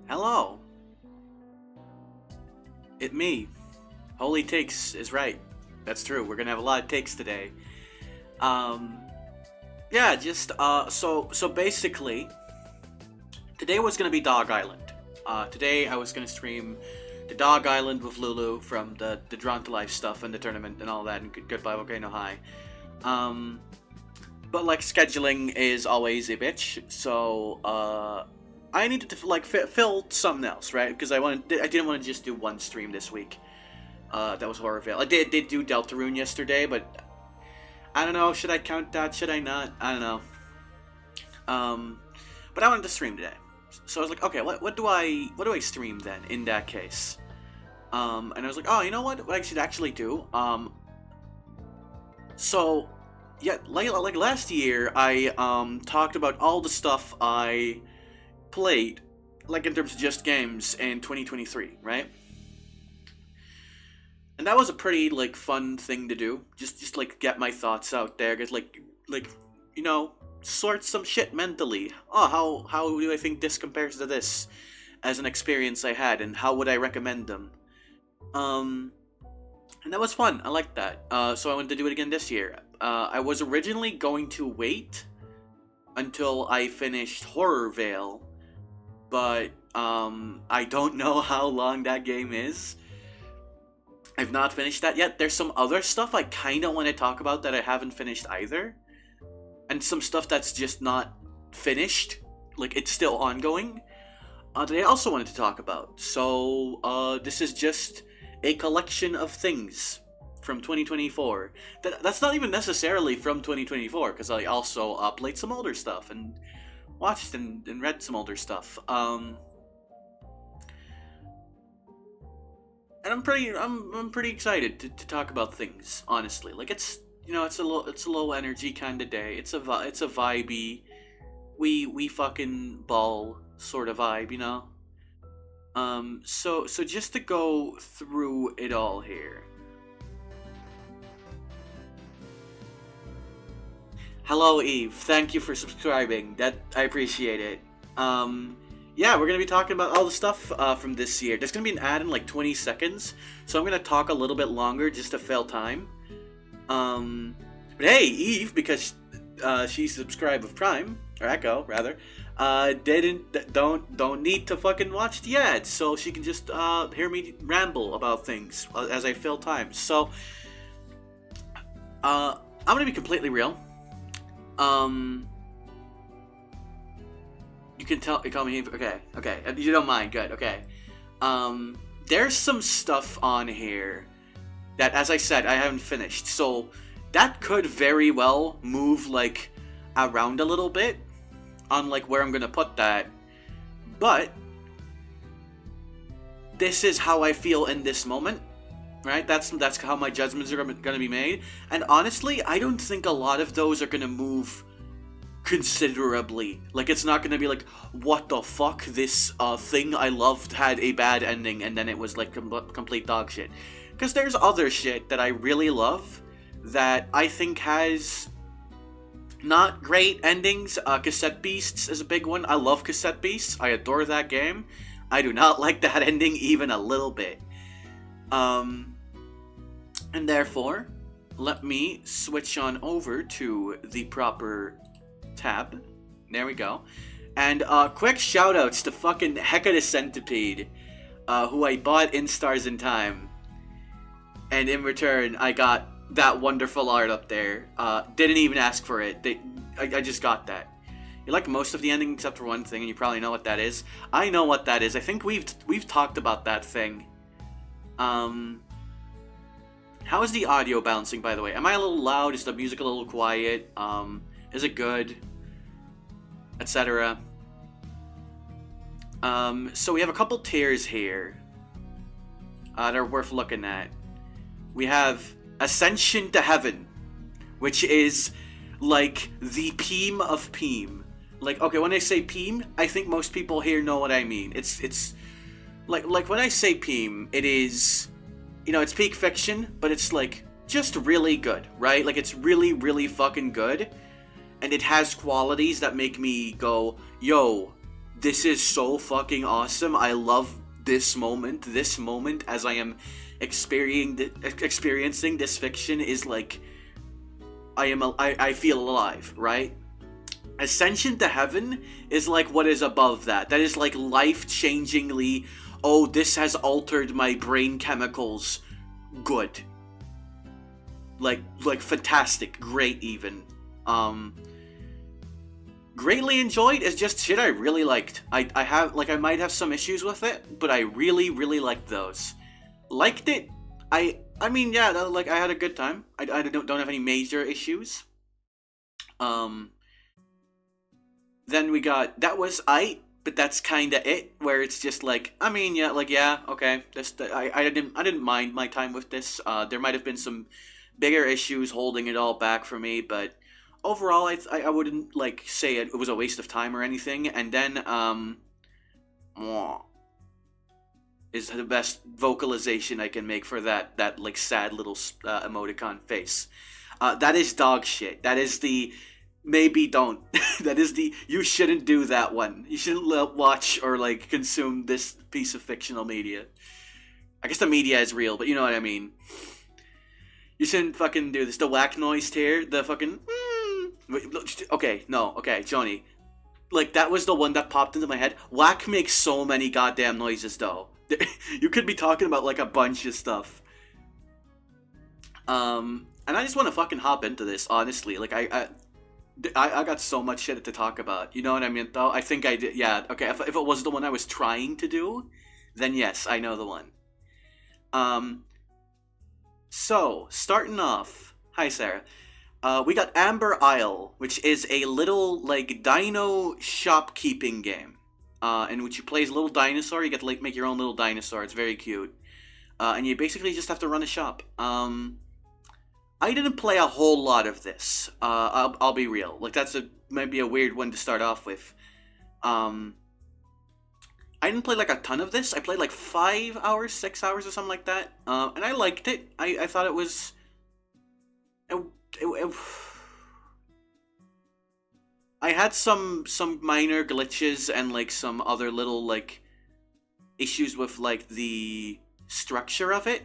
Hello. It me. Holy takes is right. That's true. We're gonna have a lot of takes today. Um, yeah, just so basically, today was gonna be Dog Island. Today I was gonna stream the Dog Island with Lulu from the Drawn to Life stuff and the tournament and all that and Goodbye Volcano High. Um, but like scheduling is always a bitch, so I needed to like fill something else, right? Because I didn't want to just do one stream this week. That was Horrorvale. I did do Deltarune yesterday, but I don't know. Should I count that? Should I not? I don't know. But I wanted to stream today, so I was like, okay, what do I stream then? In that case, and I was like, oh, you know what I should actually do? So yeah, like last year, I talked about all the stuff I played, like in terms of just games in 2023, right? And that was a pretty like fun thing to do. Just like get my thoughts out there, get like you know sort some shit mentally. Oh, how do I think this compares to this as an experience I had, and how would I recommend them? Um, and that was fun. I liked that. So I wanted to do it again this year. I was originally going to wait until I finished Horror Veil, but I don't know how long that game is. I've not finished that yet. There's some other stuff I kind of want to talk about that I haven't finished either. And some stuff that's just not finished. Like, it's still ongoing. That I also wanted to talk about. So, this is just a collection of things from 2024. That's not even necessarily from 2024, because I also played some older stuff and watched and read some older stuff. And I'm pretty excited to talk about things, honestly. Like it's a low energy kind of day. It's a vibey, we fucking ball sort of vibe, you know. So just to go through it all here. Hello Eve, thank you for subscribing. That I appreciate it. Yeah, we're gonna be talking about all the stuff from this year. There's gonna be an ad in like 20 seconds, so I'm gonna talk a little bit longer just to fill time. But hey, Eve, because she's subscribed with Prime or Echo rather, don't need to fucking watch the ads, so she can just hear me ramble about things as I fill time. So, I'm gonna be completely real. You can call me. Okay. You don't mind, good. Okay. There's some stuff on here that, as I said, I haven't finished, so that could very well move like around a little bit on like where I'm gonna put that. But this is how I feel in this moment, right? That's how my judgments are gonna be made. And honestly, I don't think a lot of those are gonna move considerably. Like, it's not gonna be like, what the fuck, this thing I loved had a bad ending and then it was like complete dog shit. Because there's other shit that I really love that I think has not great endings. Cassette Beasts is a big one. I love Cassette Beasts. I adore that game. I do not like that ending even a little bit. And therefore, let me switch on over to the proper tab. There we go. And quick shoutouts to fucking Hecka the Centipede, who I bought in Stars in Time. And in return, I got that wonderful art up there. Didn't even ask for it. I just got that. You like most of the ending except for one thing, and you probably know what that is. I know what that is. I think we've talked about that thing. How is the audio bouncing, by the way? Am I a little loud? Is the music a little quiet? Is it good? Etc. So we have a couple tiers here that are worth looking at. We have Ascension to Heaven, which is like the Peem of Peem. Like, okay, when I say Peem, I think most people here know what I mean. It's like when I say Peem, it is, you know, it's peak fiction, but it's like just really good, right? Like, it's really, really fucking good. And it has qualities that make me go, yo, this is so fucking awesome. I love this moment. This moment as I am experiencing this fiction is like I feel alive, right? Ascension to heaven is like what is above that. That is like life-changingly, oh, this has altered my brain chemicals. Good. Like fantastic, great even. Greatly enjoyed is just shit I really liked. I have like I might have some issues with it, but I really really liked those. Liked it. I mean yeah, like I had a good time. I don't have any major issues. Um then we got that was but that's kind of it. Where it's just like I mean yeah, like yeah, okay. This I didn't mind my time with this. There might have been some bigger issues holding it all back for me, but overall I wouldn't like say it was a waste of time or anything. And then mwah, is the best vocalization I can make for that like sad little emoticon face. That is dog shit. That is the maybe don't. That is the you shouldn't do that one. You shouldn't watch or like consume this piece of fictional media. I guess the media is real, but you know what I mean. You shouldn't fucking do this. The whack noise here, the fucking. Okay, no, okay, Joni. Like that was the one that popped into my head. Whack makes so many goddamn noises though. You could be talking about like a bunch of stuff. And I just want to fucking hop into this, honestly. Like I got so much shit to talk about. You know what I mean? Though I think I did. Yeah. Okay. If it was the one I was trying to do, then yes, I know the one. So starting off. Hi, Sarah. We got Amber Isle, which is a little like dino shopkeeping game. In which you play as a little dinosaur. You get to like make your own little dinosaur. It's very cute. And you basically just have to run a shop. I didn't play a whole lot of this. I'll be real. Like that's might be a weird one to start off with. I didn't play like a ton of this. I played like 5 hours, 6 hours, or something like that. And I liked it. I thought it was. I had some minor glitches and like some other little like issues with like the structure of it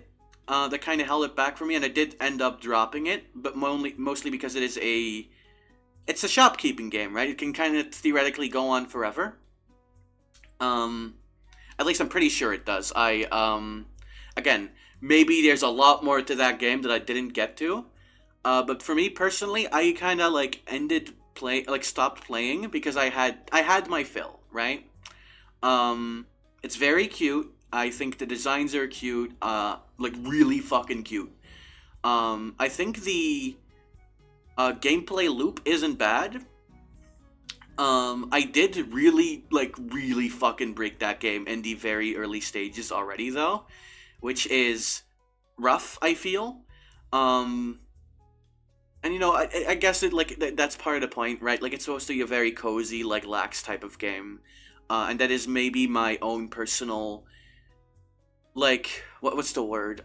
that kind of held it back for me, and I did end up dropping it, but mostly because it's a shopkeeping game, right? It can kind of theoretically go on forever. At least I'm pretty sure it does. Again, maybe there's a lot more to that game that I didn't get to. But for me personally, I kind of like stopped playing because I had my fill, right? It's very cute. I think the designs are cute, like really fucking cute. I think the gameplay loop isn't bad. I did really fucking break that game in the very early stages already though, which is rough, I feel. And you know, I guess it like that's part of the point, right? Like it's supposed to be a very cozy, like lax type of game, and that is maybe my own personal, like what's the word?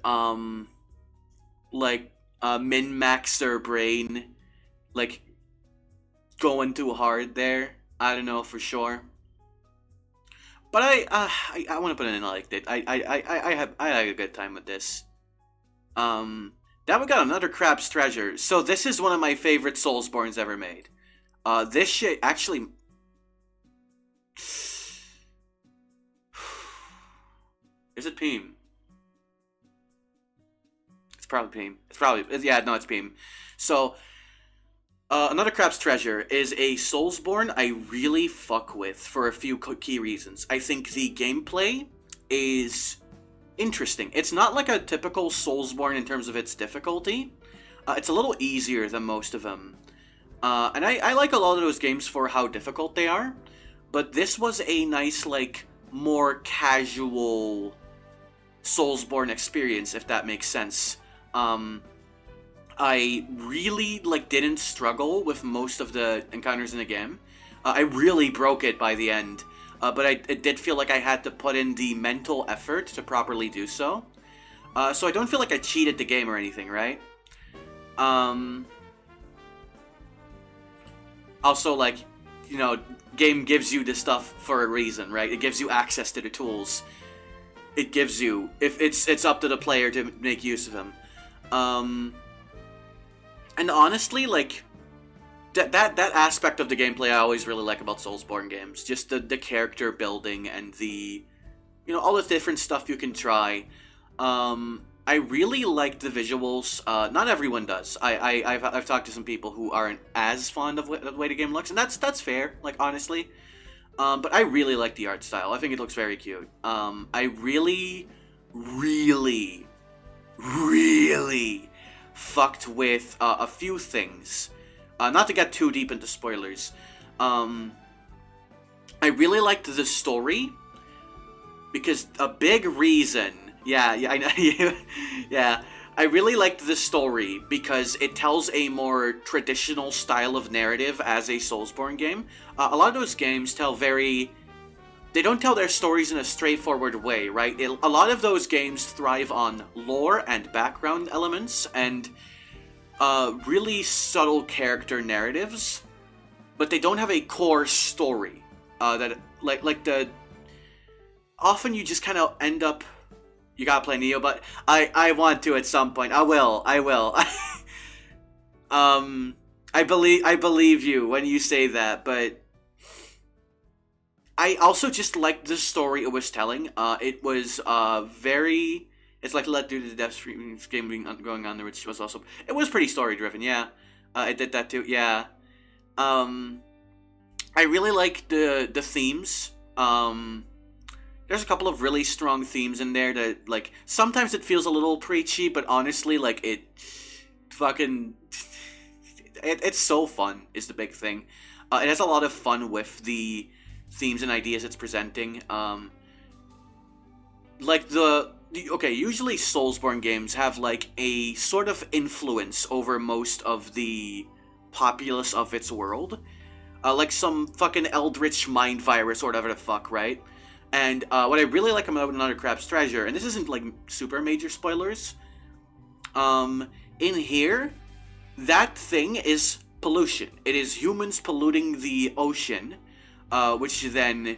Like min maxer brain, like going too hard there. I don't know for sure, but I want to put it in. I liked it. I had a good time with this. Now we got another Crab's Treasure. So this is one of my favorite Soulsborns ever made. This shit actually. Is it Peem? It's probably Peem. It's Peem. So, another Crab's Treasure is a Soulsborne I really fuck with for a few key reasons. I think the gameplay is interesting. It's not like a typical Soulsborne in terms of its difficulty. It's a little easier than most of them. And I like a lot of those games for how difficult they are. But this was a nice, like, more casual Soulsborne experience, if that makes sense. I really, like, didn't struggle with most of the encounters in the game. I really broke it by the end. But it did feel like I had to put in the mental effort to properly do so. So I don't feel like I cheated the game or anything, right? Also, like, you know, game gives you this stuff for a reason, right? It gives you access to the tools. It gives you, if it's up to the player to make use of them. And honestly, like, that aspect of the gameplay I always really like about Soulsborne games. Just the character building and the, all the different stuff you can try. I really like the visuals. Not everyone does. I've talked to some people who aren't as fond of the way the game looks, and that's fair, like, honestly. But I really like the art style. I think it looks very cute. I really, really, really fucked with a few things. Not to get too deep into spoilers. I really liked the story, because a big reason... Yeah, I know. Yeah, I really liked the story because it tells a more traditional style of narrative as a Soulsborne game. A lot of those games they don't tell their stories in a straightforward way, right? A lot of those games thrive on lore and background elements and really subtle character narratives, but they don't have a core story. Often you just kind of end up... You gotta play Neo, but I want to at some point. I will. I believe you when you say that, but I also just liked the story it was telling. It was very... It's like Let Due to the Death Stream game being going on there, which was also... It was pretty story-driven, yeah. It did that too, yeah. I really liked the themes. There's a couple of really strong themes in there that, like, sometimes it feels a little preachy, but honestly, like, it's so fun, is the big thing. It has a lot of fun with the themes and ideas it's presenting. Usually Soulsborne games have, like, a sort of influence over most of the populace of its world. Like some fucking eldritch mind virus or whatever the fuck, right? And what I really like about Another Crab's Treasure, and this isn't like super major spoilers, in here, that thing is pollution. It is humans polluting the ocean, which then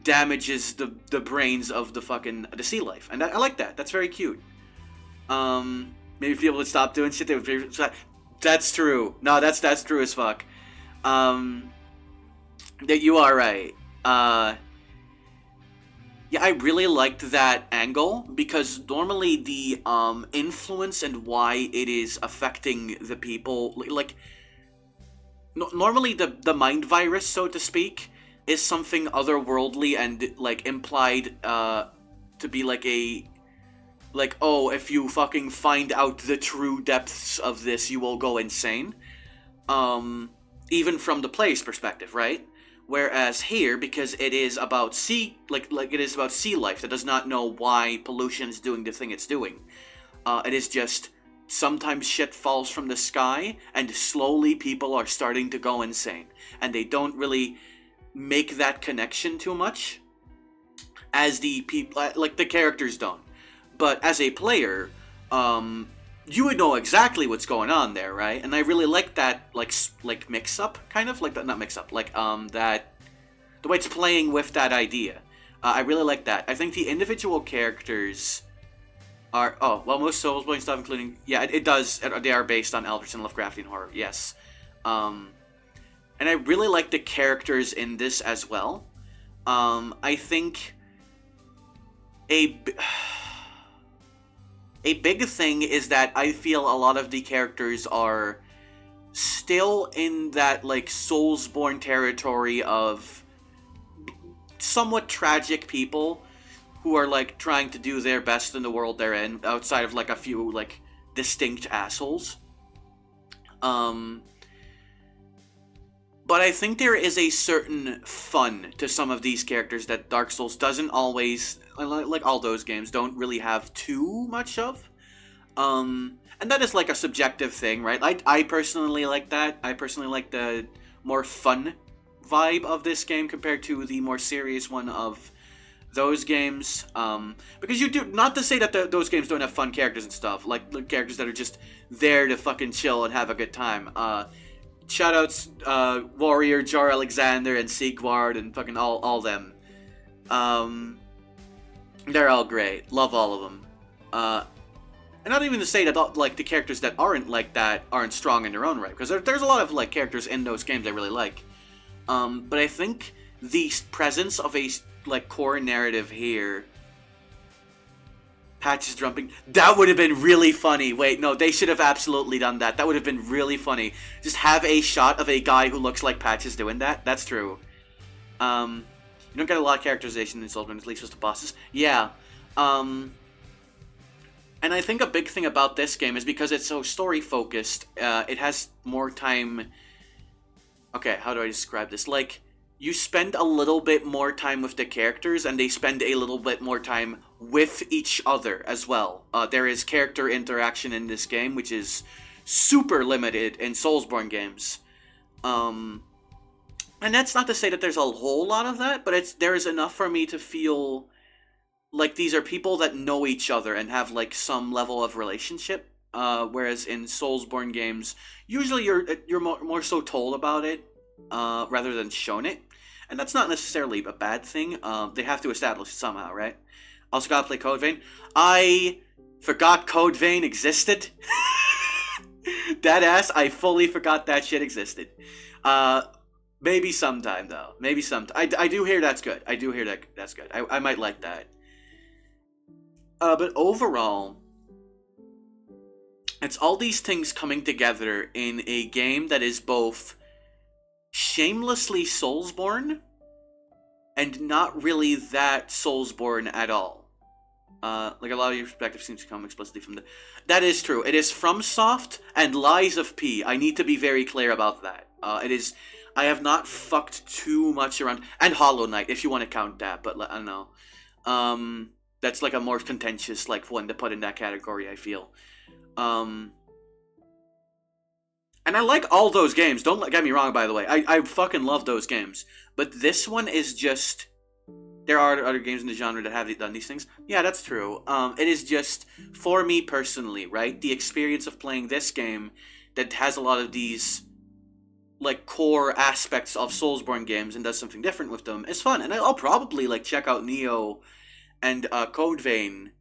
damages the brains of the sea life. And I like that. That's very cute. Maybe people would stop doing shit. That's true. No, that's true as fuck. That you are right. Yeah, I really liked that angle, because normally the influence and why it is affecting the people, like, normally the mind virus, so to speak, is something otherworldly and, like, implied to be like oh, if you fucking find out the true depths of this, you will go insane. Even from the player's perspective, right? Whereas here, because it is about sea life that does not know why pollution is doing the thing it's doing. It is just sometimes shit falls from the sky, and slowly people are starting to go insane, and they don't really make that connection too much, as the people, like the characters don't. But as a player, you would know exactly what's going on there, right? And I really like that, like mix-up, kind of, like, not mix-up, like, that, the way it's playing with that idea. I really like that. I think the individual characters are, most Soulsborne stuff, including, yeah, it does, they are based on Eldritch and Lovecraftian horror, yes. And I really like the characters in this as well. I think a big thing is that I feel a lot of the characters are still in that, like, Soulsborne territory of somewhat tragic people who are, like, trying to do their best in the world they're in, outside of, like, a few, like, distinct assholes. But I think there is a certain fun to some of these characters that Dark Souls doesn't always, like all those games, don't really have too much of. And that is like a subjective thing, right? I personally like that. I personally like the more fun vibe of this game compared to the more serious one of those games. Because you do, not to say that those games don't have fun characters and stuff, like characters that are just there to fucking chill and have a good time. shoutouts, Warrior, Jar Alexander, and Sigward, and fucking all them. They're all great. Love all of them. And not even to say that like the characters that aren't like that aren't strong in their own right, because there's a lot of like characters in those games I really like. But I think the presence of a like core narrative here, Patches jumping, that would have been really funny. Wait, no, they should have absolutely done that. That would have been really funny. Just have a shot of a guy who looks like Patches doing that. That's true. You don't get a lot of characterization in Soulsborne, at least with the bosses. Yeah. And I think a big thing about this game is because it's so story-focused, it has more time... Okay, how do I describe this? Like, you spend a little bit more time with the characters, and they spend a little bit more time with each other as well. There is character interaction in this game, which is super limited in Soulsborne games. And that's not to say that there's a whole lot of that, but there is enough for me to feel... like these are people that know each other and have like some level of relationship, whereas in Soulsborne games, usually you're more so told about it rather than shown it, and that's not necessarily a bad thing. They have to establish it somehow, right? Also gotta play Code Vein. I forgot Code Vein existed. Deadass, I fully forgot that shit existed. Maybe sometime though. Maybe sometime. I do hear that's good. I do hear that's good. I might like that. But overall, it's all these things coming together in a game that is both shamelessly Soulsborne and not really that Soulsborne at all. Like a lot of your perspective seems to come explicitly from the... That is true. It is FromSoft and Lies of P. I need to be very clear about that. It is... I have not fucked too much around... And Hollow Knight, if you want to count that, but I don't know. That's like a more contentious like one to put in that category, I feel. And I like all those games. Don't get me wrong, by the way. I fucking love those games. But this one is just... There are other games in the genre that have done these things. Yeah, that's true. It is just, for me personally, right? The experience of playing this game that has a lot of these like core aspects of Soulsborne games and does something different with them is fun. And I'll probably like check out Neo and Code Vein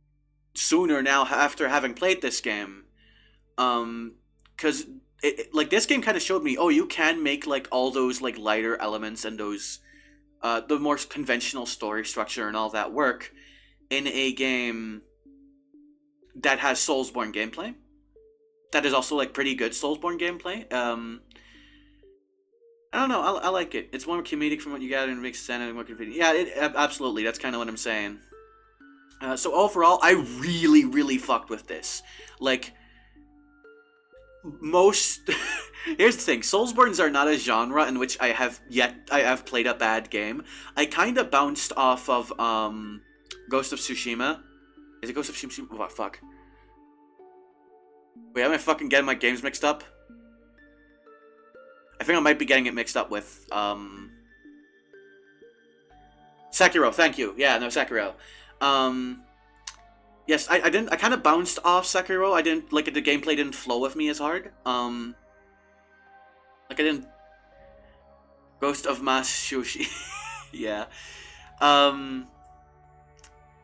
sooner now after having played this game, because like this game kind of showed me, oh, you can make like all those like lighter elements and those the more conventional story structure and all that work in a game that has Soulsborne gameplay. That is also like pretty good Soulsborne gameplay. I don't know. I like it. It's more comedic from what you got, and it makes sense and more convenient. Yeah, absolutely. That's kind of what I'm saying. So overall, I really, really fucked with this. Like, most... Here's the thing. Soulsbornes are not a genre in which I have played a bad game. I kind of bounced off of, Ghost of Tsushima. Is it Ghost of Tsushima? What, fuck. Wait, am I fucking getting my games mixed up? I think I might be getting it mixed up with, Sekiro, thank you. Yeah, no, Sekiro. Yes, I kind of bounced off Sekiro. I didn't, like, the gameplay didn't flow with me as hard. Like, I didn't... Ghost of Mass Shushi. Yeah.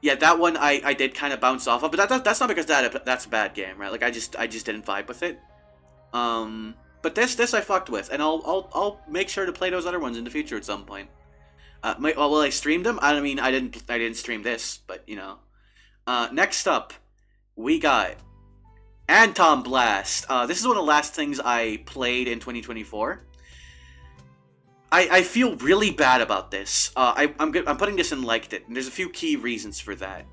Yeah, that one I did kind of bounce off of, but that's not because that's a bad game, right? Like, I just didn't vibe with it. But this I fucked with, and I'll make sure to play those other ones in the future at some point. Will I stream them? I mean, I didn't stream this, but you know. Next up, we got Anton Blast. This is one of the last things I played in 2024. I feel really bad about this. I'm putting this in liked it, and there's a few key reasons for that.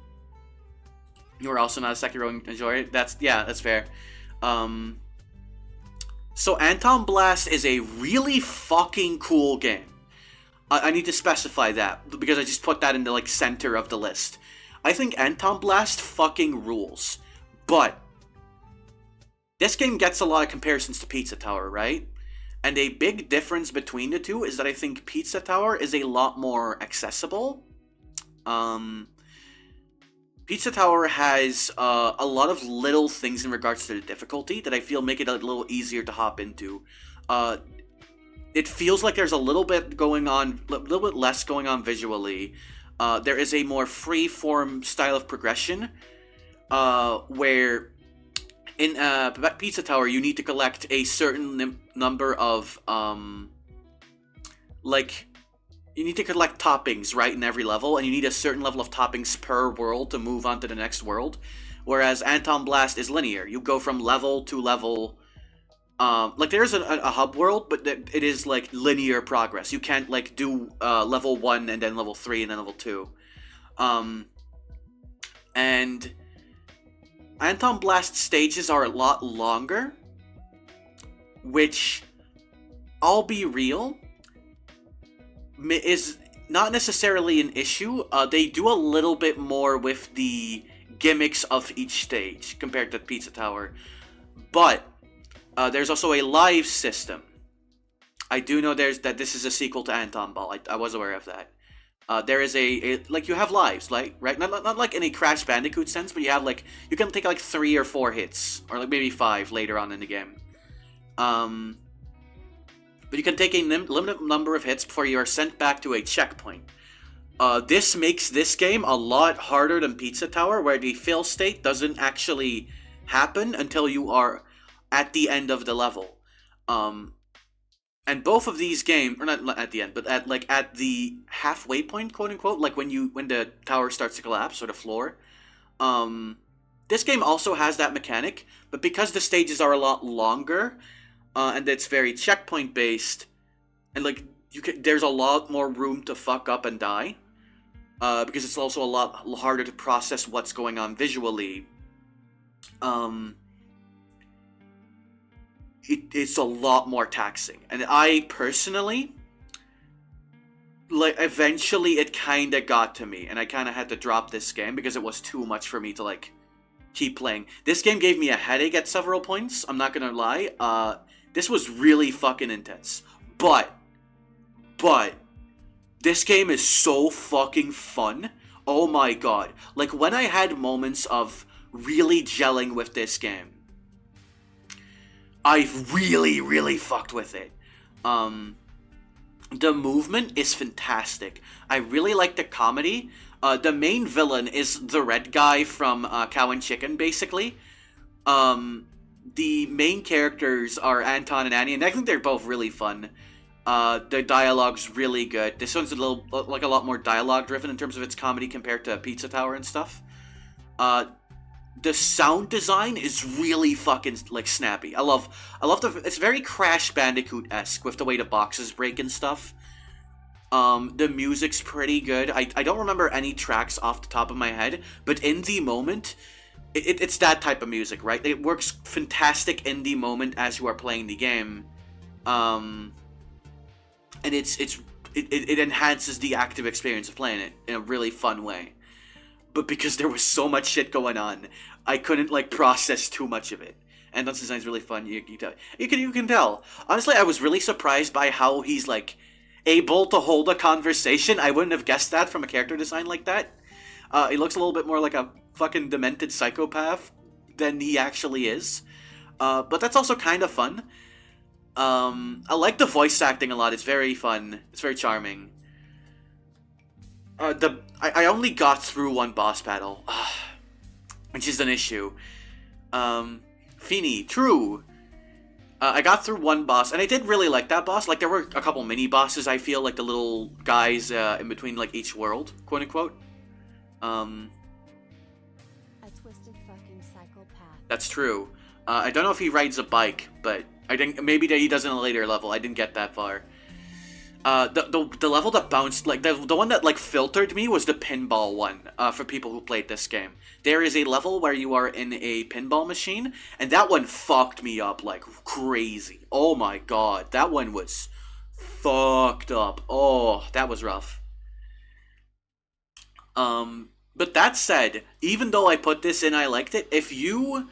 You are also not a Sekiro enjoyer. That's fair. So Anton Blast is a really fucking cool game. I need to specify that, because I just put that in the, like, center of the list. I think Anton Blast fucking rules. But this game gets a lot of comparisons to Pizza Tower, right? And a big difference between the two is that I think Pizza Tower is a lot more accessible. Pizza Tower has a lot of little things in regards to the difficulty that I feel make it a little easier to hop into. Uh, it feels like there's a little bit going on, a little bit less going on visually. There is a more free-form style of progression, where in Pizza Tower you need to collect a certain number of like you need to collect toppings, right, in every level, and you need a certain level of toppings per world to move on to the next world. Whereas Anton Blast is linear. You go from level to level. Like there's a hub world, but it is like linear progress. You can't like do level 1 and then level 3 and then level 2. And Anton Blast stages are a lot longer, which, I'll be real, is not necessarily an issue. They do a little bit more with the gimmicks of each stage compared to Pizza Tower. But there's also a live system. I do know that this is a sequel to Anton Ball. I was aware of that. There is like you have lives, like right, not like in a Crash Bandicoot sense, but you have like you can take like 3 or 4 hits, or like maybe 5 later on in the game. But you can take a limited number of hits before you are sent back to a checkpoint. This makes this game a lot harder than Pizza Tower, where the fail state doesn't actually happen until you are at the end of the level. And both of these games, or not at the end, but at the halfway point, quote unquote, like when the tower starts to collapse, or the floor. This game also has that mechanic, but because the stages are a lot longer, and it's very checkpoint based, and like there's a lot more room to fuck up and die, because it's also a lot harder to process what's going on visually. It's a lot more taxing, and I personally, like, eventually it kind of got to me, and I kind of had to drop this game because it was too much for me to like keep playing. This game gave me a headache at several points, I'm not gonna lie. This was really fucking intense, but this game is so fucking fun. Oh my god, like when I had moments of really gelling with this game, I really fucked with it. The movement is fantastic. I really like the comedy. The main villain is the red guy from Cow and Chicken, basically. The main characters are Anton and Annie, and I think they're both really fun. The dialogue's really good. This one's a lot more dialogue driven in terms of its comedy compared to Pizza Tower and stuff. The sound design is really fucking like snappy. I love it's very Crash Bandicoot-esque with the way the boxes break and stuff. The music's pretty good. I don't remember any tracks off the top of my head, but in the moment, it's that type of music, right? It works fantastic in the moment as you are playing the game. And it enhances the active experience of playing it in a really fun way. But because there was so much shit going on, I couldn't like process too much of it. And that design's really fun. You can tell. Honestly, I was really surprised by how he's like able to hold a conversation. I wouldn't have guessed that from a character design like that. He looks a little bit more like a fucking demented psychopath than he actually is. But that's also kind of fun. I like the voice acting a lot. It's very fun. It's very charming. I only got through one boss battle, which is an issue. Fini, true. I got through one boss, and I did really like that boss. Like, there were a couple mini bosses, I feel, like the little guys in between like each world, quote unquote. A twisted fucking psychopath. That's true. I don't know if he rides a bike, but I think maybe that he does in a later level. I didn't get that far. The level that bounced, like, the one that, like, filtered me was the pinball one, for people who played this game. There is a level where you are in a pinball machine, and that one fucked me up, like, crazy. Oh my god, that one was fucked up. Oh, that was rough. But that said, even though I put this in, I liked it, if you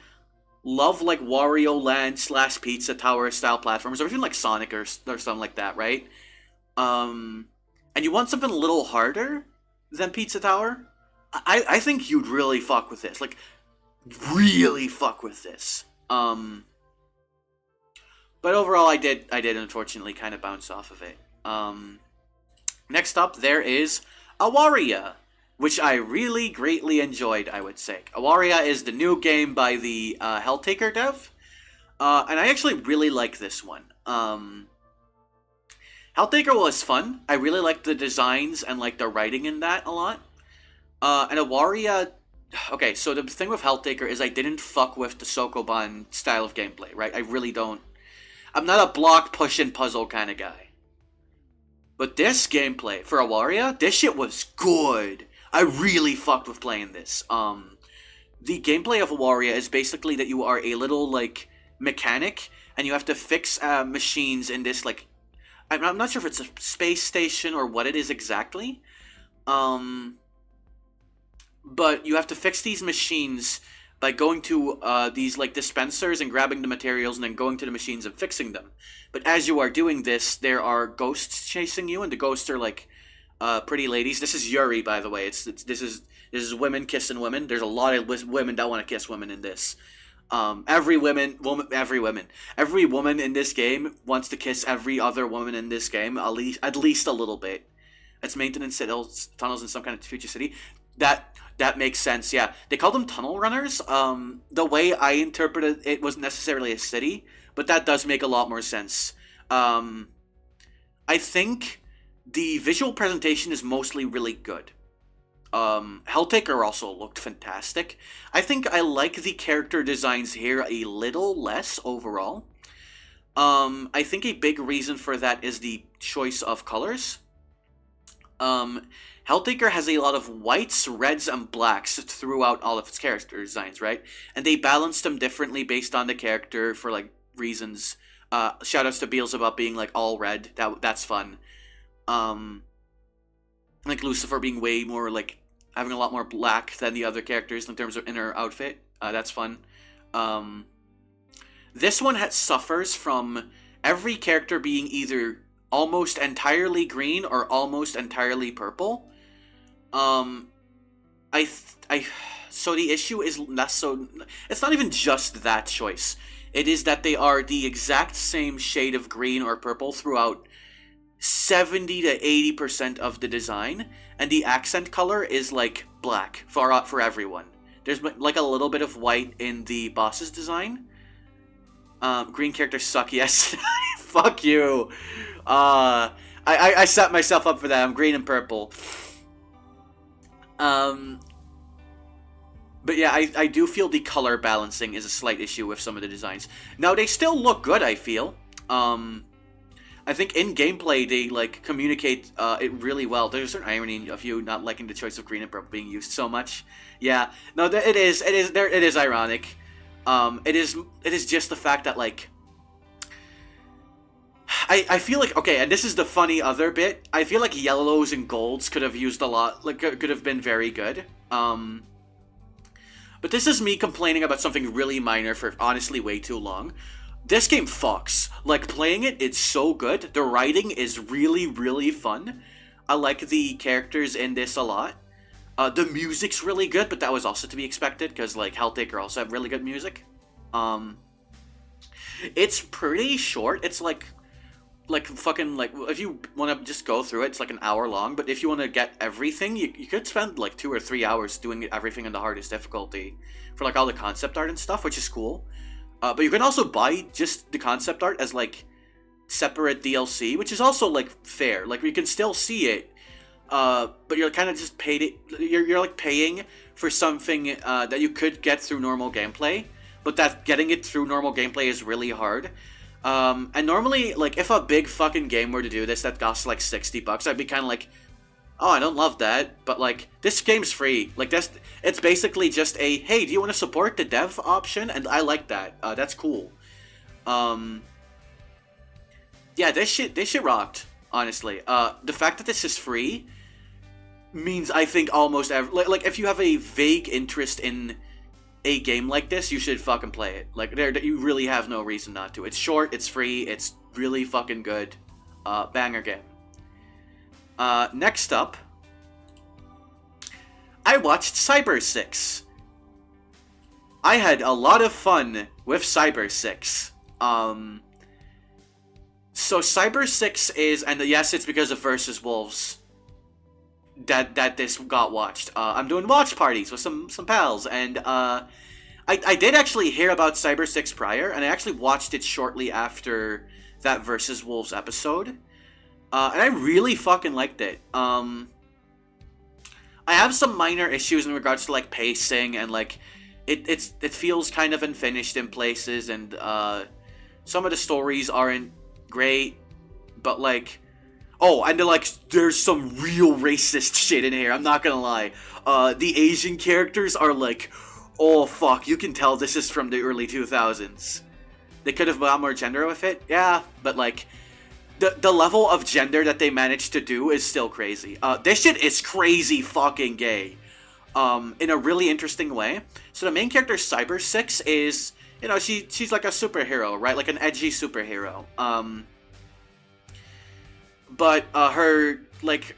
love, like, Wario Land / Pizza Tower style platformers, or even, like, Sonic or something like that, right? And you want something a little harder than Pizza Tower, I think you'd really fuck with this. Like, really fuck with this. But overall, I did unfortunately kind of bounce off of it. Next up, there is Awaria, which I really greatly enjoyed, I would say. Awaria is the new game by the Helltaker dev, and I actually really like this one. Helltaker was fun. I really liked the designs and like the writing in that a lot. And Awaria... Okay, so the thing with Helltaker is I didn't fuck with the Sokoban style of gameplay, right? I really don't. I'm not a block, push, and puzzle kind of guy. But this gameplay for Awaria, this shit was good. I really fucked with playing this. The gameplay of Awaria is basically that you are a little, like, mechanic, and you have to fix machines in this, like... I'm not sure if it's a space station or what it is exactly. But you have to fix these machines by going to these like dispensers and grabbing the materials and then going to the machines and fixing them. But as you are doing this, there are ghosts chasing you, and the ghosts are like pretty ladies. This is Yuri, by the way. This is women kissing women. There's a lot of women that want to kiss women in this. Every woman in this game wants to kiss every other woman in this game at least a little bit. It's maintenance tunnels in some kind of future city. That makes sense, yeah. They call them tunnel runners. The way I interpreted it wasn't necessarily a city, but that does make a lot more sense. I think the visual presentation is mostly really good. Helltaker also looked fantastic. I think I like the character designs here a little less overall. I think a big reason for that is the choice of colors. Helltaker has a lot of whites, reds, and blacks throughout all of its character designs, right? And they balance them differently based on the character for, like, reasons. Shoutouts to Beelzebub being, like, all red. That's fun. Like, Lucifer being way more, like, having a lot more black than the other characters in terms of inner outfit. That's fun. This one suffers from every character being either almost entirely green or almost entirely purple. So the issue is less so... It's not even just that choice. It is that they are the exact same shade of green or purple throughout 70 to 80% of the design, and the accent color is, like, black for everyone. There's, like, a little bit of white in the boss's design. Green characters suck, yes. Fuck you. I set myself up for that. I'm green and purple. But yeah, I do feel the color balancing is a slight issue with some of the designs. Now, they still look good, I feel. I think in gameplay, they, like, communicate it really well. There's a certain irony of you not liking the choice of green and purple being used so much. Yeah, no, it is ironic. It is just the fact that, like, I feel like, okay, and this is the funny other bit, I feel like yellows and golds could have used a lot, like, could have been very good. But this is me complaining about something really minor for honestly way too long. This game fucks. Like, playing it, it's so good. The writing is really, really fun. I like the characters in this a lot. The music's really good, but that was also to be expected, because, like, Helltaker also have really good music. It's pretty short. It's, like fucking, like, if you want to just go through it, it's, like, an hour long, but if you want to get everything, you could spend, like, 2 or 3 hours doing everything in the hardest difficulty for, like, all the concept art and stuff, which is cool. But you can also buy just the concept art as, like, separate DLC, which is also, like, fair. Like, you can still see it, but you're kind of just you're like paying for something that you could get through normal gameplay, but that getting it through normal gameplay is really hard. And normally, like, if a big fucking game were to do this that costs like $60, I'd be kind of like, oh, I don't love that, but, like, this game's free. Like, it's basically just a, hey, do you want to support the dev option? And I like that. That's cool. Yeah, this shit rocked, honestly. The fact that this is free means I think almost like, if you have a vague interest in a game like this, you should fucking play it. Like, you really have no reason not to. It's short, it's free, it's really fucking good. Banger game. Next up, I watched Cyber 6. I had a lot of fun with Cyber 6. So Cyber 6 is, and yes, it's because of Versus Wolves that this got watched. I'm doing watch parties with some pals, and I did actually hear about Cyber 6 prior, and I actually watched it shortly after that Versus Wolves episode, and I really fucking liked it. I have some minor issues in regards to like pacing and like it feels kind of unfinished in places, and some of the stories aren't great, but like, oh, and like there's some real racist shit in here. I'm not gonna lie. The Asian characters are like, oh fuck, you can tell this is from the early 2000s. They could have got more gender with it, yeah, but like the level of gender that they managed to do is still crazy. This shit is crazy fucking gay. In a really interesting way. So the main character, Cyber 6, is, you know, she's like a superhero, right? Like an edgy superhero. But her, like,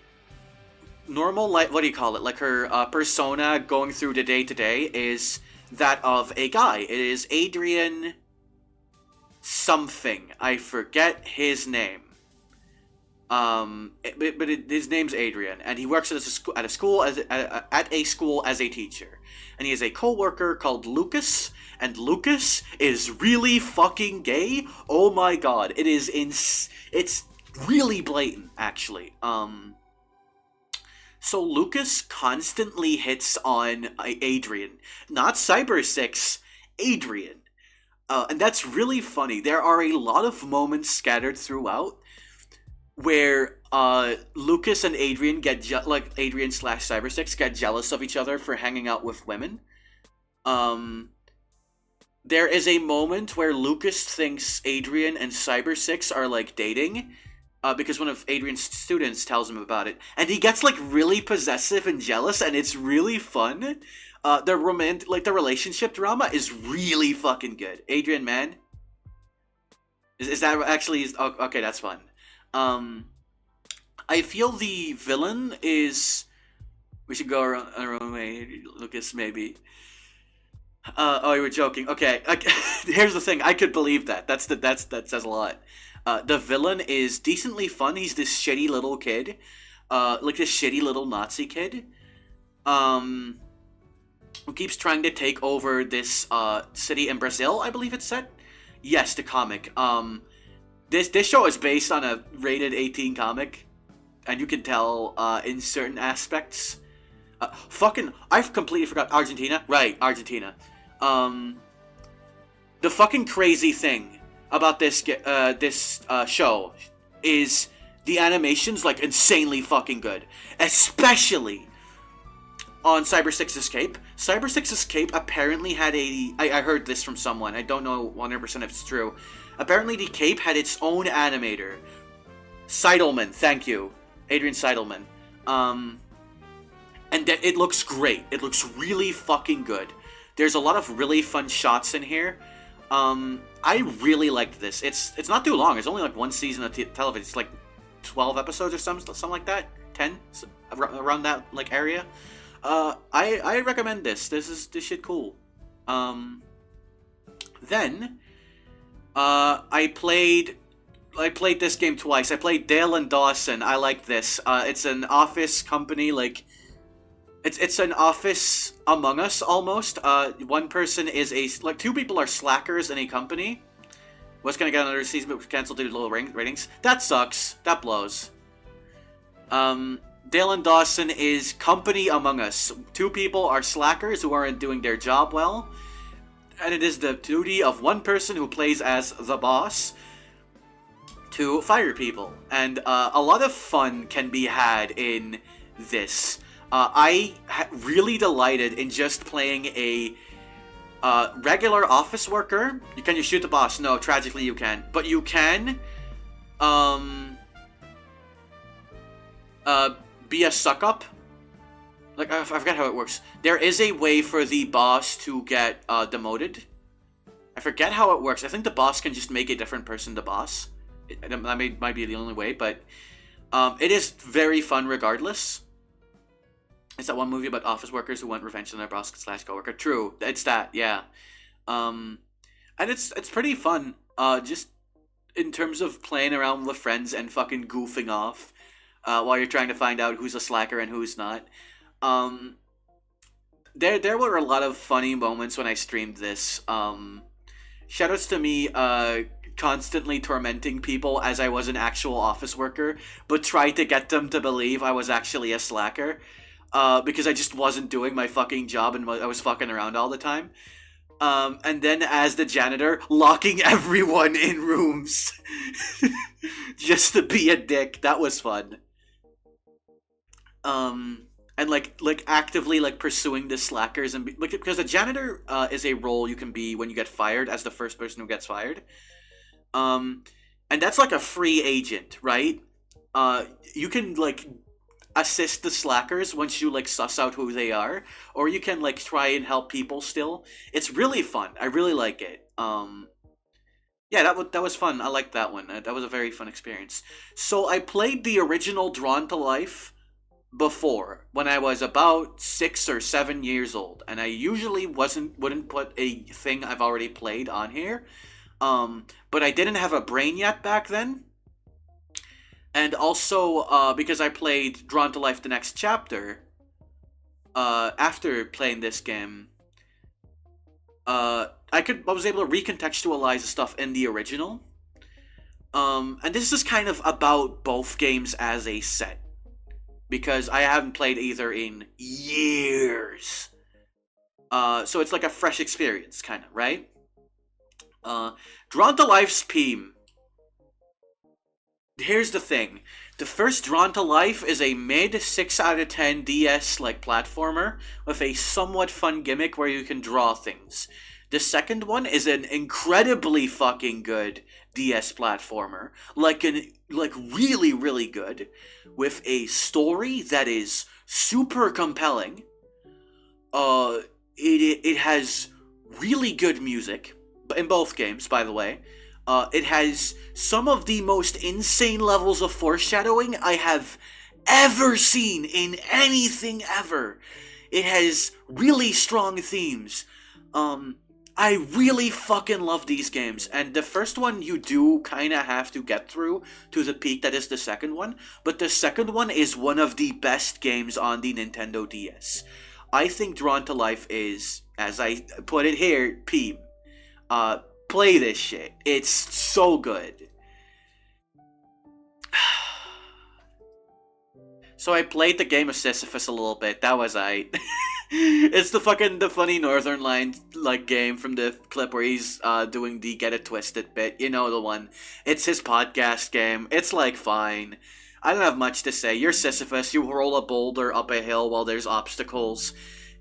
normal, like, what do you call it? Like, her persona going through the day-to-day is that of a guy. It is Adrian something. I forget his name. His name's Adrian, and he works at a school as a teacher, and he has a co-worker called Lucas, and Lucas is really fucking gay. Oh my god, it's really blatant, actually. So Lucas constantly hits on Adrian, not Cyber 6, Adrian, and that's really funny. There are a lot of moments scattered throughout where Lucas and Adrian like Adrian / Cyber 6 get jealous of each other for hanging out with women. There is a moment where Lucas thinks Adrian and Cyber 6 are like dating, because one of Adrian's students tells him about it, and he gets like really possessive and jealous, and it's really fun. The relationship drama is really fucking good. Adrian, man, is that actually? Oh, okay, that's fun. I feel the villain is. We should go around our own way, Lucas. Maybe. Oh, you were joking. Okay. Here's the thing. I could believe that. That says a lot. The villain is decently fun. He's this shitty little kid, like this shitty little Nazi kid, who keeps trying to take over this city in Brazil. I believe it's set. Yes, the comic. This show is based on a rated 18 comic, and you can tell in certain aspects. I've completely forgot Argentina. Right, Argentina. The fucking crazy thing about this show is the animation's like insanely fucking good, especially on Cyber 6 Escape. Cyber 6 Escape apparently had I heard this from someone. I don't know 100% if it's true. Apparently, the Cape had its own animator. Seidelman, thank you. Adrian Seidelman. And it looks great. It looks really fucking good. There's a lot of really fun shots in here. I really liked this. It's not too long. It's only like one season of television. It's like 12 episodes or something like that. 10? Around that like area. I recommend this. This shit cool. Then I played this game twice. I played Dale and Dawson. I like this. It's an office company, like it's an office Among Us almost. One person is two people are slackers in a company. Was gonna get another season, but was canceled due to low ratings. That sucks. That blows. Dale and Dawson is company Among Us. Two people are slackers who aren't doing their job well, and it is the duty of one person who plays as the boss to fire people. And a lot of fun can be had in this. I really delighted in just playing a regular office worker. Can you shoot the boss? No, tragically you can't. But you can be a suck-up. Like, I forget how it works. There is a way for the boss to get demoted. I forget how it works. I think the boss can just make a different person the boss. That might be the only way, but it is very fun regardless. It's that one movie about office workers who want revenge on their boss / coworker. True, it's that, yeah. And it's pretty fun. Just in terms of playing around with friends and fucking goofing off while you're trying to find out who's a slacker and who's not. Um, there were a lot of funny moments when I streamed this. Shoutouts to me constantly tormenting people as I was an actual office worker, but tried to get them to believe I was actually a slacker. Because I just wasn't doing my fucking job and I was fucking around all the time. And then as the janitor, locking everyone in rooms just to be a dick. That was fun. And like actively like pursuing the slackers and like because a janitor is a role you can be when you get fired as the first person who gets fired. And that's like a free agent, right? You can like assist the slackers once you like suss out who they are, or you can like try and help people still. It's really fun. I really like it. Yeah, that was fun. I liked that one. That was a very fun experience. So I played the original Drawn to Life before when I was about 6 or 7 years old, and I usually wouldn't put a thing I've already played on here. But I didn't have a brain yet back then. And also, because I played Drawn to Life the next chapter, after playing this game, I was able to recontextualize the stuff in the original. And this is kind of about both games as a set. Because I haven't played either in years. So it's like a fresh experience, kind of, right? Drawn to Life's Peem. Here's the thing. The first Drawn to Life is a mid 6 out of 10 DS like platformer with a somewhat fun gimmick where you can draw things. The second one is an incredibly fucking good DS platformer, like really really good, with a story that is super compelling. It has really good music in both games, by the way. It has some of the most insane levels of foreshadowing I have ever seen in anything ever. It has really strong themes. I really fucking love these games, and the first one you do kinda have to get through to the peak that is the second one, but the second one is one of the best games on the Nintendo DS. I think Drawn to Life is, as I put it here, Peem. Play this shit. It's so good. So I played the game of Sisyphus a little bit. That was It's the funny Northern Line like game from the clip where he's doing the Get It Twisted bit. You know the one. It's his podcast game. It's like fine. I don't have much to say. You're Sisyphus. You roll a boulder up a hill while there's obstacles.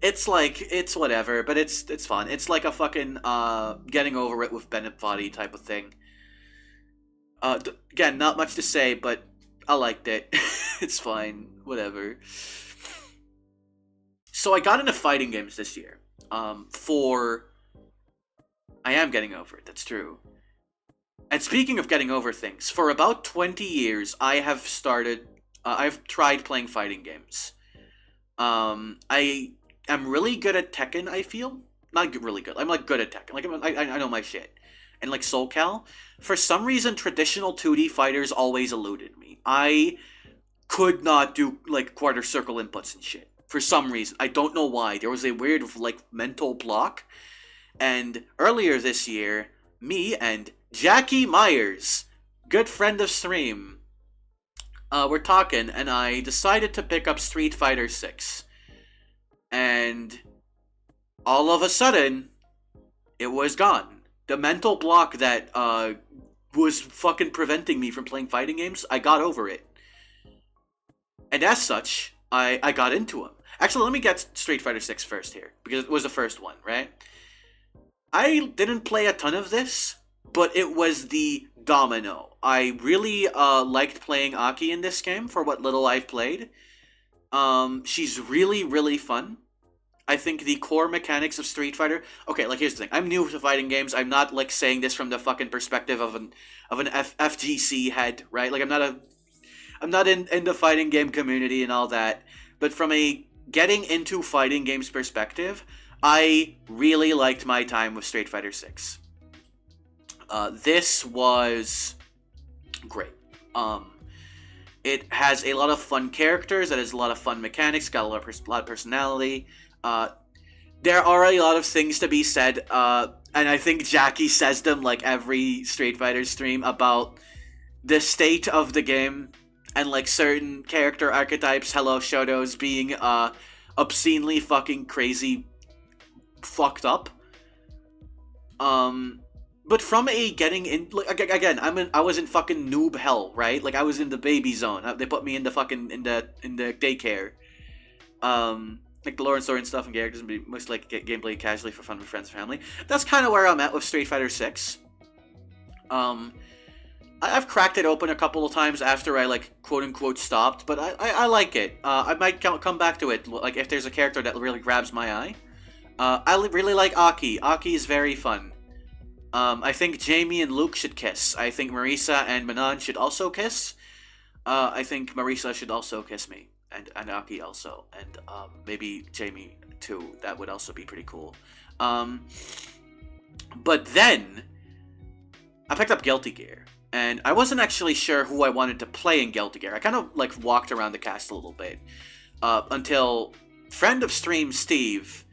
It's like, it's whatever, but it's fun. It's like a fucking getting over it with Bennett VOD type of thing. Again, not much to say, but I liked it. It's fine. Whatever. So I got into fighting games this year. I am getting over it, that's true. And speaking of getting over things, for about 20 years, I've tried playing fighting games. I am really good at Tekken, I feel. Not really good. I'm like good at Tekken. Like I know my shit. And like Soul Cal, for some reason, traditional 2D fighters always eluded me. I could not do like quarter circle inputs and shit. For some reason. I don't know why. There was a weird like mental block. And earlier this year, me and Jackie Myers, good friend of stream, were talking, and I decided to pick up Street Fighter 6. And all of a sudden, it was gone. The mental block that was fucking preventing me from playing fighting games, I got over it. And as such, I got into them. Actually, let me get Street Fighter 6 first here, because it was the first one, right? I didn't play a ton of this, but it was the domino. I really liked playing Aki in this game for what little I've played. She's really, really fun. I think the core mechanics of Street Fighter... Okay, like here's the thing. I'm new to fighting games. I'm not like saying this from the fucking perspective of an FGC head, right? Like I'm not in the fighting game community and all that. But from a getting into fighting games perspective, I really liked my time with Street Fighter 6. This was great. It has a lot of fun characters. It has a lot of fun mechanics. Got a lot of personality. There are a lot of things to be said, and I think Jackie says them like every Street Fighter stream about the state of the game and like certain character archetypes, hello Shotos, being obscenely fucking crazy, fucked up. But from a getting in, like, again, I was in fucking noob hell, right? Like I was in the baby zone. They put me in the fucking in the daycare. Like the lore and story and stuff and characters and be most like gameplay casually for fun with friends and family. That's kind of where I'm at with Street Fighter 6. I've cracked it open a couple of times after I like quote unquote stopped, but I like it. I might come back to it like if there's a character that really grabs my eye. I really like Aki. Aki is very fun. I think Jamie and Luke should kiss. I think Marisa and Manon should also kiss. I think Marisa should also kiss me. And Aki also. And maybe Jamie too. That would also be pretty cool. But then, I picked up Guilty Gear. And I wasn't actually sure who I wanted to play in Guilty Gear. I kind of like walked around the cast a little bit. Until friend of stream Steve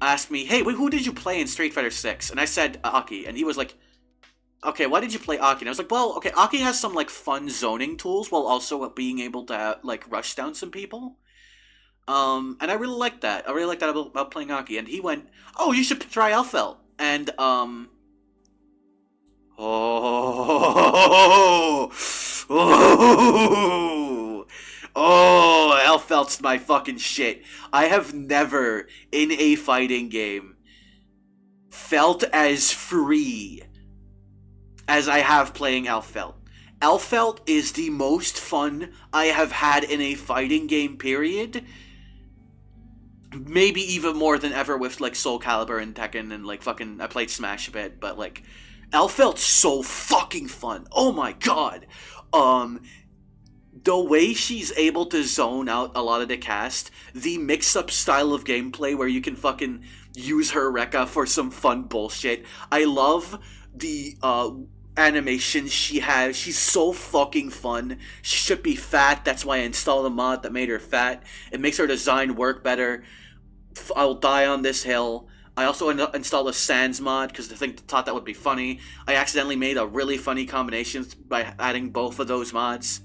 asked me, hey, who did you play in Street Fighter 6? And I said Aki, and he was like, okay, why did you play Aki? And I was like, well, okay, Aki has some like fun zoning tools while also being able to like rush down some people. And I really liked that. I really liked that about playing Aki. And he went, oh, you should try Elfelt. And Elfelt's my fucking shit. I have never, in a fighting game, felt as free as I have playing Elfelt. Elfelt is the most fun I have had in a fighting game, period. Maybe even more than ever with, like, Soul Calibur and Tekken and, like, fucking... I played Smash a bit, but, like... Elfelt's so fucking fun. Oh my god. The way she's able to zone out a lot of the cast, the mix-up style of gameplay where you can fucking use her Rekka for some fun bullshit. I love the animation she has. She's so fucking fun. She should be fat. That's why I installed a mod that made her fat. It makes her design work better. I'll die on this hill. I also installed a Sans mod because I thought that would be funny. I accidentally made a really funny combination by adding both of those mods.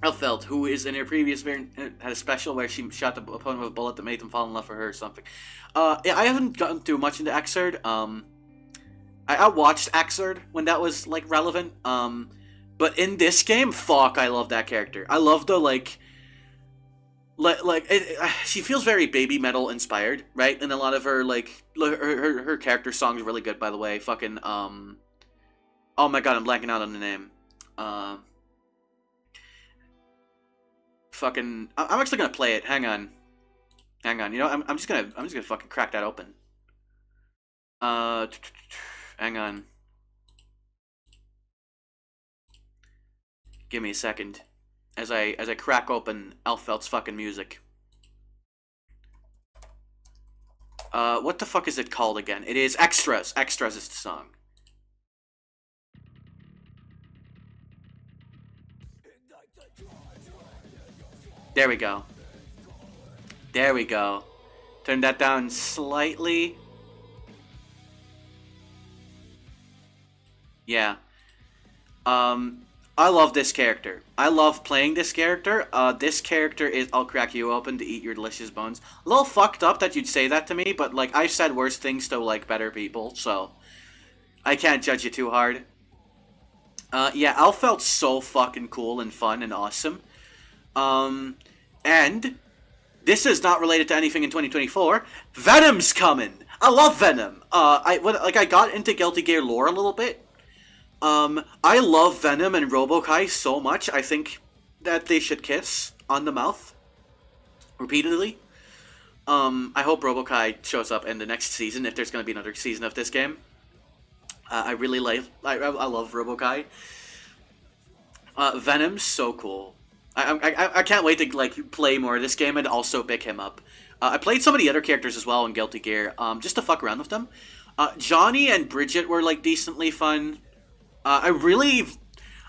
Elfelt, who is in her previous variant, had a special where she shot the opponent with a bullet that made them fall in love with her or something. Yeah, I haven't gotten too much into Xrd. I watched Xrd when that was like relevant. But in this game, fuck, I love that character. I love the she feels very baby metal inspired, right? And a lot of her her character songs are really good, by the way. Fucking oh my god, I'm blanking out on the name. Fucking, I'm actually gonna play it. Hang on. You know, I'm just gonna fucking crack that open. Hang on. Give me a second. As I crack open Elfelt's fucking music. What the fuck is it called again? It is Extras. Extras is the song. There we go. There we go. Turn that down slightly. Yeah. I love this character. I love playing this character. This character is... I'll crack you open to eat your delicious bones. A little fucked up that you'd say that to me, but, like, I've said worse things to, like, better people, so... I can't judge you too hard. Yeah, Elfelt's so fucking cool and fun and awesome. And... this is not related to anything in 2024. Venom's coming! I love Venom! I got into Guilty Gear lore a little bit. I love Venom and Robokai so much, I think that they should kiss on the mouth. Repeatedly. I hope Robokai shows up in the next season, if there's going to be another season of this game. I really like... I love Robokai. Venom's so cool. I can't wait to, like, play more of this game and also pick him up. I played some of the other characters as well in Guilty Gear, just to fuck around with them. Johnny and Bridget were, like, decently fun. I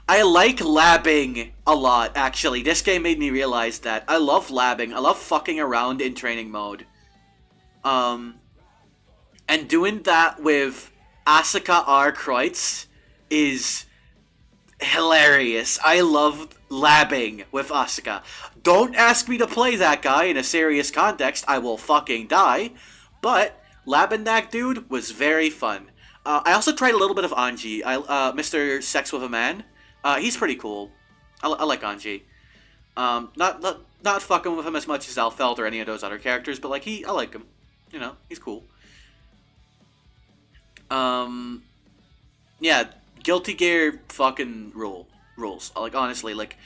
I like labbing a lot, actually. This game made me realize that. I love labbing. I love fucking around in training mode. And doing that with Asuka R. Kreutz is hilarious. I love labbing with Asuka. Don't ask me to play that guy in a serious context. I will fucking die. But labbing that dude was very fun. I also tried a little bit of Anji. Mr. Sex with a Man. He's pretty cool. I like Anji. Not fucking with him as much as Alfeld or any of those other characters, but like I like him. You know, he's cool. Yeah, Guilty Gear fucking rules. Like, honestly, like,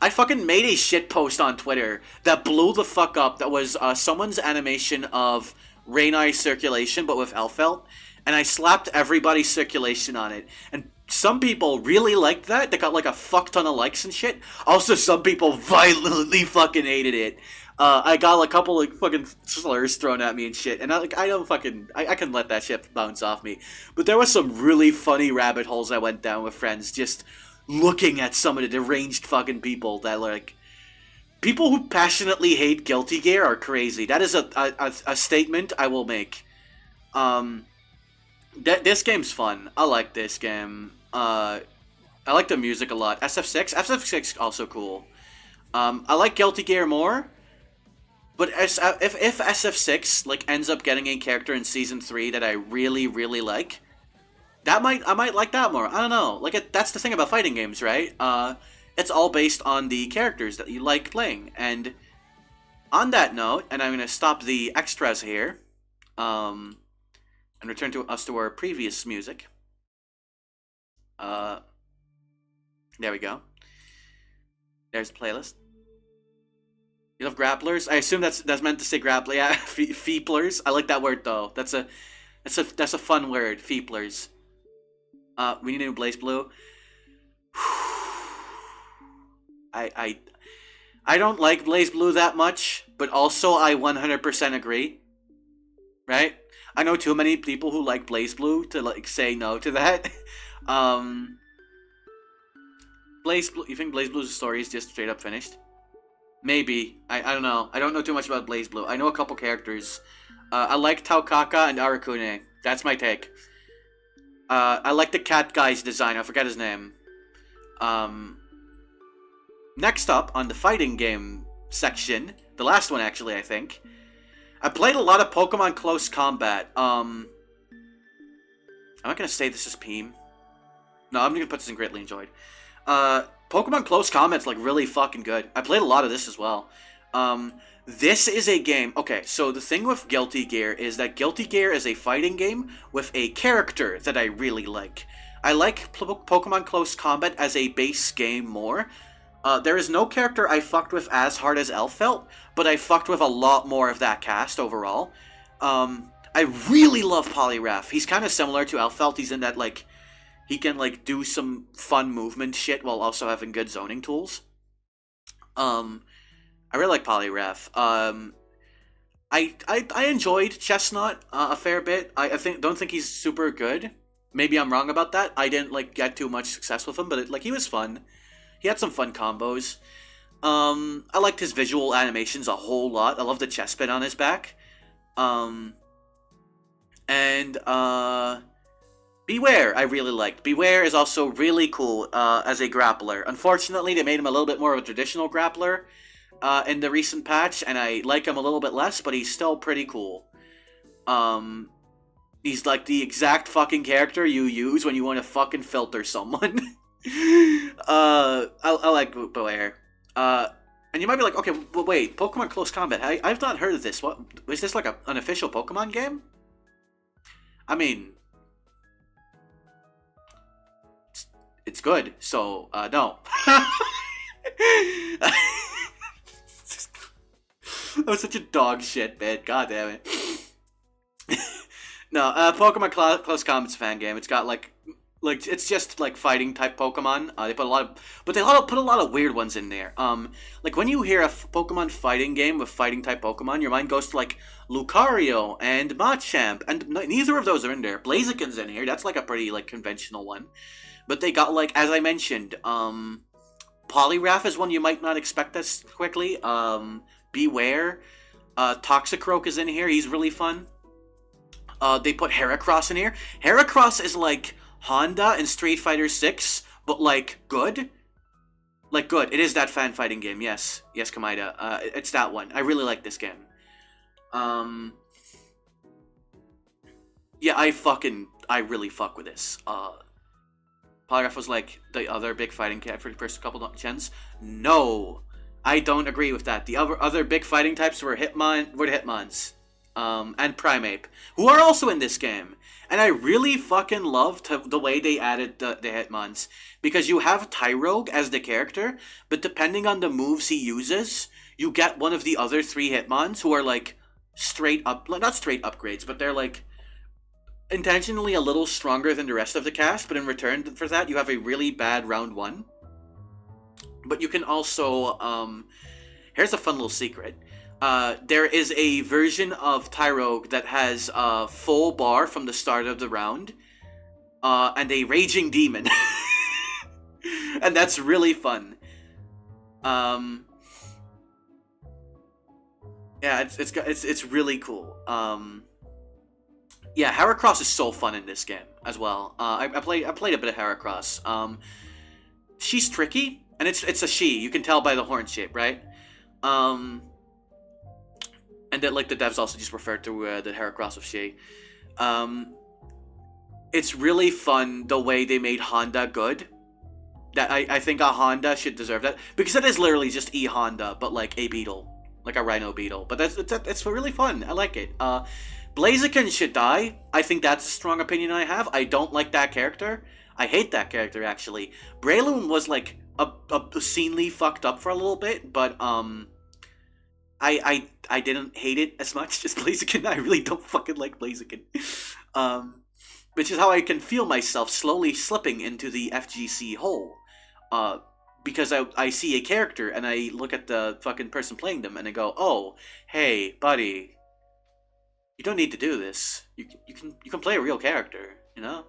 I fucking made a shit post on Twitter that blew the fuck up. That was someone's animation of Rainai's circulation, but with Alfeld, and I slapped everybody's circulation on it. And some people really liked that. They got like a fuck ton of likes and shit. Also, some people violently fucking hated it. I got a couple of fucking slurs thrown at me and shit, and I can let that shit bounce off me. But there was some really funny rabbit holes I went down with friends, just looking at some of the deranged fucking people that like. People who passionately hate Guilty Gear are crazy. That is a statement I will make. This game's fun. I like this game. I like the music a lot. SF6 also cool. I like Guilty Gear more. But if SF6 like ends up getting a character in Season 3 that I really, really like, I might like that more. I don't know. Like, that's the thing about fighting games, right? It's all based on the characters that you like playing. And on that note, and I'm going to stop the extras here, and return to our previous music. There we go. There's the playlist. You love grapplers? I assume that's meant to say grappler. Yeah, feeplers. I like that word though. That's a fun word. Feeplers. We need a new Blaze Blue. I don't like Blaze Blue that much, but also I 100% agree. Right? I know too many people who like Blaze Blue to like say no to that. Blaze Blue. You think Blaze Blue's story is just straight up finished? Maybe. I don't know. I don't know too much about Blaze Blue. I know a couple characters. I like Taukaka and Arakune. That's my take. I like the cat guy's design. I forget his name. Next up on the fighting game section, the last one actually, I think. I played a lot of Pokemon Close Combat. I'm not gonna say this is Peem. No, I'm gonna put this in greatly enjoyed. Pokemon Close Combat's like really fucking good. I played a lot of this as well. This is a game. Okay, so the thing with Guilty Gear is that Guilty Gear is a fighting game with a character that I really like. I like Pokemon Close Combat as a base game more. There is no character I fucked with as hard as Elfelt, but I fucked with a lot more of that cast overall. I really love Poliwrath. He's kind of similar to Elfelt. He's in that like he can like do some fun movement shit while also having good zoning tools. I really like Poliwrath. I enjoyed Chestnut a fair bit. I don't think he's super good. Maybe I'm wrong about that. I didn't like get too much success with him, but he was fun. He had some fun combos. I liked his visual animations a whole lot. I love the chest pin on his back. Beware, I really liked. Beware is also really cool as a grappler. Unfortunately, they made him a little bit more of a traditional grappler in the recent patch, and I like him a little bit less, but he's still pretty cool. He's like the exact fucking character you use when you want to fucking filter someone. I like Beware. And you might be like, okay, but wait, Pokemon Close Combat, I've not heard of this. What, is this like an official Pokemon game? I mean, it's good, so, no. That was such a dog shit bit, god damn it. No, Pokemon Close Combat's a fan game. It's got like it's just like fighting type Pokemon. They put a lot of weird ones in there. Like when you hear a Pokemon fighting game with fighting type Pokemon, your mind goes to like Lucario and Machamp, and neither of those are in there. Blaziken's in here. That's like a pretty like conventional one. But they got, like, as I mentioned, Polygraph is one you might not expect this quickly. Beware. Toxicroak is in here. He's really fun. They put Heracross in here. Heracross is like Honda in Street Fighter 6, but like good. Like good. It is that fan fighting game. Yes. Yes, Kamaida. It's that one. I really like this game. Yeah, I really fuck with this. Polygraph was like the other big fighting cat for the first couple of gens. No, I don't agree with that. The other big fighting types were Hitmons, and Primeape, who are also in this game. And I really fucking loved the way they added the Hitmons, because you have Tyrogue as the character, but depending on the moves he uses, you get one of the other 3 Hitmons who are like straight up, not straight upgrades, but they're like intentionally a little stronger than the rest of the cast, but in return for that, you have a really bad round 1. But you can also, here's a fun little secret. There is a version of Tyrogue that has a full bar from the start of the round, and a Raging Demon. And that's really fun. Yeah, it's really cool. Yeah, Heracross is so fun in this game as well. I played a bit of Heracross. She's tricky, and it's a she. You can tell by the horn shape, right? And that, like, the devs also just referred to the Heracross of she. It's really fun the way they made Honda good. That I think a Honda should deserve that, because it is literally just Honda, but like a beetle, like a rhino beetle. But it's really fun. I like it. Blaziken should die. I think that's a strong opinion I have. I don't like that character. I hate that character, actually. Breloom was, like, obscenely fucked up for a little bit, but, I didn't hate it as much as Blaziken. I really don't fucking like Blaziken. Which is how I can feel myself slowly slipping into the FGC hole. Because I see a character, and I look at the fucking person playing them, and I go, oh, hey, buddy, you don't need to do this. You can play a real character, you know?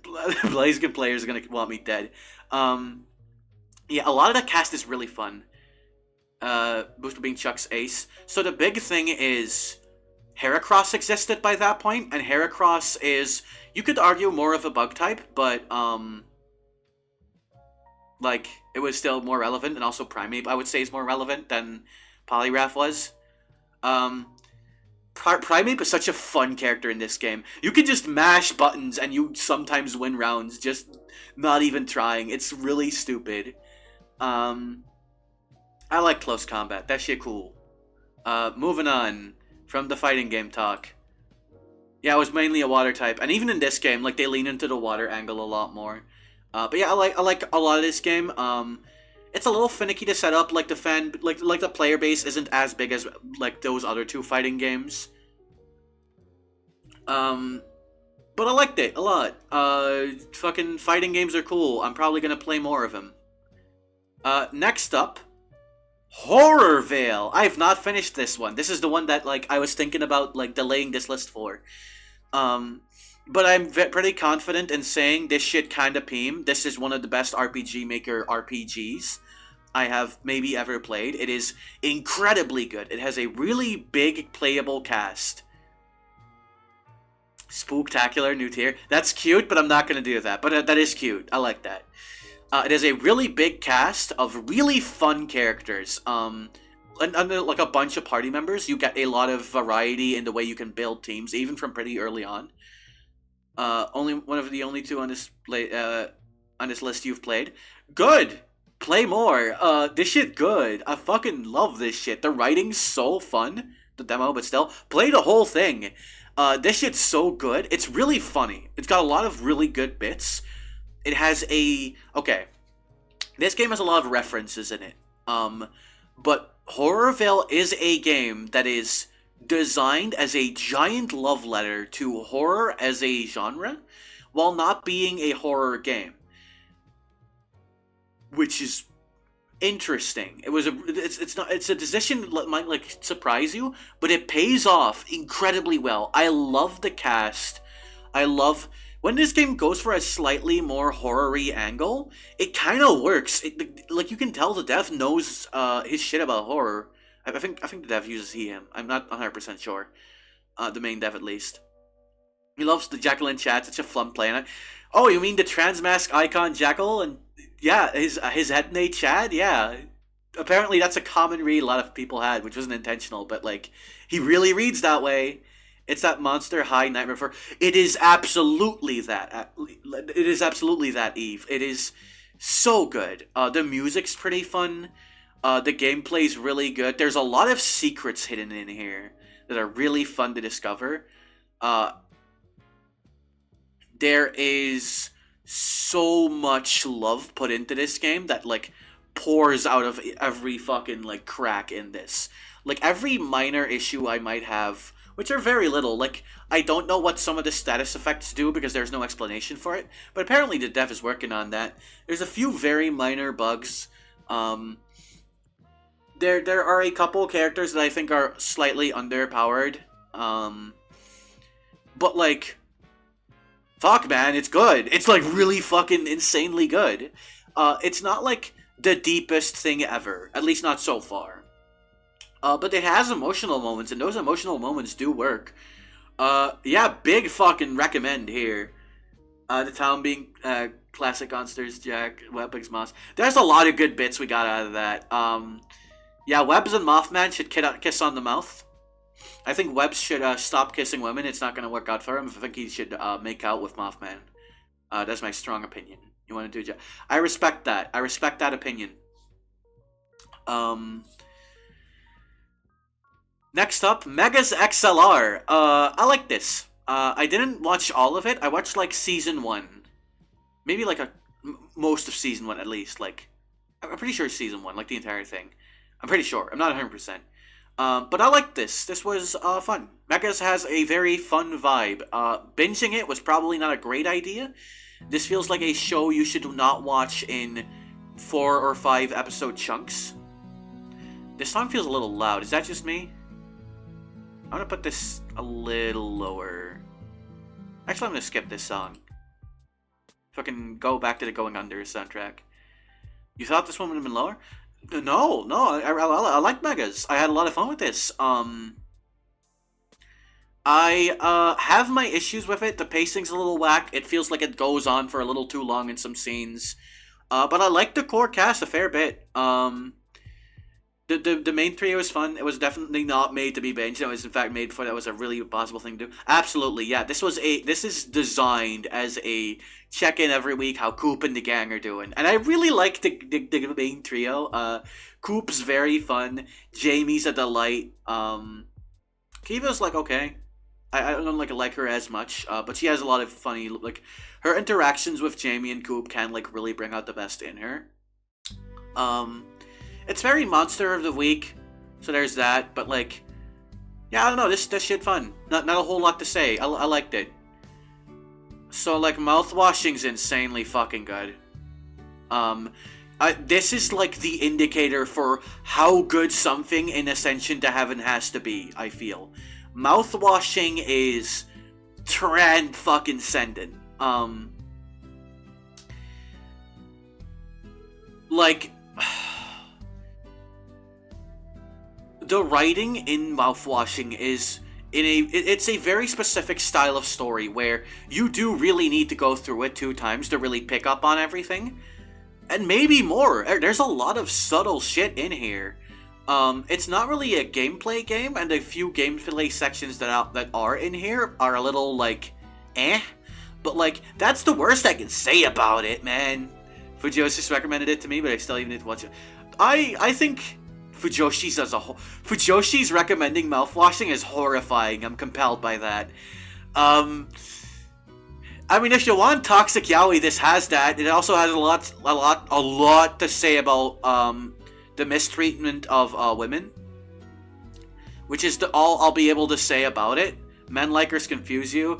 Blaziken players are gonna want me dead. Yeah, a lot of that cast is really fun. Booster being Chuck's ace. So the big thing is Heracross existed by that point, and Heracross is, you could argue, more of a bug type, but like, it was still more relevant, and also Primeape, I would say, is more relevant than Poliwrath was. Primeape is such a fun character in this game. You can just mash buttons and you sometimes win rounds, just not even trying. It's really stupid. I like close combat. That shit cool. Moving on from the fighting game talk. Yeah, it was mainly a water type, and even in this game, like, they lean into the water angle a lot more. But yeah, I like a lot of this game. It's a little finicky to set up. Like, the player base isn't as big as, like, those other 2 fighting games. But I liked it a lot. Fucking fighting games are cool. I'm probably gonna play more of them. Next up, Horror Veil. I have not finished this one. This is the one that, like, I was thinking about, like, delaying this list for. But I'm pretty confident in saying this shit kinda peem. This is one of the best RPG Maker RPGs I have maybe ever played. It is incredibly good. It has a really big playable cast. Spooktacular new tier. That's cute, but I'm not gonna do that. But that is cute. I like that. It has a really big cast of really fun characters. And like a bunch of party members, you get a lot of variety in the way you can build teams, even from pretty early on. Only one of the only 2 on this list you've played. Good. Play more. This shit good. I fucking love this shit. The writing's so fun. The demo, but still, play the whole thing. This shit's so good. It's really funny. It's got a lot of really good bits. It has okay. This game has a lot of references in it. But Horror Veil is a game that is designed as a giant love letter to horror as a genre, while not being a horror game, which is interesting. It's a decision that might, like, surprise you, but it pays off incredibly well. I love the cast. I love when this game goes for a slightly more horror-y angle, it kind of works. Like, you can tell the dev knows his shit about horror. I think the dev uses he/him. I'm not 100% sure. The main dev, at least. He loves the Jekyll in chat. Such a fun play. Oh, you mean the transmask icon Jekyll? And yeah, his head name Chad? Yeah. Apparently that's a common read a lot of people had, which wasn't intentional, but like, he really reads that way. It's that Monster High Nightmare for. It is absolutely that. It is absolutely that, Eve. It is so good. The music's pretty fun. The gameplay's really good. There's a lot of secrets hidden in here that are really fun to discover. There is so much love put into this game that like pours out of every fucking like crack in this. Like every minor issue I might have, which are very little, like I don't know what some of the status effects do because there's no explanation for it, but apparently the dev is working on that. There's a few very minor bugs. There are a couple characters that I think are slightly underpowered. But like, fuck man, it's good. It's like really fucking insanely good. It's not like the deepest thing ever, at least not so far. But it has emotional moments, and those emotional moments do work. Yeah, big fucking recommend here. The town being classic monsters, Jack, Webb's Moss. There's a lot of good bits we got out of that. Yeah, Webbs and Mothman should kiss on the mouth. I think Webbs should stop kissing women. It's not going to work out for him. I think he should make out with Mothman. That's my strong opinion. You want to do Jack? I respect that. I respect that opinion. Next up, Megas XLR. I like this. I didn't watch all of it. I watched like season 1. Maybe like most of season 1 at least. Like, I'm pretty sure it's season 1, like the entire thing. I'm pretty sure. I'm not 100%. But I like this. This was fun. Megas has a very fun vibe. Binging it was probably not a great idea. This feels like a show you should not watch in 4 or 5 episode chunks. This song feels a little loud. Is that just me? I'm gonna put this a little lower. Actually, I'm gonna skip this song. Fucking go back to the Going Under soundtrack. You thought this one would have been lower? No, I like Megas. I had a lot of fun with this. I have my issues with it. The pacing's a little whack. It feels like it goes on for a little too long in some scenes. But I like the core cast a fair bit. The main trio is fun. It was definitely not made to be binged. It was in fact made for that was a really possible thing to do. Absolutely, yeah. This is designed as a check-in every week how Coop and the gang are doing. And I really like the main trio. Coop's very fun. Jamie's a delight. Kiva's like okay. I don't like her as much, but she has a lot of funny like her interactions with Jamie and Coop can like really bring out the best in her. It's very monster of the week, so there's that. But like, yeah, I don't know. This shit fun. Not a whole lot to say. I liked it. So like, mouthwashing's insanely fucking good. This is like the indicator for how good something in Ascension to Heaven has to be. I feel mouthwashing is trend fucking sending. Like. The writing in mouthwashing is it's a very specific style of story where you do really need to go through it 2 times to really pick up on everything, and maybe more. There's a lot of subtle shit in here. It's not really a gameplay game, and a few gameplay sections that are in here are a little like, but like that's the worst I can say about it, man. Fujoshi's recommended it to me, but I still even need to watch it. I think. Fujoshi's recommending mouthwashing is horrifying. I'm compelled by that. I mean, if you want toxic yaoi, this has that. It also has a lot to say about the mistreatment of women, which is all I'll be able to say about it. Men likers confuse you.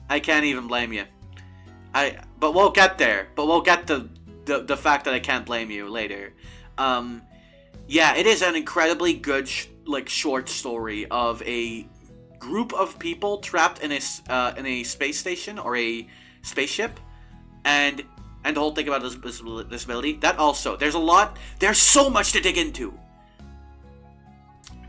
I can't even blame you. But we'll get there. But we'll get to the fact that I can't blame you later. Yeah, it is an incredibly good short story of a group of people trapped in a space station or a spaceship, and the whole thing about this ability. That also, there's so much to dig into.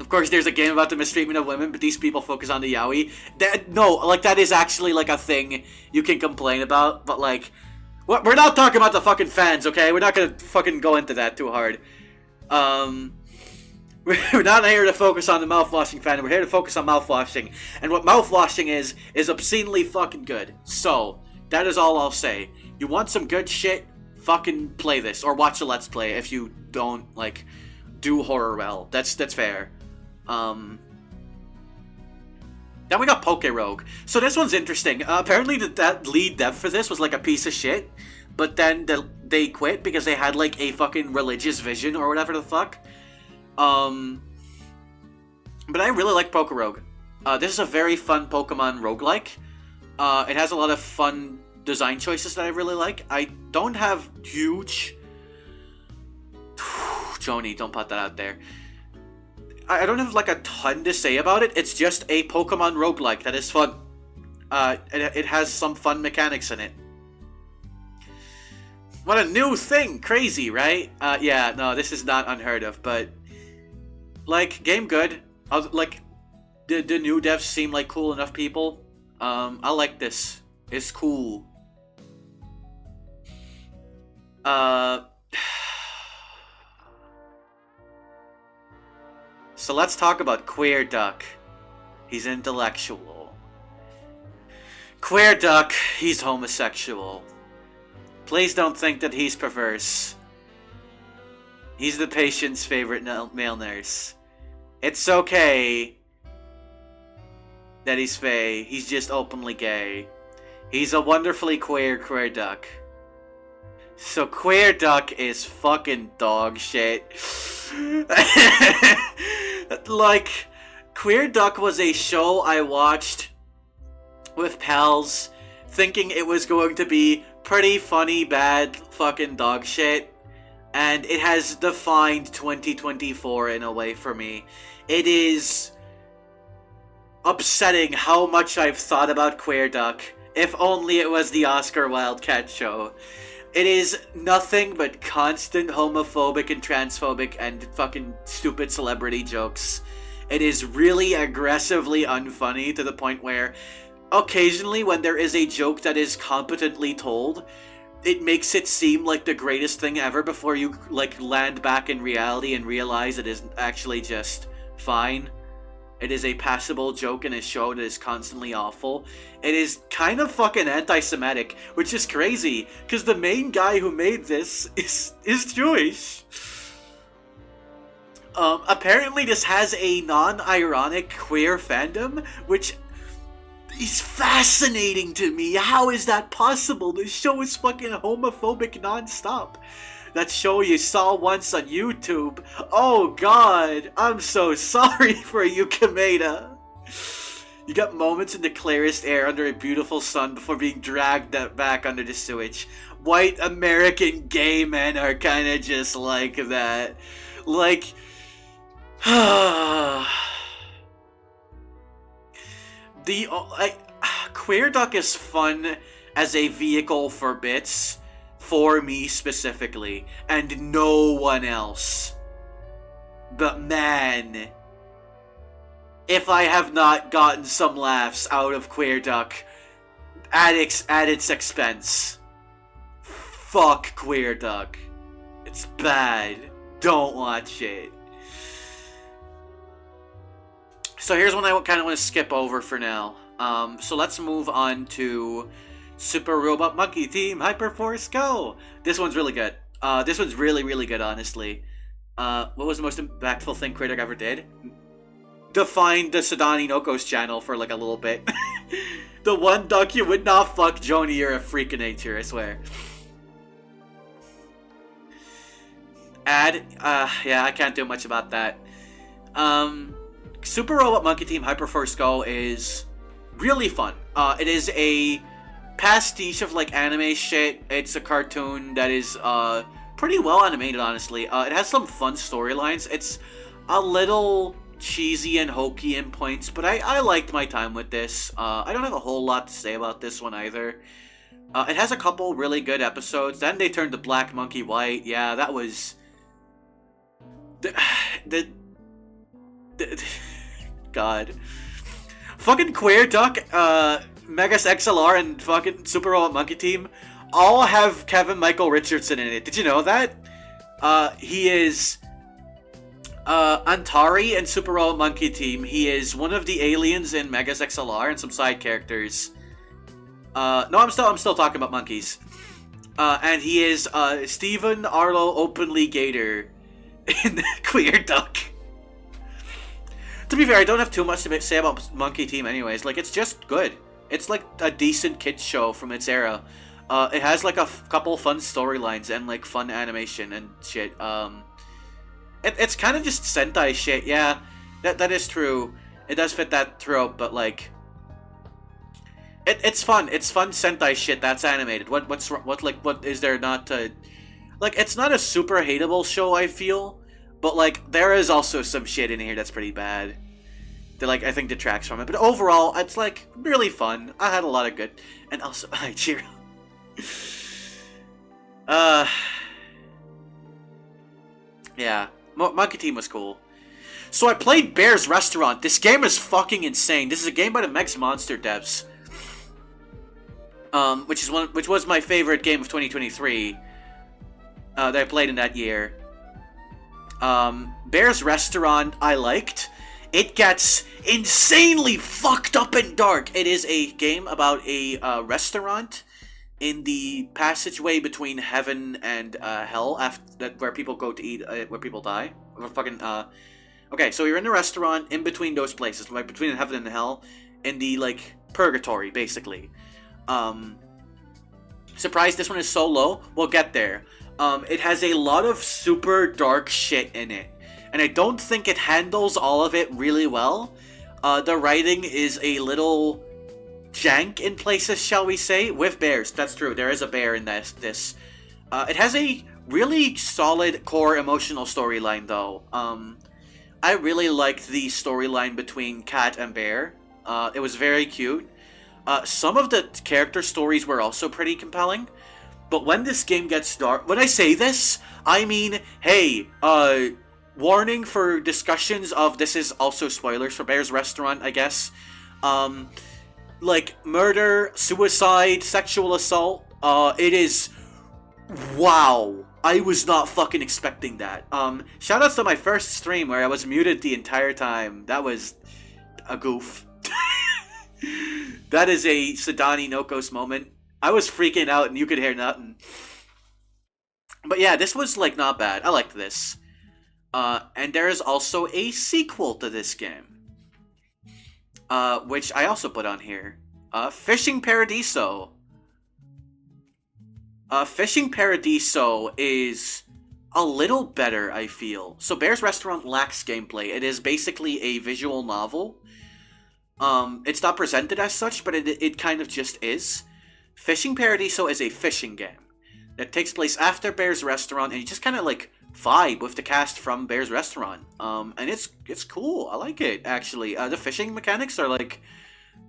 Of course, there's a game about the mistreatment of women, but these people focus on the yaoi. That is actually, like, a thing you can complain about, but, like, we're not talking about the fucking fans, okay? We're not gonna fucking go into that too hard. We're not here to focus on the mouthwashing fandom, we're here to focus on mouthwashing. And what mouthwashing is obscenely fucking good. So, that is all I'll say. You want some good shit, fucking play this, or watch a Let's Play if you don't, like, do horror well. That's fair. Then we got Poke Rogue. So this one's interesting. Apparently that lead dev for this was like a piece of shit, but then they quit because they had like a fucking religious vision or whatever the fuck. But I really like Poke Rogue. This is a very fun Pokemon roguelike. It has a lot of fun design choices that I really like. I don't have huge... Joni, don't put that out there. I don't have, like, a ton to say about it. It's just a Pokemon roguelike that is fun. It has some fun mechanics in it. What a new thing! Crazy, right? Yeah, no, this is not unheard of, but... Like, game good. Like, the new devs seem like cool enough people. I like this. It's cool. So let's talk about Queer Duck. He's intellectual. Queer Duck, he's homosexual. Please don't think that he's perverse. He's the patient's favorite male nurse. It's okay that he's fey. He's just openly gay. He's a wonderfully queer duck. So Queer Duck is fucking dog shit. Like, Queer Duck was a show I watched with pals, thinking it was going to be pretty funny, bad fucking dog shit. And it has defined 2024 in a way for me. It is upsetting how much I've thought about Queer Duck. If only it was the Oscar Wildcat show. It is nothing but constant homophobic and transphobic and fucking stupid celebrity jokes. It is really aggressively unfunny to the point where occasionally when there is a joke that is competently told, it makes it seem like the greatest thing ever before you like land back in reality and realize it is actually just fine. It is a passable joke in a show that is constantly awful. It is kind of fucking anti-Semitic, which is crazy, because the main guy who made this is Jewish. Apparently this has a non-ironic queer fandom, which is fascinating to me. How is that possible? This show is fucking homophobic non-stop. That show you saw once on YouTube. Oh god, I'm so sorry for you, Kameda. You got moments in the clearest air under a beautiful sun before being dragged back under the sewage. White American gay men are kind of just like that. Like... Queer Duck is fun as a vehicle for bits. For me specifically, and no one else. But man, if I have not gotten some laughs out of Queer Duck at its expense, fuck Queer Duck. It's bad. Don't watch it. So here's one I kind of want to skip over for now. So let's move on to Super Robot Monkey Team Hyperforce Go! This one's really good. This one's really, really good, honestly. What was the most impactful thing Critic ever did? Defined the Sadani Noko's channel for like a little bit. The one duck you would not fuck, Joni, you're a freak of nature, I swear. Yeah, I can't do much about that. Super Robot Monkey Team Hyperforce Go is really fun. It is a pastiche of like anime shit. It's a cartoon that is pretty well animated, honestly. It has some fun storylines. It's a little cheesy and hokey in points, but I liked my time with this. I don't have a whole lot to say about this one either. It has a couple really good episodes. Then they turned to Black Monkey White. Yeah, that was... The God. Fucking Queer Duck, Megas XLR, and fucking Super Robot Monkey Team all have Kevin Michael Richardson in it. Did you know that? He is Antari and Super Robot Monkey Team. He is one of the aliens in Megas XLR and some side characters. No, I'm still talking about monkeys. And he is Stephen Arlo Openly Gator in Queer Duck. To be fair, I don't have too much to say about Monkey Team anyways. Like, it's just good. It's like a decent kids show from its era. It has like a couple fun storylines and like fun animation and shit. It's kind of just Sentai shit. Yeah, that is true. It does fit that trope, but like, it's fun. It's fun Sentai shit that's animated. What is there not to, like, it's not a super hateable show, I feel, but like there is also some shit in here that's pretty bad. That, like, I think detracts from it. But overall, it's like really fun. I had a lot of good, and also Ichiro. Yeah, Monkey Team was cool. So I played Bear's Restaurant. This game is fucking insane. This is a game by the Mex Monster devs. Which was my favorite game of 2023. That I played in that year. Bear's Restaurant I liked. It gets insanely fucked up and dark. It is a game about a restaurant in the passageway between heaven and hell, where people go to eat, where people die. Okay, so you're in a restaurant in between those places, like between heaven and hell, in the like purgatory, basically. Surprised this one is so low. We'll get there. It has a lot of super dark shit in it, and I don't think it handles all of it really well. The writing is a little jank in places, shall we say, with bears. That's true. There is a bear in this. It has a really solid core emotional storyline, though. I really liked the storyline between Cat and Bear. It was very cute. Some of the character stories were also pretty compelling. But when this game gets dark, when I say this, I mean, hey, warning for discussions of, this is also spoilers for Bear's Restaurant, I guess. Like, murder, suicide, sexual assault, it is, wow. I was not fucking expecting that. Shoutouts to my first stream where I was muted the entire time. That was a goof. That is a Sadani Nokos moment. I was freaking out and you could hear nothing. But yeah, this was like not bad. I liked this. And there is also a sequel to this game. Which I also put on here. Fishing Paradiso. Fishing Paradiso is a little better, I feel. So Bear's Restaurant lacks gameplay. It is basically a visual novel. It's not presented as such, but it kind of just is. Fishing Paradiso is a fishing game that takes place after Bear's Restaurant, and you just kind of like vibe with the cast from Bear's Restaurant. And it's cool. I like it, actually. The fishing mechanics are like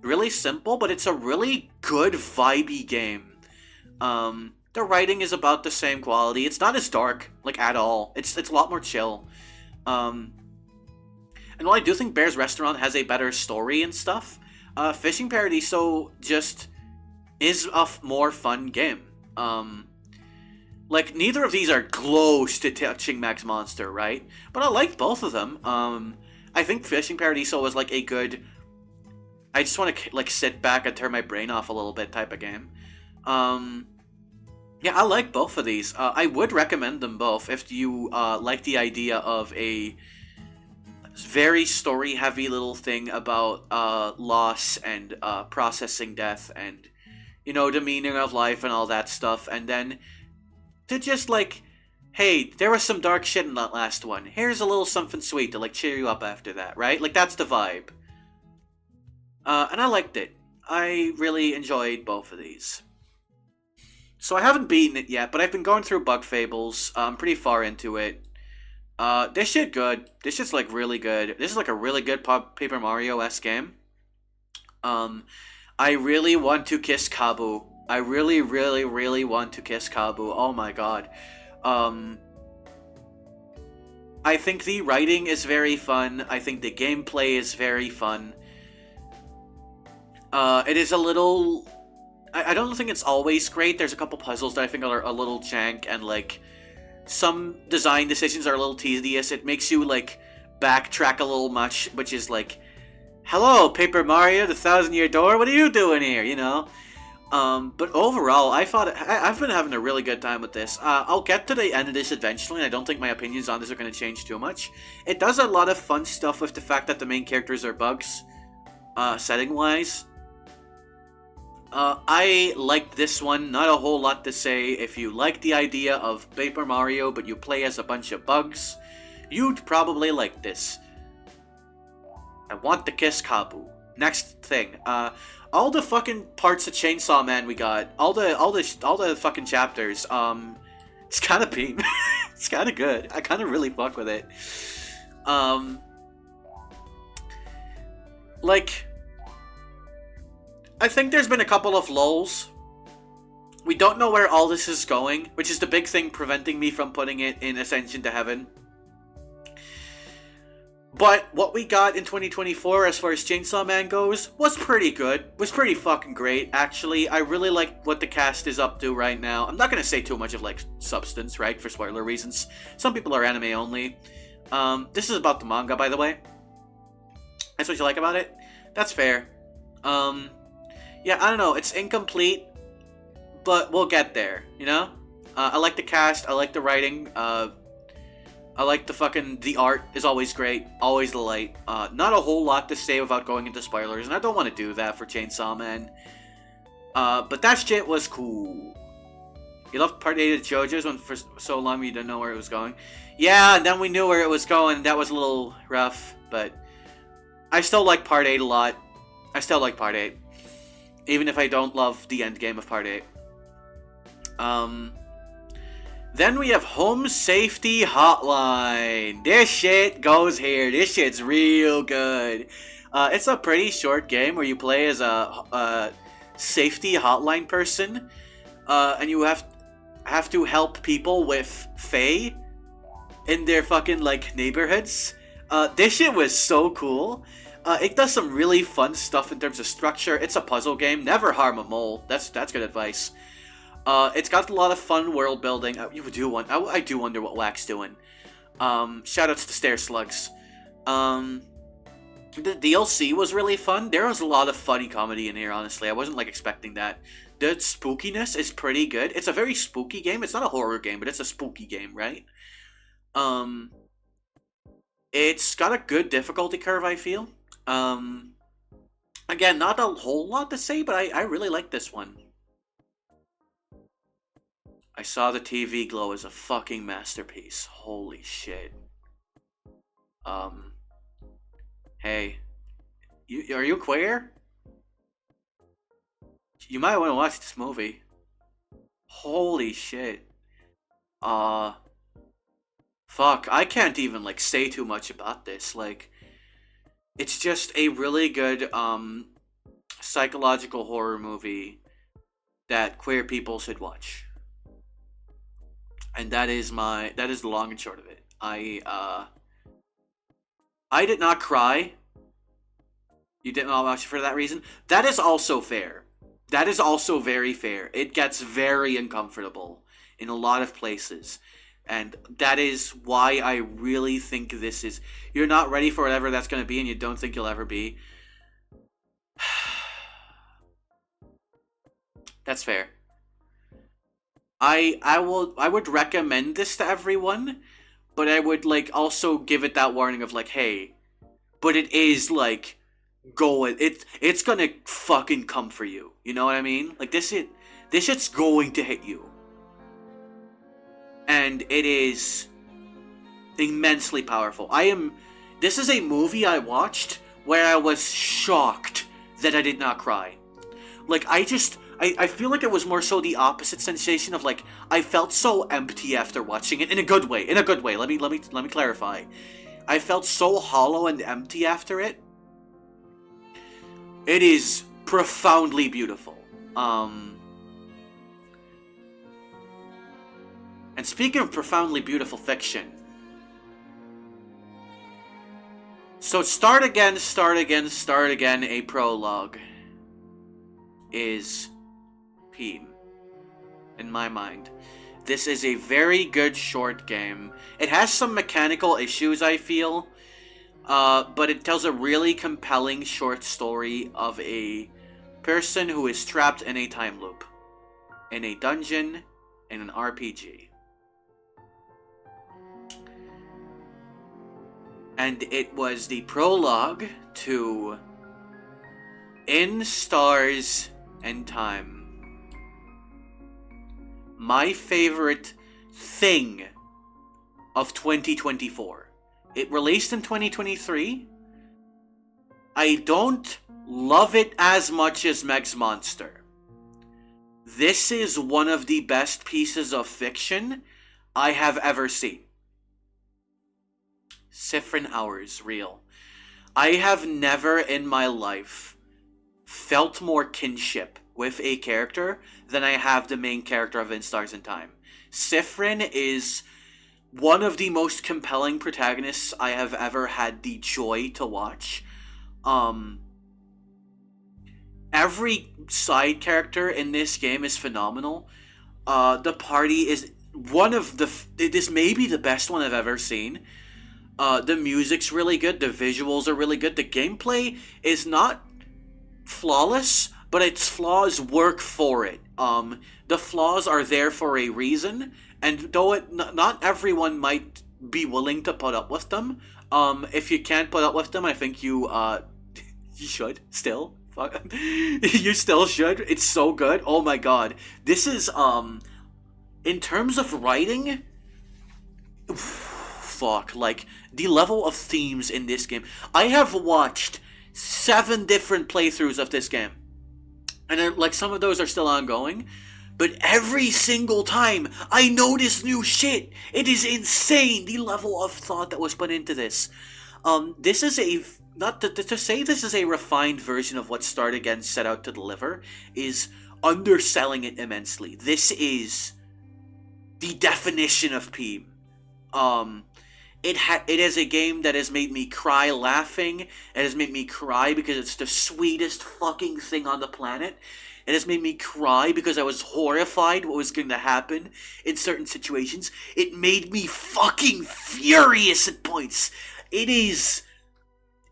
really simple, but it's a really good vibey game. The writing is about the same quality. It's not as dark, like, at all. It's a lot more chill. And while I do think Bear's Restaurant has a better story and stuff, Fishing Paradiso just is a more fun game. Like, neither of these are close to touching Max Monster, right? But I liked both of them. I think Fishing Paradiso was like a good, I just want to like sit back and turn my brain off a little bit type of game. Yeah, I like both of these. I would recommend them both if you like the idea of a very story-heavy little thing about loss and processing death and, you know, the meaning of life and all that stuff. And then to just like, hey, there was some dark shit in that last one. Here's a little something sweet to like cheer you up after that, right? Like, that's the vibe. And I liked it. I really enjoyed both of these. So I haven't beaten it yet, but I've been going through Bug Fables. I'm pretty far into it. This shit good. This shit's like really good. This is like a really good Paper Mario-esque game. I really want to kiss Kabu. I really, really, really want to kiss Kabu. Oh my god. Um, I think the writing is very fun. I think the gameplay is very fun. It is a little... I don't think it's always great. There's a couple puzzles that I think are a little jank, and like some design decisions are a little tedious. It makes you like backtrack a little much, which is like, hello, Paper Mario, the Thousand-Year Door, what are you doing here, you know? But overall, I've been having a really good time with this. I'll get to the end of this eventually, and I don't think my opinions on this are going to change too much. It does a lot of fun stuff with the fact that the main characters are bugs, setting-wise. I liked this one, not a whole lot to say. If you like the idea of Paper Mario, but you play as a bunch of bugs, you'd probably like this. I want to kiss Kabu. Next thing, all the fucking parts of Chainsaw Man we got, all the fucking chapters, it's kind of peep. It's kind of good. I kind of really fuck with it. Like, I think there's been a couple of lulls. We don't know where all this is going, which is the big thing preventing me from putting it in Ascension to Heaven. But what we got in 2024 as far as Chainsaw Man goes was pretty good. Was pretty fucking great, actually. I really like what the cast is up to right now. I'm not going to say too much of, like, substance, right, for spoiler reasons. Some people are anime only. This is about the manga, by the way. That's what you like about it? That's fair. Yeah, I don't know. It's incomplete, but we'll get there, you know? I like the cast. I like the writing. I like the art is always great. Always the light. Not a whole lot to say without going into spoilers, and I don't want to do that for Chainsaw Man. But that shit was cool. You loved Part 8 of JoJo's when for so long you didn't know where it was going. Yeah, and then we knew where it was going. That was a little rough, but I still like Part 8 a lot. I still like Part 8. Even if I don't love the end game of Part 8. Then we have Home Safety Hotline. This shit goes here. This shit's real good. It's a pretty short game where you play as a safety hotline person. And you have to help people with Fae in their fucking, like, neighborhoods. This shit was so cool. It does some really fun stuff in terms of structure. It's a puzzle game. Never harm a mole. That's good advice. It's got a lot of fun world building. I do wonder what Whack's doing. Shoutouts to Stair Slugs. The DLC was really fun. There was a lot of funny comedy in here, honestly. I wasn't, like, expecting that. The spookiness is pretty good. It's a very spooky game. It's not a horror game, but it's a spooky game, right? It's got a good difficulty curve, I feel. Again, not a whole lot to say, but I really like this one. I saw the TV glow as a fucking masterpiece. Holy shit. Hey. Are you queer? You might want to watch this movie. Holy shit. Fuck, I can't even, like, say too much about this. Like, it's just a really good, psychological horror movie that queer people should watch. And that is the long and short of it. I did not cry. You didn't all watch it for that reason. That is also fair. That is also very fair. It gets very uncomfortable in a lot of places. And that is why I really think this is... You're not ready for whatever that's going to be, and you don't think you'll ever be. That's fair. I would recommend this to everyone, but I would, like, also give it that warning of, like, hey, but it is, like, it's gonna fucking come for you. You know what I mean? Like, this shit's going to hit you. And it is immensely powerful. This is a movie I watched where I was shocked that I did not cry. Like, I feel like it was more so the opposite sensation of like I felt so empty after watching it in a good way. In a good way. Let me clarify. I felt so hollow and empty after it. It is profoundly beautiful. And speaking of profoundly beautiful fiction, so start again, a prologue is Peem, in my mind. This is a very good short game. It has some mechanical issues, I feel, but it tells a really compelling short story of a person who is trapped in a time loop, in a dungeon, in an RPG. And it was the prologue to In Stars and Time. My favorite thing of 2024. It released in 2023. I don't love it as much as Meg's Monster. This is one of the best pieces of fiction I have ever seen. Siffrin Hours, real. I have never in my life felt more kinship with a character than I have the main character of In Stars and Time. Siffrin is one of the most compelling protagonists I have ever had the joy to watch. Every side character in this game is phenomenal. The party is it is maybe the best one I've ever seen. The music's really good, the visuals are really good, the gameplay is not flawless, but its flaws work for it. The flaws are there for a reason, and though not everyone might be willing to put up with them, if you can't put up with them, I think you should still. You still should. It's so good. Oh my god. This is, in terms of writing, like, the level of themes in this game. I have watched 7 different playthroughs of this game. And, like, some of those are still ongoing. But every single time, I notice new shit. It is insane, the level of thought that was put into this. This is a... Not to say this is a refined version of what Start Again set out to deliver is underselling it immensely. This is the definition of Peem. It is a game that has made me cry laughing. It has made me cry because it's the sweetest fucking thing on the planet. It has made me cry because I was horrified what was going to happen in certain situations. It made me fucking furious at points. It is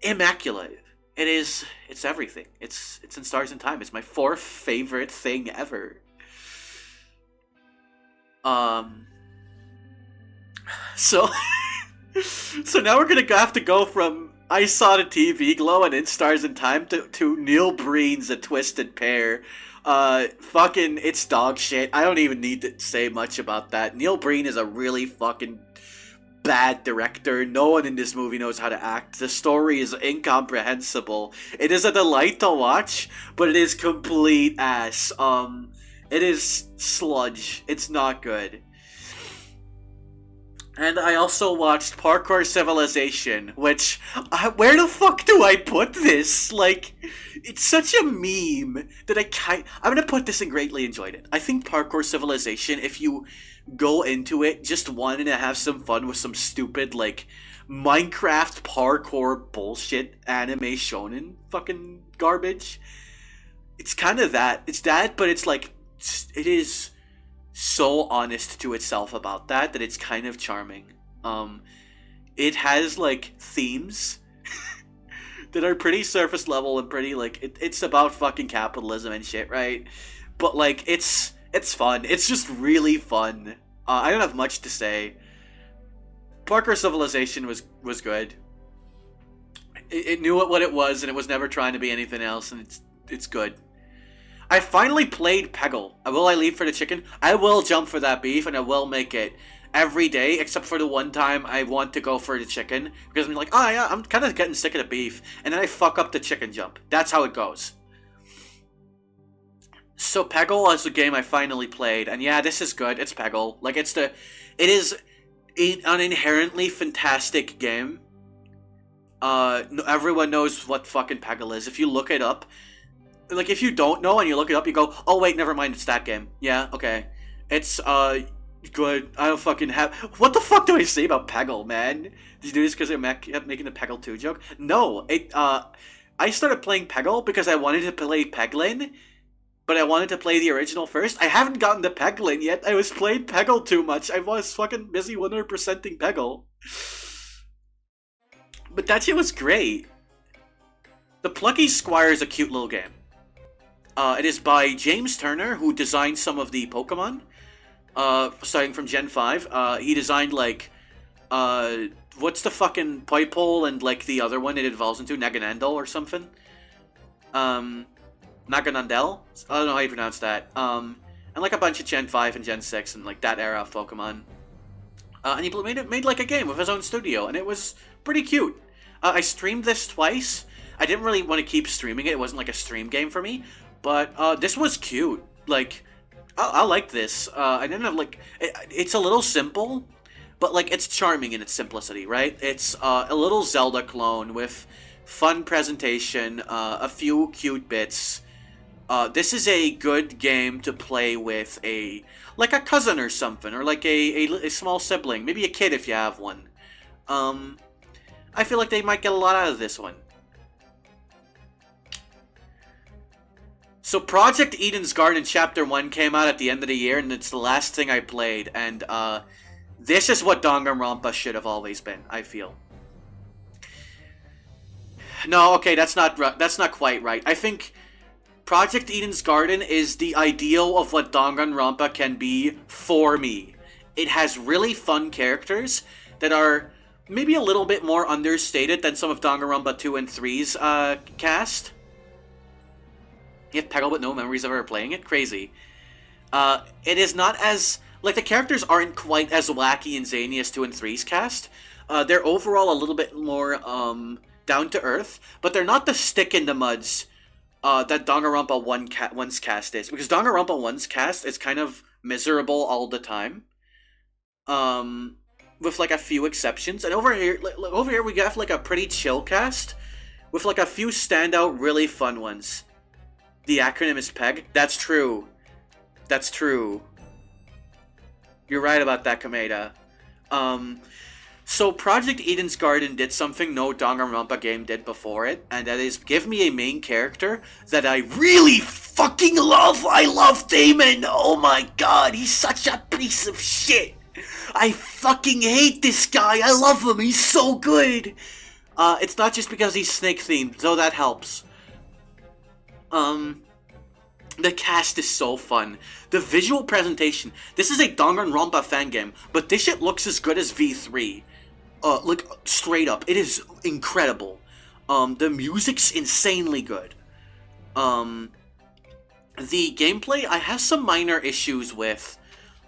immaculate. It's everything. It's In Stars and Time. It's my 4th favorite thing ever. So now we're gonna have to go from I Saw the TV Glow and In Stars and Time to Neil Breen's A Twisted Pair. Fucking, it's dog shit. I don't even need to say much about that. Neil Breen is a really fucking bad director. No one in this movie knows how to act. The story is incomprehensible. It is a delight to watch, but it is complete ass. It is sludge. It's not good. And I also watched Parkour Civilization, which, where the fuck do I put this? Like, it's such a meme that I'm gonna put this in Greatly Enjoyed It. I think Parkour Civilization, if you go into it just wanting to have some fun with some stupid, like, Minecraft parkour bullshit anime shonen fucking garbage, it's kind of that. It's that, but it's like, it is so honest to itself about that it's kind of charming. It has, like, themes that are pretty surface level and pretty, like, it's about fucking capitalism and shit, right? But, like, it's fun. It's just really fun. I don't have much to say. Parkour Civilization was good. It knew what it was, and it was never trying to be anything else, and it's good. I finally played Peggle. Will I leave for the chicken? I will jump for that beef, and I will make it every day, except for the one time I want to go for the chicken, because I'm like, oh yeah, I'm kind of getting sick of the beef, and then I fuck up the chicken jump. That's how it goes. So Peggle is the game I finally played, and yeah, this is good. It's Peggle. Like, it is an inherently fantastic game. Everyone knows what fucking Peggle is. If you look it up, like, if you don't know and you look it up, you go, oh wait, never mind, it's that game. Yeah, okay. It's, good. I don't fucking have... What the fuck do I say about Peggle, man? Did you do this because I kept making the Peggle 2 joke? No, I started playing Peggle because I wanted to play Peglin, but I wanted to play the original first. I haven't gotten to Peglin yet. I was playing Peggle too much. I was fucking busy 100%ing Peggle. But that shit was great. The Plucky Squire is a cute little game. It is by James Turner, who designed some of the Pokemon, starting from Gen 5. He designed, like, what's the fucking Poipole and, like, the other one it evolves into? Naganandel or something? Naganandel? I don't know how you pronounce that. And, like, a bunch of Gen 5 and Gen 6 and, like, that era of Pokemon. And he made, like, a game with his own studio, and it was pretty cute. I streamed this twice. I didn't really want to keep streaming it. It wasn't, like, a stream game for me. But, this was cute. Like, I like this. I didn't have, like... It's a little simple, but, like, it's charming in its simplicity, right? It's a little Zelda clone with fun presentation, a few cute bits. This is a good game to play with like a cousin or something, or like a small sibling, maybe a kid if you have one. I feel like they might get a lot out of this one. So Project Eden's Garden Chapter 1 came out at the end of the year, and it's the last thing I played, and this is what Danganronpa should have always been, I feel. No, okay, that's not quite right. I think Project Eden's Garden is the ideal of what Danganronpa can be for me. It has really fun characters that are maybe a little bit more understated than some of Danganronpa 2 and 3's cast. You have Peggle with no memories of ever playing it? Crazy. It is not as... Like, the characters aren't quite as wacky and zany as 2 and 3's cast. They're overall a little bit more, down-to-earth, but they're not the stick-in-the-muds that Danganronpa 1's cast is. Because Danganronpa 1's cast is kind of miserable all the time. With, like, a few exceptions. And over here we have, like, a pretty chill cast. With, like, a few standout, really fun ones. The acronym is PEG? That's true. That's true. You're right about that, Kameda. So Project Eden's Garden did something no Danganronpa game did before it, and that is give me a main character that I really fucking love! I love Damon! Oh my god, he's such a piece of shit! I fucking hate this guy! I love him, he's so good! It's not just because he's snake-themed, though that helps. The cast is so fun. The visual presentation. This is a Danganronpa fan game, but this shit looks as good as V3. Like, straight up. It is incredible. The music's insanely good. The gameplay, I have some minor issues with.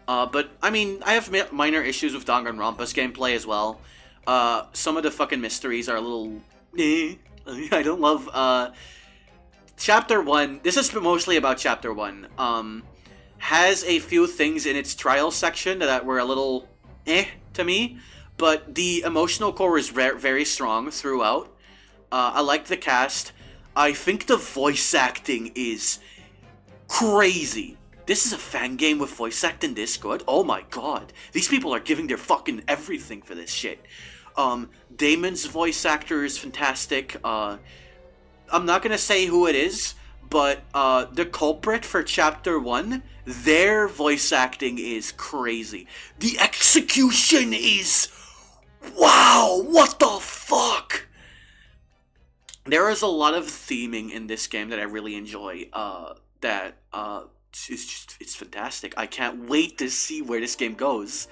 But, I mean, I have minor issues with Danganronpa's gameplay as well. Some of the fucking mysteries are a little... I don't love, Chapter 1, this is mostly about Chapter 1, has a few things in its trial section that were a little to me, but the emotional core is very strong throughout. I like the cast. I think the voice acting is crazy. This is a fan game with voice acting this good? Oh my god. These people are giving their fucking everything for this shit. Damon's voice actor is fantastic. I'm not gonna say who it is, but the culprit for Chapter 1, their voice acting is crazy. The execution is... Wow! What the fuck? There is a lot of theming in this game that I really enjoy. It's fantastic. I can't wait to see where this game goes.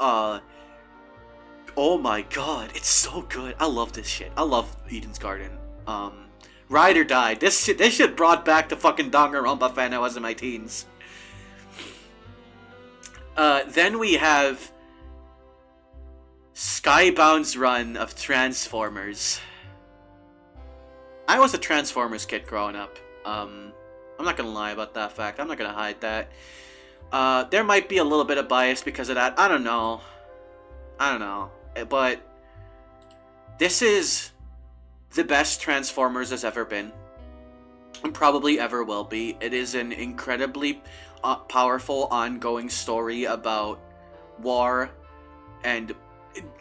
Oh my god, it's so good. I love this shit. I love Eden's Garden. Ride or Die. This shit brought back the fucking Danganronpa fan I was in my teens. Then we have Skybound's run of Transformers. I was a Transformers kid growing up. I'm not gonna lie about that fact. I'm not gonna hide that. There might be a little bit of bias because of that. I don't know. But this is the best Transformers has ever been. And probably ever will be. It is an incredibly powerful, ongoing story about war, and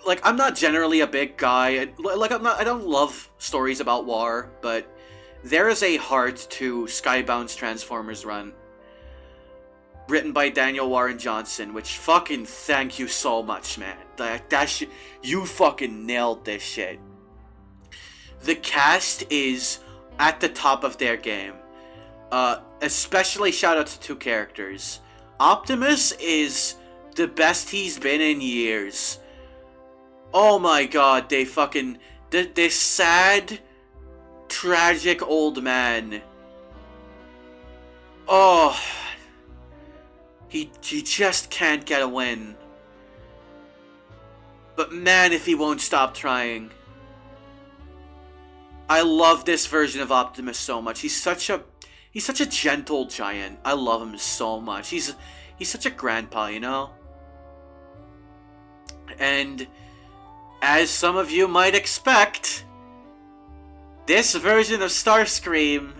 like I'm not generally a big guy. Like I don't love stories about war, but there is a heart to Skybound's Transformers run, written by Daniel Warren Johnson. Which fucking thank you so much, man. That shit, you fucking nailed this shit. The cast is at the top of their game. Especially shout out to two characters. Optimus is the best he's been in years. Oh my god, they fucking... This sad, tragic old man. Oh. He just can't get a win. But man, if he won't stop trying. I love this version of Optimus so much. He's such a gentle giant. I love him so much. He's such a grandpa, you know? And as some of you might expect, this version of Starscream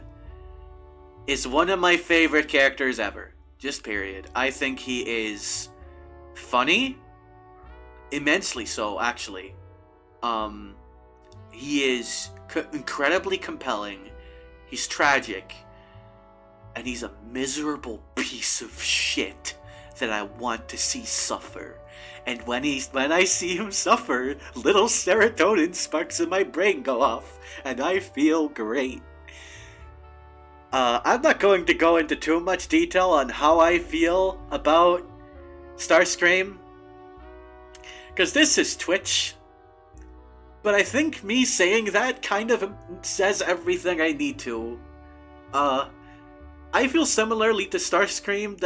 is one of my favorite characters ever. Just period. I think he is funny. Immensely so, actually. He is incredibly compelling. He's tragic. And he's a miserable piece of shit that I want to see suffer. And when I see him suffer, little serotonin sparks in my brain go off, and I feel great. I'm not going to go into too much detail on how I feel about Starscream, because this is Twitch. But I think me saying that kind of says everything I need to. I feel similarly to Starscream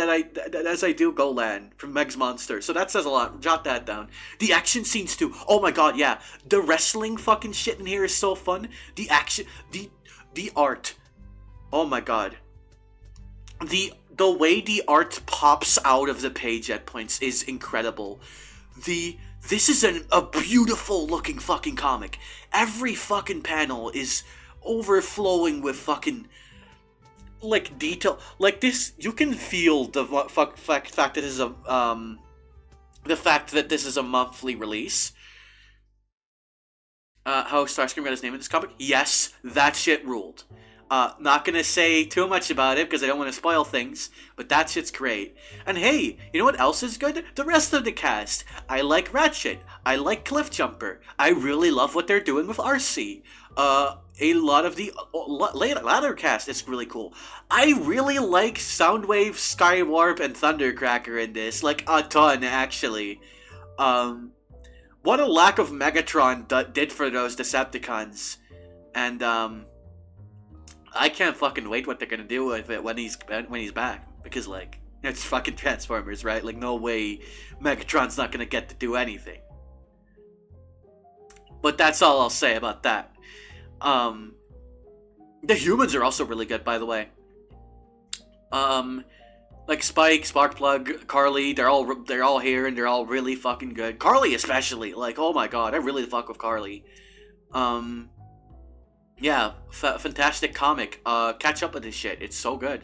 as I do Golan from Meg's Monster, so that says a lot. Jot that down. The action scenes too. Oh my god, yeah. The wrestling fucking shit in here is so fun. The action, the art. Oh my god. The way the art pops out of the page at points is incredible. This is a beautiful looking fucking comic. Every fucking panel is overflowing with fucking like detail. Like this, you can feel the fact that this is the fact that this is a monthly release. How Starscream got his name in this comic? Yes, that shit ruled. Not gonna say too much about it because I don't want to spoil things, but that shit's great. And hey, you know what else is good? The rest of the cast. I like Ratchet. I like Cliffjumper. I really love what they're doing with RC. A lot of the latter cast is really cool. I really like Soundwave, Skywarp, and Thundercracker in this, like a ton actually. What a lack of Megatron did for those Decepticons, and I can't fucking wait what they're gonna do with it when he's back, because like it's fucking Transformers, right? Like no way Megatron's not gonna get to do anything. But that's all I'll say about that. The humans are also really good, by the way. Like Spike, Sparkplug, Carly, they're all here and they're all really fucking good. Carly especially, like oh my god, I really fuck with Carly. Yeah, fantastic comic. Catch up with this shit. It's so good.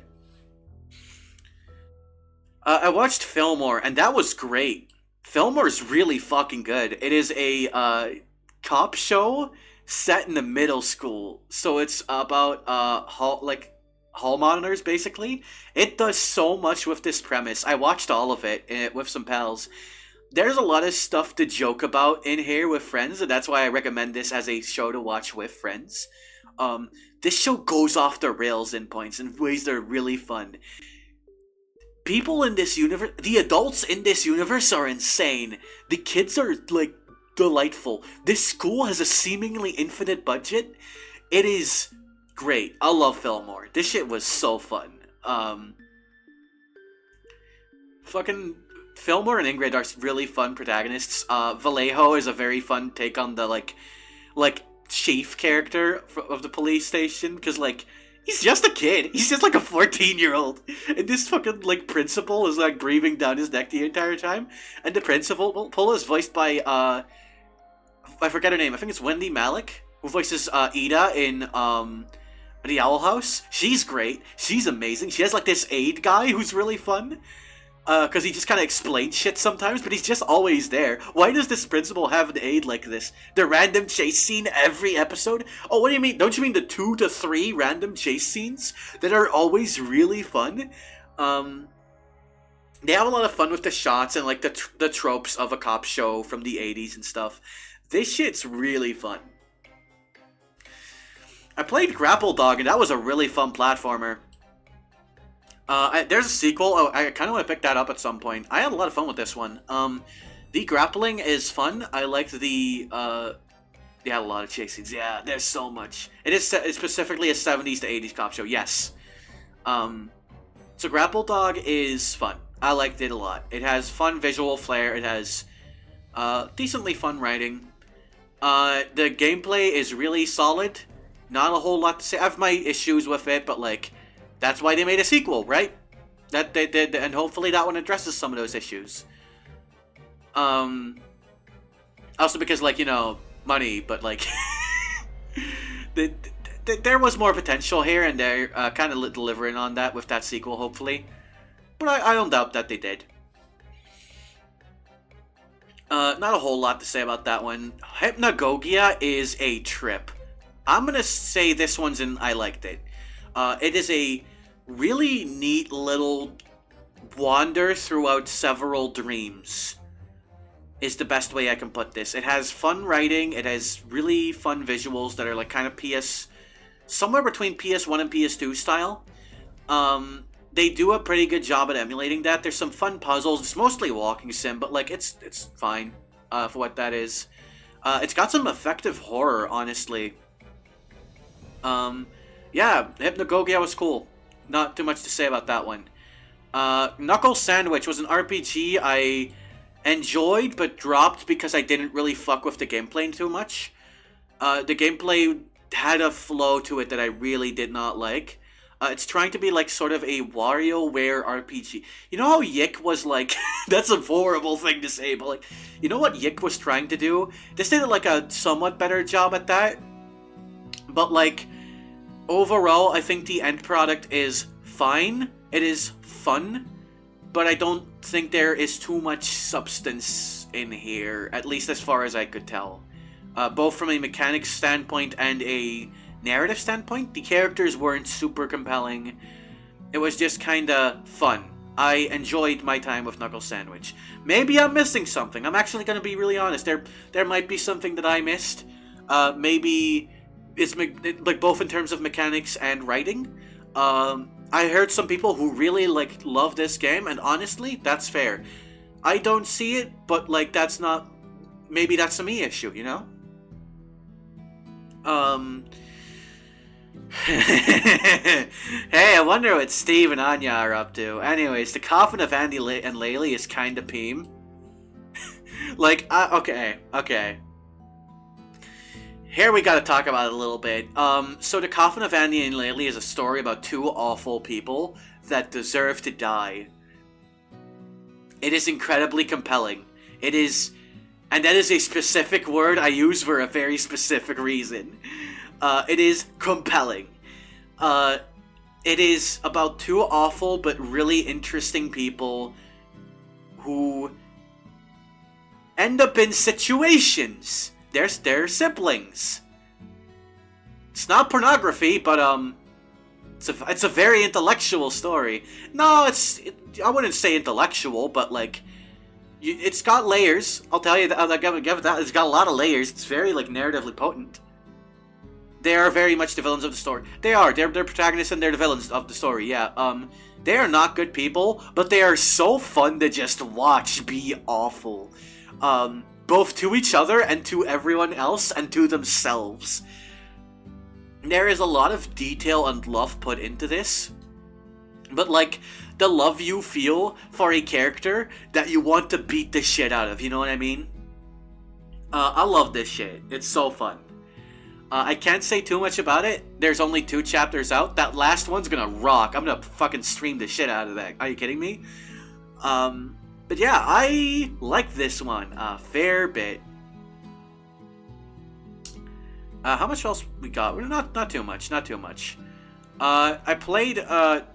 I watched Fillmore, and that was great. Fillmore's really fucking good. It is a cop show set in the middle school, so it's about hall monitors basically. It does so much with this premise. I watched all of it with some pals. There's a lot of stuff to joke about in here with friends, and that's why I recommend this as a show to watch with friends. This show goes off the rails in points in ways that are really fun. People in this universe, the adults in this universe are insane. The kids are, like, delightful. This school has a seemingly infinite budget. It is great. I love Fillmore. This shit was so fun. Fucking Fillmore and Ingrid are really fun protagonists. Vallejo is a very fun take on the like chief character of the police station, because like He's just a kid. He's just like a 14-year-old. And this fucking, like, principal is, like, breathing down his neck the entire time. And the principal is voiced by, I forget her name. I think it's Wendy Malick, who voices, Ida in, The Owl House. She's great. She's amazing. She has, like, this aide guy who's really fun. Because he just kind of explains shit sometimes, but he's just always there. Why does this principal have an aide like this? The random chase scene every episode? Oh, what do you mean? Don't you mean the 2 to 3 random chase scenes that are always really fun? They have a lot of fun with the shots and, like, the tropes of a cop show from the 80s and stuff. This shit's really fun. I played Grapple Dog, and that was a really fun platformer. There's a sequel. Oh, I kind of want to pick that up at some point. I had a lot of fun with this one. The grappling is fun. I liked the, yeah, a lot of chase scenes. Yeah, there's so much. It's specifically a 70s to 80s cop show, yes. So Grapple Dog is fun. I liked it a lot. It has fun visual flair. It has, decently fun writing. The gameplay is really solid. Not a whole lot to say. I have my issues with it, but, like, that's why they made a sequel, right? That they did, and hopefully that one addresses some of those issues. Also because, like, you know, money, but, like, there was more potential here, and they're kind of delivering on that with that sequel, hopefully. But I don't doubt that they did. Not a whole lot to say about that one. Hypnagogia is a trip. I'm gonna say this one's I liked it. It is a really neat little wander throughout several dreams, is the best way I can put this. It has fun writing, it has really fun visuals that are like kind of somewhere between PS1 and PS2 style. They do a pretty good job at emulating that. There's some fun puzzles. It's mostly walking sim, but like it's fine for what that is. It's got some effective horror, honestly. Yeah, Hypnagogia was cool. Not too much to say about that one. Knuckle Sandwich was an RPG I enjoyed, but dropped because I didn't really fuck with the gameplay too much. The gameplay had a flow to it that I really did not like. It's trying to be like sort of a WarioWare RPG. You know how Yick was like... That's a horrible thing to say, but like... You know what Yick was trying to do? This did like a somewhat better job at that. But like... Overall, I think the end product is fine. It is fun. But I don't think there is too much substance in here. At least as far as I could tell. Both from a mechanics standpoint and a narrative standpoint. The characters weren't super compelling. It was just kinda fun. I enjoyed my time with Knuckle Sandwich. Maybe I'm missing something. I'm actually gonna be really honest. There might be something that I missed. Maybe... It's like both in terms of mechanics and writing. I heard some people who really like love this game, and honestly, that's fair. I don't see it, but like that's not. Maybe that's a me issue, you know. Hey, I wonder what Steve and Anya are up to. Anyways, the coffin of Andy and Laylee is kinda peem. Like, okay. Here we gotta talk about it a little bit. So the Coffin of Andy and Laylee is a story about two awful people that deserve to die. It is incredibly compelling. It is... And that is a specific word I use for a very specific reason. It is compelling. It is about two awful but really interesting people who end up in situations. They're siblings. It's not pornography, but it's a very intellectual story. No, I wouldn't say intellectual, but like, it's got layers. I'll tell you that. I'll give it that. It's got a lot of layers. It's very like narratively potent. They are very much the villains of the story. They are. They're protagonists and they're the villains of the story. Yeah. They are not good people, but they are so fun to just watch be awful. Both to each other and to everyone else and to themselves. There is a lot of detail and love put into this. But like, the love you feel for a character that you want to beat the shit out of, you know what I mean? I love this shit. It's so fun. I can't say too much about it. There's only 2 chapters out. That last one's gonna rock. I'm gonna fucking stream the shit out of that. Are you kidding me? But yeah, I like this one a fair bit. How much else we got? Not too much. Not too much. I played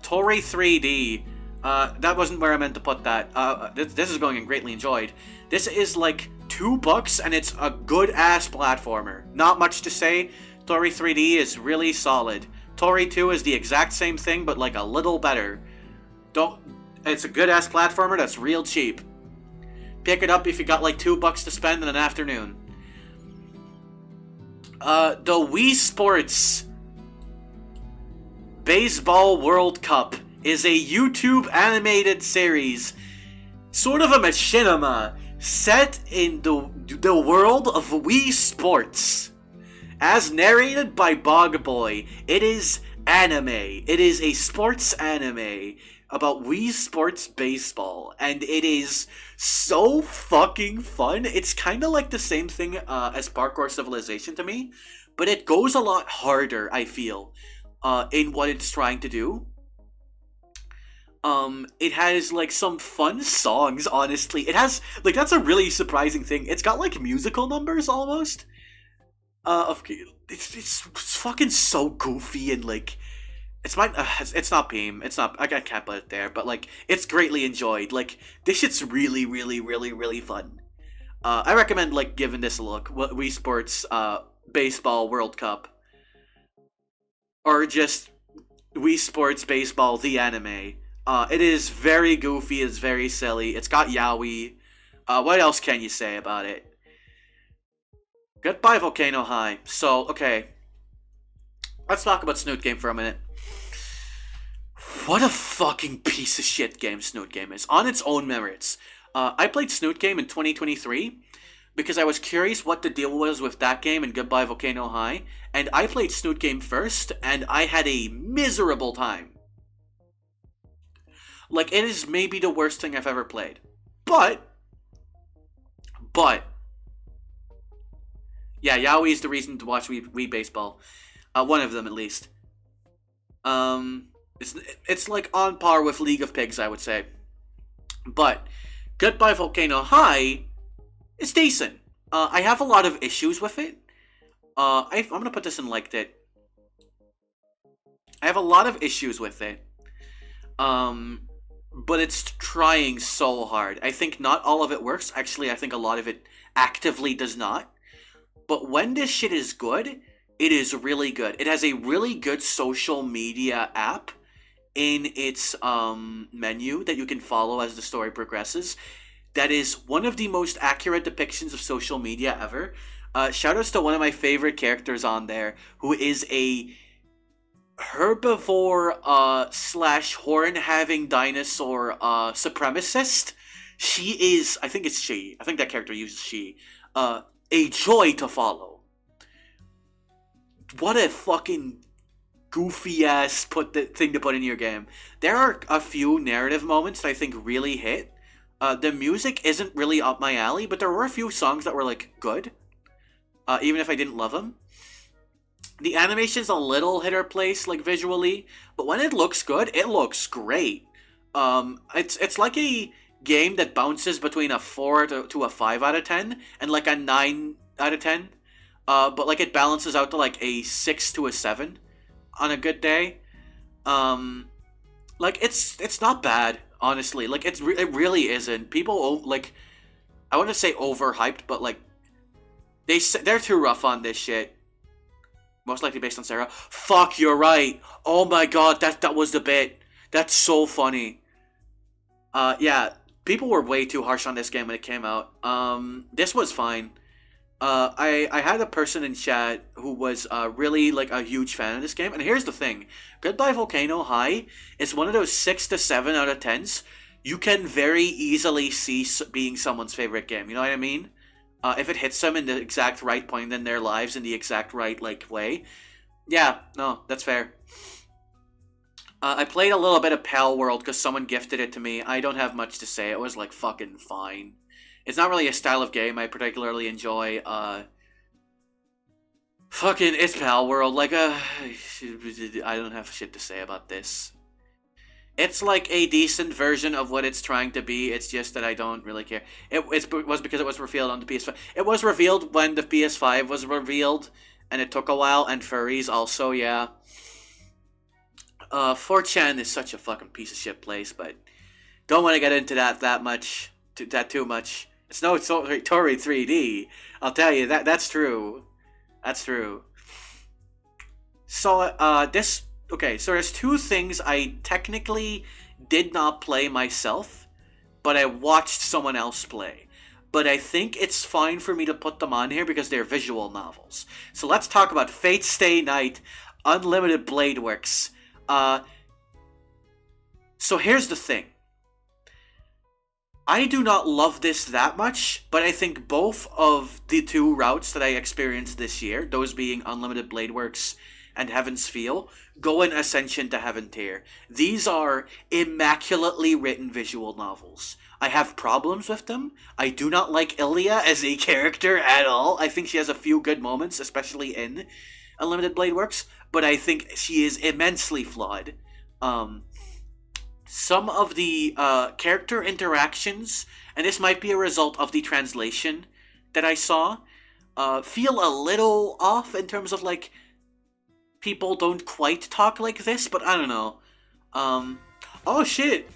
Tori 3D. That wasn't where I meant to put that. This is going in greatly enjoyed. This is like $2 and it's a good ass platformer. Not much to say. Tori 3D is really solid. Tori 2 is the exact same thing, but like a little better. It's a good ass platformer that's real cheap. Pick it up if you got like $2 to spend in an afternoon. The Wii Sports Baseball World Cup is a YouTube animated series, sort of a machinima, set in the world of Wii Sports. As narrated by Bog Boy, it is anime. It is a sports anime about Wii Sports Baseball, and it is so fucking fun. It's kind of like the same thing as Parkour Civilization to me, but it goes a lot harder, I feel, in what it's trying to do. It has like some fun songs, honestly. It has like that's a really surprising thing. It's got like musical numbers almost. It's fucking so goofy and like it's not Beam. It's not I can't put it there, but like it's greatly enjoyed. Like this shit's really really really really fun. I recommend like giving this a look. Wii Sports Baseball World Cup, or just Wii Sports Baseball the anime. It is very goofy. It's very silly. It's got yaoi. What else can you say about it? Goodbye Volcano High. So okay, let's talk about Snoot Game for a minute. What a fucking piece of shit game Snoot Game is, on its own merits. I played Snoot Game in 2023 because I was curious what the deal was with that game and Goodbye Volcano High, and I played Snoot Game first, and I had a miserable time. Like, it is maybe the worst thing I've ever played. But, yeah, yaoi is the reason to watch Wii Baseball. One of them, at least. It's like on par with League of Pigs, I would say. But Goodbye Volcano High is decent. I have a lot of issues with it. I'm gonna put this in liked it. I have a lot of issues with it. But it's trying so hard. I think not all of it works. Actually, I think a lot of it actively does not. But when this shit is good, it is really good. It has a really good social media app in its menu that you can follow as the story progresses. That is one of the most accurate depictions of social media ever. Shoutouts to one of my favorite characters on there, who is a herbivore slash horn-having dinosaur supremacist. She is, I think that character uses she, a joy to follow. What a fucking goofy ass thing to put in your game. There are a few narrative moments that I think really hit. The music isn't really up my alley, but there were a few songs that were like good, even if I didn't love them. The animation's a little hit or place, like visually, but when it looks good, it looks great. It's like a game that bounces between a 4 to a 5 out of 10 and like a 9 out of 10. But like it balances out to like a 6 to a 7 on a good day. Like it's not bad, honestly. Like it really isn't. People like, I want to say overhyped, but like they're too rough on this shit. Most likely based on Sarah. Fuck, you're right. Oh my god, that was the bit. That's so funny. Yeah, people were way too harsh on this game when it came out. This was fine. I had a person in chat who was really like a huge fan of this game, and here's the thing: Goodbye Volcano High is one of those 6 to 7 out of 10s you can very easily see being someone's favorite game. You know what I mean? If it hits them in the exact right point in their lives in the exact right like way. Yeah, no, that's fair. I played a little bit of Pal World because someone gifted it to me. I don't have much to say. It was like fucking fine. It's not really a style of game I particularly enjoy. Fucking it's Pal World. Like, I don't have shit to say about this. It's like a decent version of what it's trying to be. It's just that I don't really care. It was because it was revealed on the PS5. It was revealed when the PS5 was revealed, and it took a while. And furries also, yeah. 4chan is such a fucking piece of shit place, but don't want to get into that much. Too much. It's no Tori 3D. I'll tell you that's true. That's true. So this. Okay, so there's two things I technically did not play myself, but I watched someone else play. But I think it's fine for me to put them on here because they're visual novels. So let's talk about Fate Stay Night, Unlimited Blade Works. So here's the thing. I do not love this that much, but I think both of the two routes that I experienced this year, those being Unlimited Blade Works and Heaven's Feel, go in Ascension to Heaven tier. These are immaculately written visual novels. I have problems with them. I do not like Ilya as a character at all. I think she has a few good moments, especially in Unlimited Blade Works, but I think she is immensely flawed. Some of the character interactions, and this might be a result of the translation that I saw, feel a little off in terms of, like, people don't quite talk like this, but I don't know. Oh shit!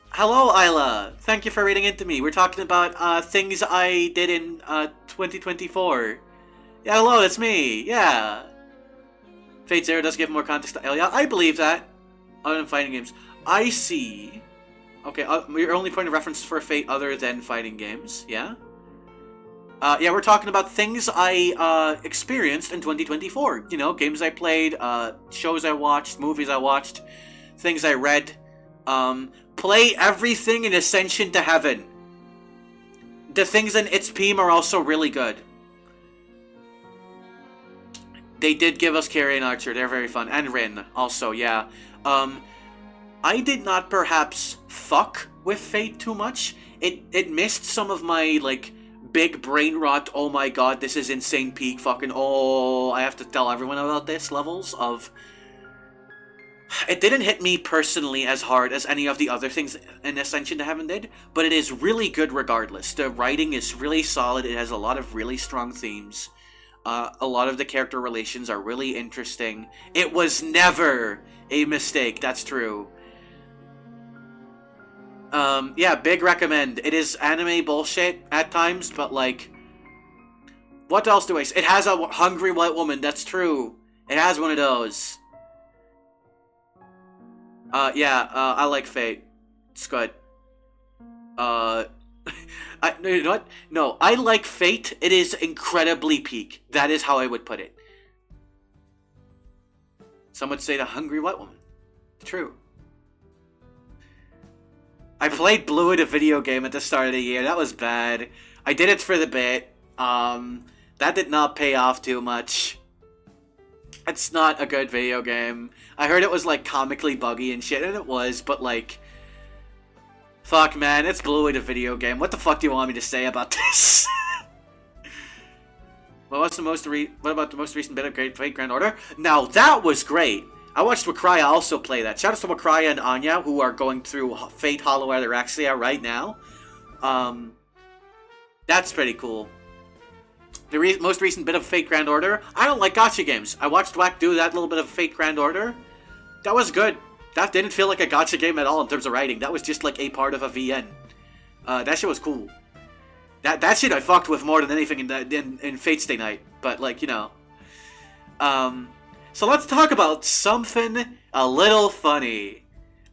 Hello, Isla! Thank you for reading into me. We're talking about things I did in 2024. Yeah, hello, it's me. Yeah. Fate Zero does give more context to Elia. I believe that. Other than fighting games. I see. Okay, your only point of reference for Fate other than fighting games. Yeah? Yeah, we're talking about things I experienced in 2024. You know, games I played, shows I watched, movies I watched, things I read. Play everything in Ascension to Heaven. The things in its Peam are also really good. They did give us Carrie and Archer. They're very fun. And Rin, also, yeah. I did not perhaps fuck with Fate too much. It missed some of my, like, big brain rot, oh my god, this is insane peak, fucking, oh, I have to tell everyone about this levels of... It didn't hit me personally as hard as any of the other things in Ascension to Heaven did, but it is really good regardless. The writing is really solid, it has a lot of really strong themes. A lot of the character relations are really interesting. It was never a mistake, that's true. Yeah, big recommend. It is anime bullshit at times, but, like, what else do I say? It has a hungry white woman, that's true. It has one of those. Yeah, I like Fate. It's good. You know what? No, I like Fate. It is incredibly peak. That is how I would put it. Some would say the hungry white woman. True. I played Blue in a video game at the start of the year. That was bad. I did it for the bit. That did not pay off too much. It's not a good video game. I heard it was, like, comically buggy and shit, and it was, but, like... Fuck, man, it's Blue in a video game. What the fuck do you want me to say about this? Well, what about the most recent bit of Great Fate Grand Order? Now, that was great! I watched Wakraya also play that. Shout out to Wakraya and Anya, who are going through Fate Hollow Ataraxia right now. That's pretty cool. The most recent bit of Fate Grand Order. I don't like gacha games. I watched Wack do that little bit of Fate Grand Order. That was good. That didn't feel like a gacha game at all in terms of writing. That was just like a part of a VN. That shit was cool. That shit I fucked with more than anything in Fate Stay Night. But, like, you know. So let's talk about something a little funny.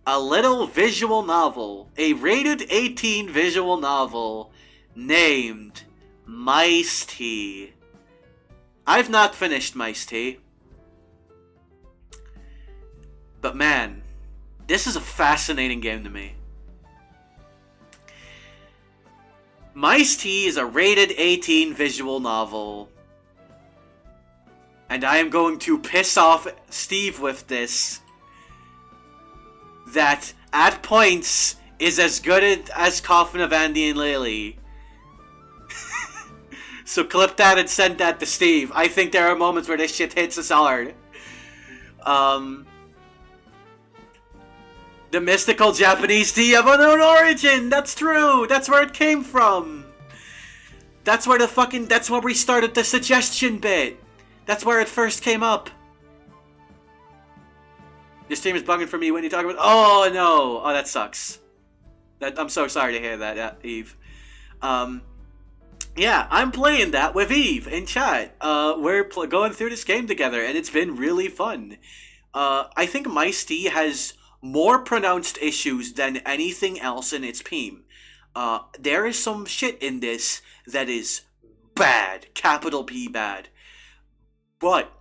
A little visual novel. A rated 18 visual novel named Mice Tea. I've not finished Mice Tea. But man, this is a fascinating game to me. Mice Tea is a rated 18 visual novel. And I am going to piss off Steve with this. That, at points, is as good as Coffin of Andy and Lily. So clip that and send that to Steve. I think there are moments where this shit hits us hard. The mystical Japanese tea of unknown origin! That's true! That's where it came from! That's where that's where we started the suggestion bit! That's where it first came up! Your stream is bugging for me when you talk about- Oh no! Oh, that sucks. I'm so sorry to hear that, Eve. Yeah, I'm playing that with Eve in chat. We're going through this game together, and it's been really fun. I think Mice T has more pronounced issues than anything else in its team. There is some shit in this that is bad, capital P bad. But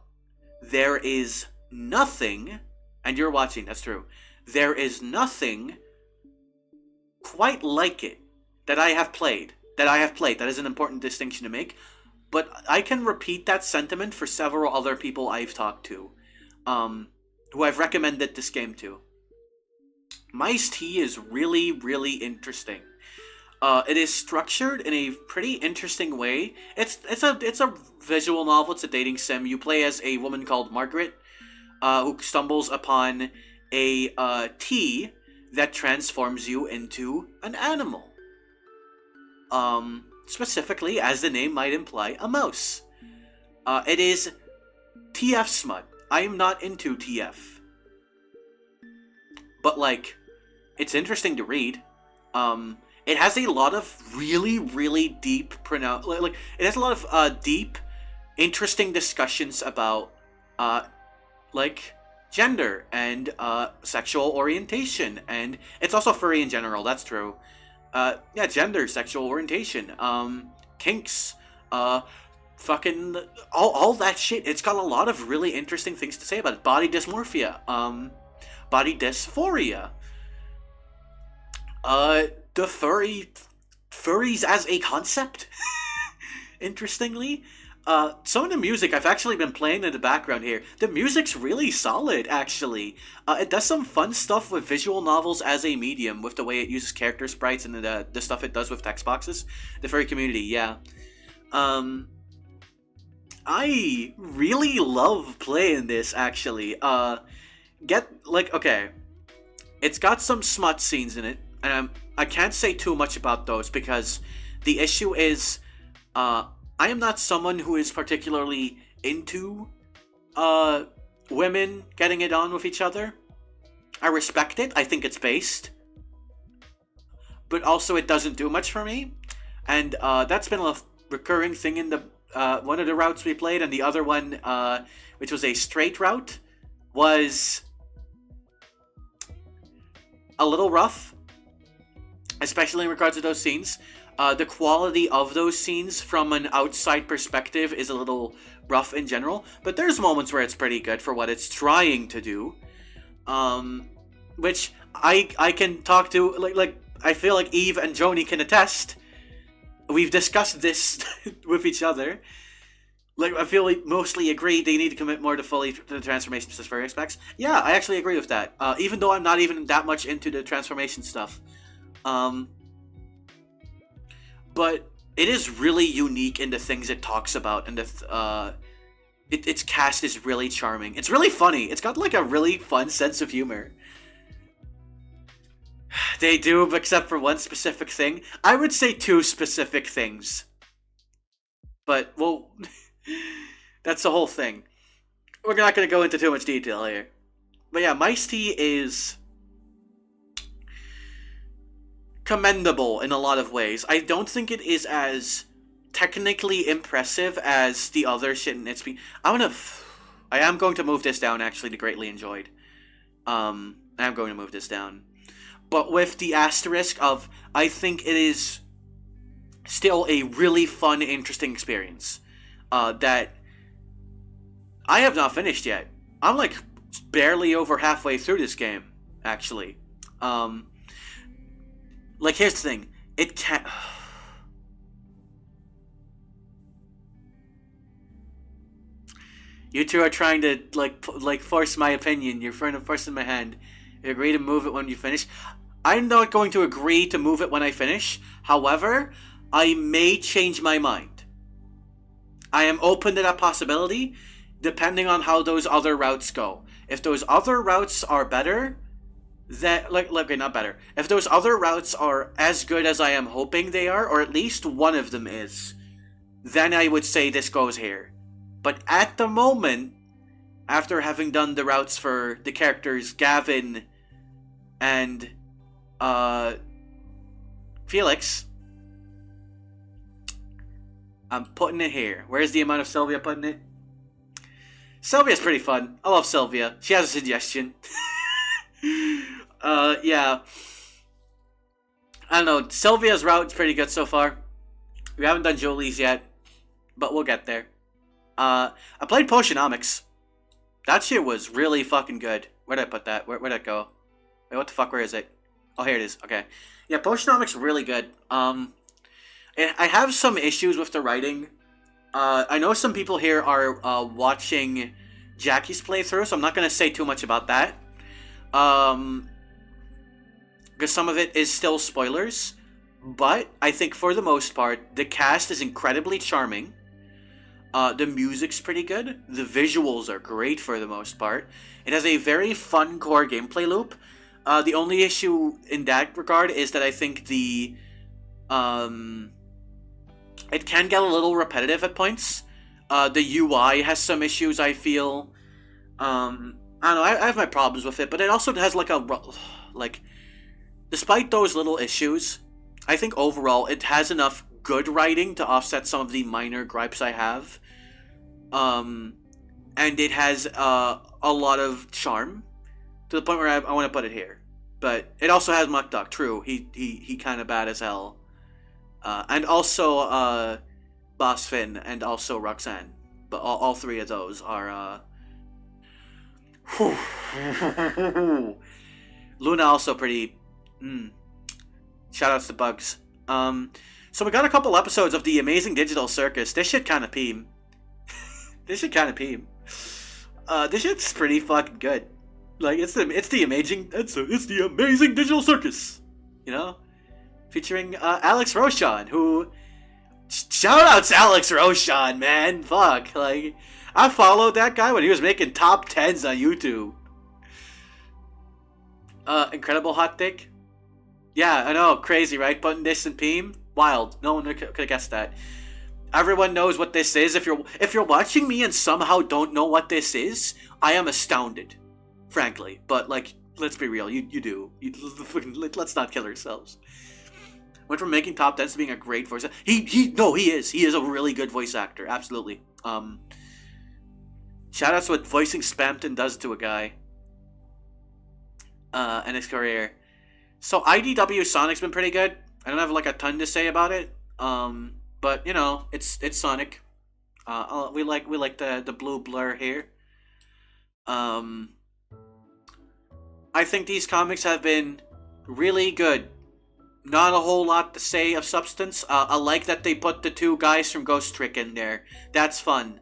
there is nothing, and you're watching, that's true. There is nothing quite like it that I have played. That is an important distinction to make. But I can repeat that sentiment for several other people I've talked to, who I've recommended this game to. Mice T is really, really interesting. It is structured in a pretty interesting way. It's a visual novel. It's a dating sim. You play as a woman called Margaret, who stumbles upon a tea that transforms you into an animal. Specifically, as the name might imply, a mouse. It is TF smut. I am not into TF. But, like, it's interesting to read. It has a lot of really, really deep it has a lot of deep, interesting discussions about, like, gender and sexual orientation, and it's also furry in general. That's true. Yeah, gender, sexual orientation, kinks, fucking all that shit. It's got a lot of really interesting things to say about it. Body dysmorphia, body dysphoria, the furries as a concept. Interestingly, some of the music I've actually been playing in the background here. The music's really solid, actually. It does some fun stuff with visual novels as a medium, with the way it uses character sprites and the stuff it does with text boxes. The furry community, yeah. I really love playing this, actually. Okay, it's got some smut scenes in it, and I can't say too much about those because the issue is, I am not someone who is particularly into women getting it on with each other. I respect it. I think it's based. But also it doesn't do much for me. And that's been a recurring thing in the one of the routes we played, and the other one, which was a straight route, was a little rough, especially in regards to those scenes. The quality of those scenes from an outside perspective is a little rough in general, but there's moments where it's pretty good for what it's trying to do. Which I can talk to, like I feel like Eve and Joni can attest. We've discussed this with each other. Like, I feel we mostly agree they need to commit more to the transformation for aspects. Yeah, I actually agree with that. Even though I'm not even that much into the transformation stuff. But it is really unique in the things it talks about, and its cast is really charming. It's really funny. It's got like a really fun sense of humor. They do, except for one specific thing. I would say two specific things. But, well, that's the whole thing. We're not going to go into too much detail here. But yeah, Mice T is commendable in a lot of ways. I don't think it is as technically impressive as the other shit in its speed. I am going to move this down, actually, to greatly enjoyed. I am going to move this down. But with the asterisk of, I think it is still a really fun, interesting experience. That I have not finished yet. I'm like barely over halfway through this game, actually. Like, here's the thing. It can't... You two are trying to, like force my opinion. You're trying to force in my hand. You agree to move it when you finish. I'm not going to agree to move it when I finish. However, I may change my mind. I am open to that possibility, depending on how those other routes go. If those other routes are better, that okay, not better. If those other routes are as good as I am hoping they are, or at least one of them is, then I would say this goes here. But at the moment, after having done the routes for the characters Gavin and Felix, I'm putting it here. Where's the amount of Sylvia putting it? Sylvia's pretty fun. I love Sylvia. She has a suggestion. Yeah. I don't know. Sylvia's route's pretty good so far. We haven't done Jolie's yet, but we'll get there. I played Potionomics. That shit was really fucking good. Where'd I put that? Where'd it go? Wait, what the fuck? Where is it? Oh, here it is. Okay. Yeah, Potionomics really good. I have some issues with the writing. I know some people here are watching Jackie's playthrough, so I'm not going to say too much about that. Because some of it is still spoilers. But I think for the most part, the cast is incredibly charming. The music's pretty good. The visuals are great for the most part. It has a very fun core gameplay loop. The only issue in that regard is that I think the... it can get a little repetitive at points. The UI has some issues, I feel. I don't know, I have my problems with it, but it also has like, despite those little issues, I think overall it has enough good writing to offset some of the minor gripes I have. And it has a lot of charm, to the point where I want to put it here. But it also has Muck Duck, true. He kind of bad as hell. And also Boss Finn and also Roxanne. But all three of those are... Luna also pretty... Shoutouts to Bugs. So we got a couple episodes of the Amazing Digital Circus. This shit kind of peem. This shit's pretty fucking good. Like, it's the amazing Digital Circus. You know? Featuring Alex Roshan, who... Shoutouts Alex Roshan, man. Fuck. Like, I followed that guy when he was making top 10s on YouTube. Incredible hot take. Yeah, I know. Crazy, right? Putting this in Peem? Wild. No one could have guessed that. Everyone knows what this is. If you're watching me and somehow don't know what this is, I am astounded. Frankly. But, like, let's be real. You do. Let's not kill ourselves. Went from making top 10s to being a great voice actor. He is. He is a really good voice actor. Absolutely. Shoutouts to what voicing Spampton does to a guy. And his career. So IDW Sonic's been pretty good. I don't have like a ton to say about it. But you know, it's Sonic. We like the blue blur here. I think these comics have been really good. Not a whole lot to say of substance. I like that they put the two guys from Ghost Trick in there. That's fun.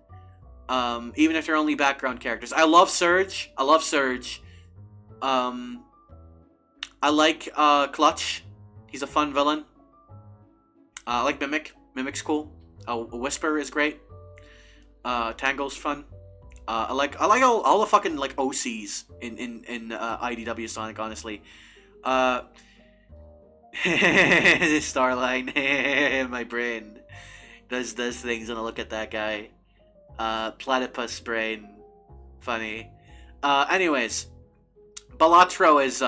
Even if they're only background characters. I love Surge. I like Clutch. He's a fun villain. I like Mimic. Mimic's cool. Whisper is great. Tangle's fun. I like all the fucking like OCs in IDW Sonic, honestly. Starline, my brain does things when I look at that guy. Platypus brain, funny. Anyways, Balatro is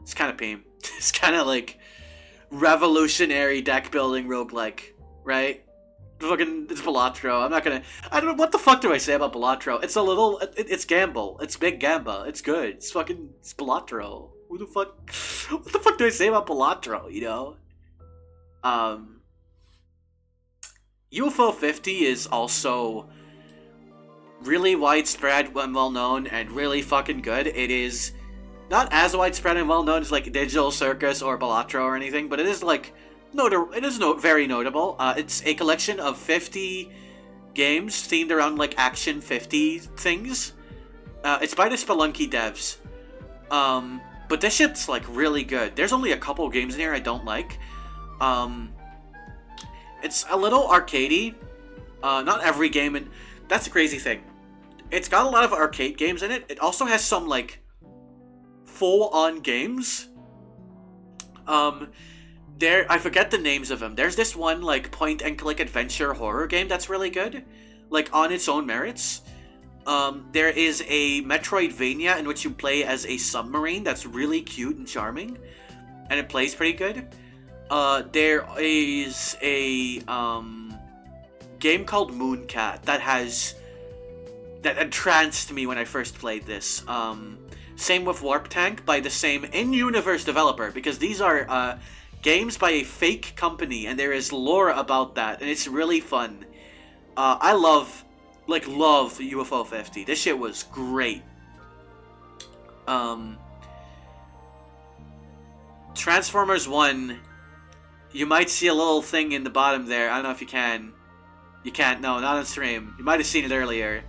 it's kind of peem. It's kind of like revolutionary deck building roguelike, right? Fucking, it's Balatro. I don't know, what the fuck do I say about Balatro? It's a little, it's Gamble. It's Big Gamba. It's good. It's Balatro. What the fuck do I say about Balatro, you know? UFO 50 is also really widespread and well known and really fucking good. It is not as widespread and well known as like Digital Circus or Balatro or anything, but it is like very notable. It's a collection of 50 games themed around like Action 50 things. It's by the Spelunky devs. But this shit's like really good. There's only a couple games in here I don't like. It's a little arcadey. Not every game, and that's the crazy thing. It's got a lot of arcade games in it. It also has some, like, full-on games. I forget the names of them. There's this one, like, point-and-click adventure horror game that's really good, like, on its own merits. There is a Metroidvania in which you play as a submarine that's really cute and charming, and it plays pretty good. There is a, game called Mooncat that entranced me when I first played this. Same with Warp Tank by the same in-universe developer, because these are, games by a fake company, and there is lore about that, and it's really fun. I love UFO 50. This shit was great. Transformers 1, you might see a little thing in the bottom there. I don't know if you can. You can't, no, not on stream. You might have seen it earlier.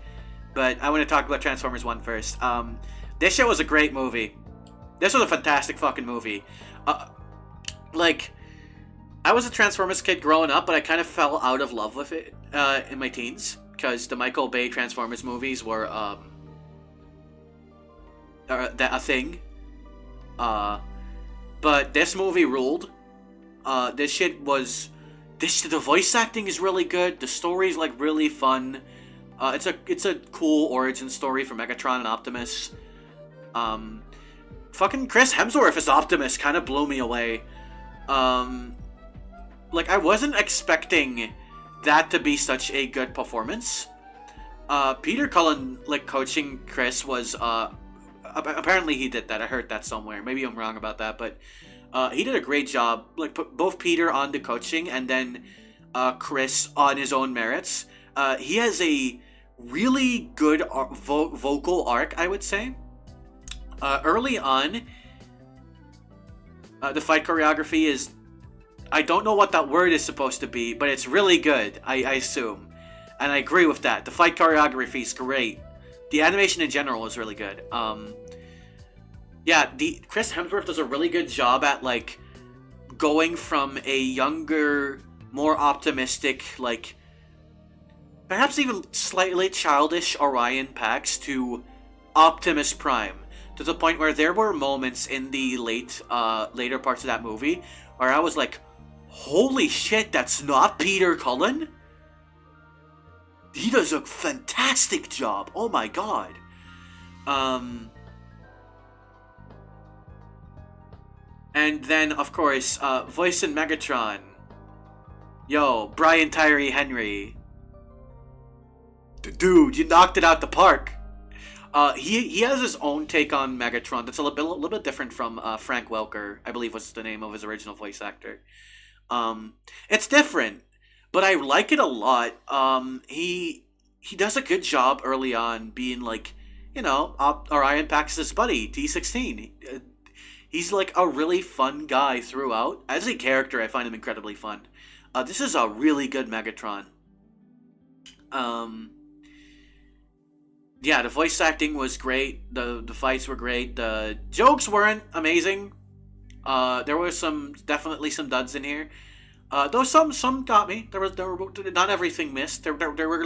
But I want to talk about Transformers 1 first. This shit was a great movie. This was a fantastic fucking movie. Like, I was a Transformers kid growing up, but I kind of fell out of love with it in my teens. Because the Michael Bay Transformers movies were a thing. But this movie ruled. The voice acting is really good. The story's like really fun. It's a cool origin story for Megatron and Optimus. Fucking Chris Hemsworth as Optimus kind of blew me away. Like, I wasn't expecting that to be such a good performance. Peter Cullen, like, coaching Chris was, apparently he did that. I heard that somewhere. Maybe I'm wrong about that, but he did a great job. Like, put both Peter on the coaching and then Chris on his own merits. He has a really good vocal arc, I would say. Early on, the fight choreography is... I don't know what that word is supposed to be, but it's really good, I assume. And I agree with that. The fight choreography is great. The animation in general is really good. Yeah, Chris Hemsworth does a really good job at, like, going from a younger, more optimistic, like, perhaps even slightly childish Orion Pax to Optimus Prime. To the point where there were moments in the later parts of that movie where I was like, holy shit, that's not Peter Cullen? He does a fantastic job. Oh my god. And then, of course, voice in Megatron. Yo, Brian Tyree Henry. Dude, you knocked it out the park. He has his own take on Megatron that's a little bit different from Frank Welker, I believe was the name of his original voice actor. It's different, but I like it a lot. He does a good job early on being like, you know, Orion Pax's buddy, T-16. He's like a really fun guy throughout. As a character, I find him incredibly fun. This is a really good Megatron. Yeah, the voice acting was great. The fights were great. The jokes weren't amazing. There were definitely some duds in here. Though some got me. There were not everything missed. There were there were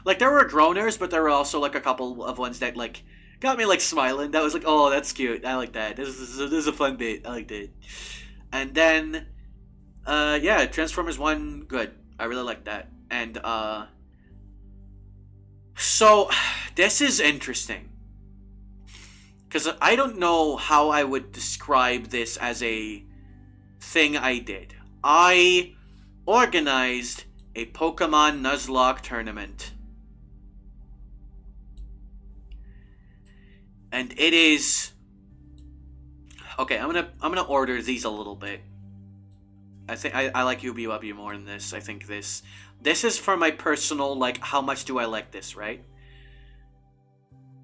groaners, but there were also like a couple of ones that like got me like smiling. That was like, oh, that's cute. I like that. This is a fun bit. I liked it. And then, yeah, Transformers 1, good. I really liked that. And so this is interesting. Because I don't know how I would describe this as a thing I did. I organized a Pokemon Nuzlocke tournament. And it is... Okay, I'm gonna order these a little bit. I think I like UBW more than this. I think this is for my personal, like, how much do I like this, right?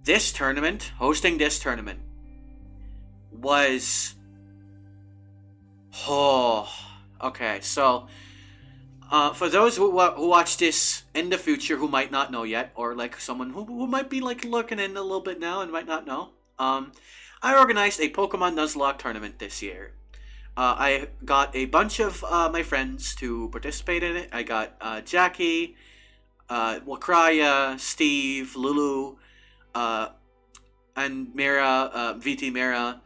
This tournament, hosting this tournament, was... Oh, okay, so, for those who watch this in the future who might not know yet, or, like, someone who might be, like, looking in a little bit now and might not know, I organized a Pokemon Nuzlocke tournament this year. I got a bunch of my friends to participate in it. I got Jackie, Wakraya, Steve, Lulu, uh, and Mira, VT Mira,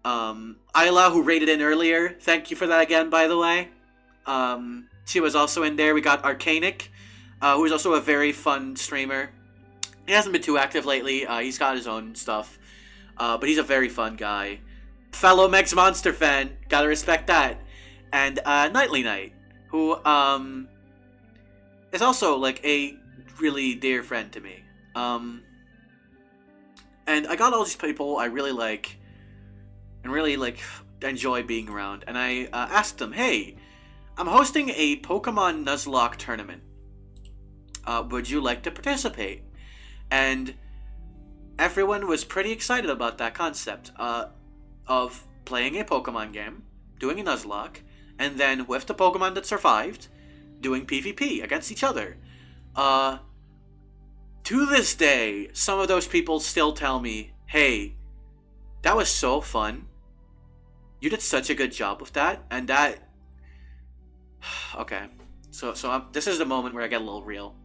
Isla, who rated in earlier. Thank you for that again, by the way. She was also in there. We got Arcanic, who is also a very fun streamer. He hasn't been too active lately. He's got his own stuff, but he's a very fun guy. Fellow Megs Monster fan, gotta respect that. And Nightly Night, who is also like a really dear friend to me. And I got all these people I really like and really like enjoy being around. And I asked them, hey, I'm hosting a Pokemon Nuzlocke tournament. Would you like to participate? And everyone was pretty excited about that concept of playing a Pokemon game, doing a Nuzlocke, and then with the Pokemon that survived, doing PvP against each other. To this day, some of those people still tell me, hey, that was so fun. You did such a good job with that, and that... Okay, so this is the moment where I get a little real.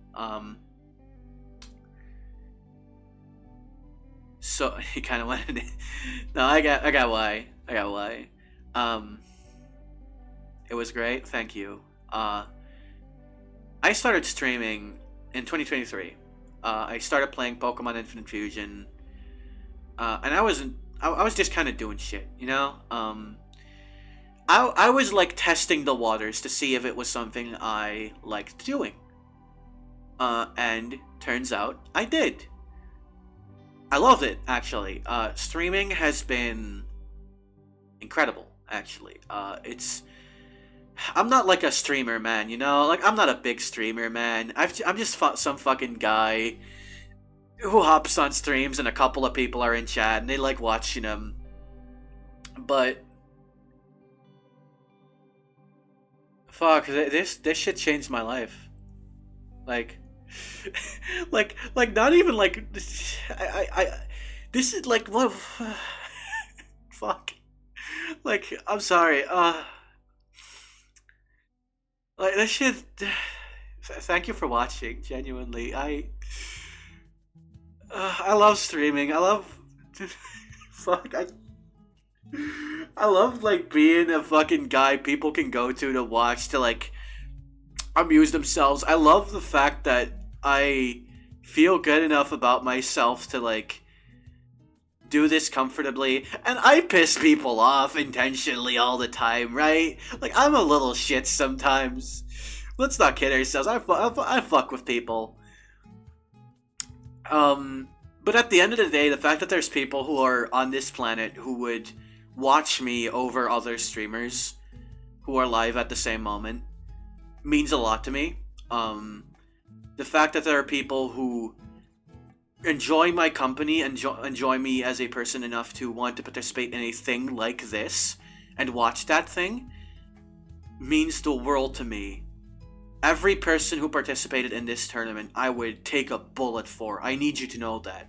So he kind of wanted it. No, I got why. It was great. Thank you. I started streaming in 2023. I started playing Pokemon Infinite Fusion, and I was just kind of doing shit, you know. I was like testing the waters to see if it was something I liked doing, and turns out I did. I love it, actually. Streaming has been incredible, actually. I'm not like a streamer, man, you know? Like, I'm not a big streamer, man. I'm just some fucking guy who hops on streams and a couple of people are in chat and they like watching them. But... fuck, this shit changed my life. Like... like not even like I this is like what fuck, like I'm sorry, like this shit. Thank you for watching, genuinely. I love streaming. I love fuck, I love like being a fucking guy people can go to watch, to like amuse themselves. I love the fact that I feel good enough about myself to like do this comfortably, and I piss people off intentionally all the time, right? Like, I'm a little shit sometimes. Let's not kid ourselves. I fuck with people. But at the end of the day, the fact that there's people who are on this planet who would watch me over other streamers who are live at the same moment means a lot to me. The fact that there are people who enjoy my company and enjoy me as a person enough to want to participate in a thing like this and watch that thing means the world to me. Every person who participated in this tournament, I would take a bullet for. I need you to know that.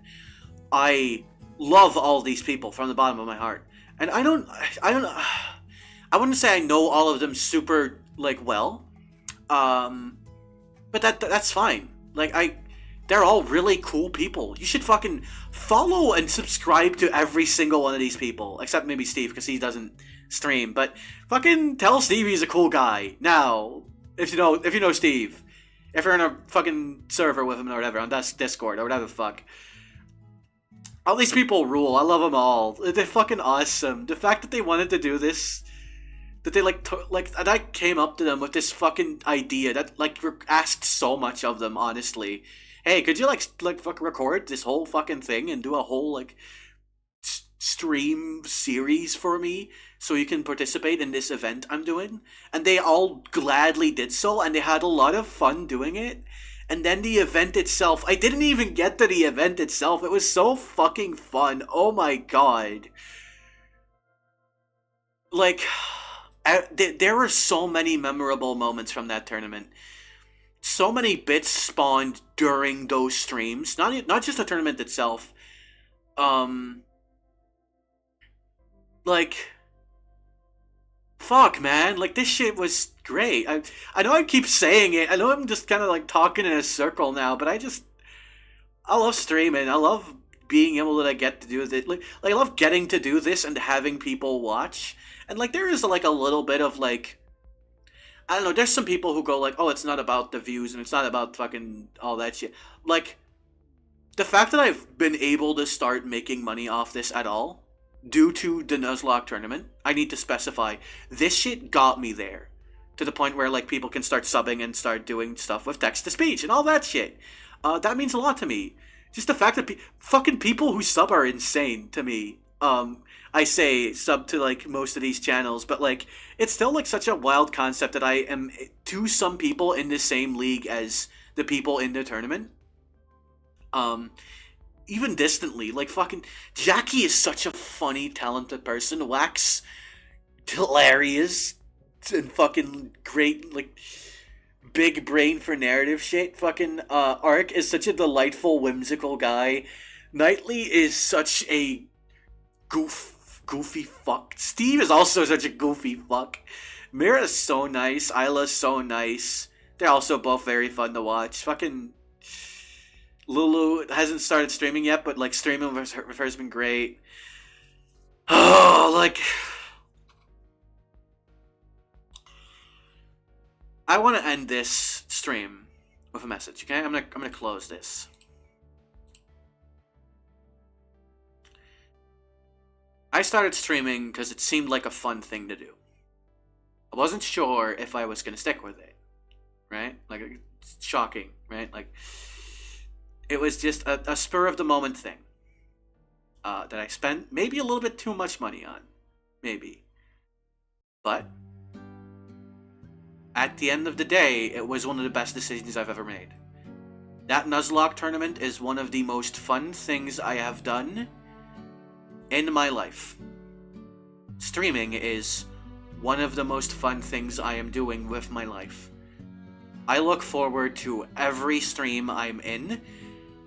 I love all these people from the bottom of my heart. And I wouldn't say I know all of them super, like, well. But that's fine. Like, they're all really cool people. You should fucking follow and subscribe to every single one of these people. Except maybe Steve, because he doesn't stream. But fucking tell Steve he's a cool guy. Now, if you know Steve. If you're in a fucking server with him or whatever, on Discord or whatever the fuck. All these people rule. I love them all. They're fucking awesome. The fact that they wanted to do this... that they that I came up to them with this fucking idea that like asked so much of them, honestly. Hey, could you like fucking record this whole fucking thing and do a whole like stream series for me so you can participate in this event I'm doing? And they all gladly did so, and they had a lot of fun doing it. And then the event itself, I didn't even get to the event itself. It was so fucking fun. Oh my god. Like... there were so many memorable moments from that tournament. So many bits spawned during those streams. Not just the tournament itself. Like... fuck, man. Like, this shit was great. I know I keep saying it. I know I'm just kind of like talking in a circle now, but I love streaming. I love being able to get to do this. Like I love getting to do this and having people watch. And like there is like a little bit of like I don't know. There's some people who go like, "Oh, it's not about the views and it's not about fucking all that shit." Like the fact that I've been able to start making money off this at all, due to the Nuzlocke tournament, I need to specify, this shit got me there. To the point where, like, people can start subbing and start doing stuff with text-to-speech and all that shit. That means a lot to me. Just the fact that fucking people who sub are insane to me. I say sub to, like, most of these channels, but, like, it's still, like, such a wild concept that I am, to some people, in the same league as the people in the tournament. Even distantly, like fucking Jackie is such a funny, talented person. Wax, hilarious, and fucking great, like big brain for narrative shit. Fucking Ark is such a delightful, whimsical guy. Knightley is such a goofy fuck. Steve is also such a goofy fuck. Mira's so nice. Isla's so nice. They're also both very fun to watch. Fucking Lulu hasn't started streaming yet, but like streaming with her has been great. Oh, like I want to end this stream with a message. Okay, I'm gonna close this. I started streaming because it seemed like a fun thing to do. I wasn't sure if I was gonna stick with it, right? Like it's shocking, right? Like. It was just a spur-of-the-moment thing that I spent maybe a little bit too much money on. Maybe. But at the end of the day, it was one of the best decisions I've ever made. That Nuzlocke tournament is one of the most fun things I have done in my life. Streaming is one of the most fun things I am doing with my life. I look forward to every stream I'm in,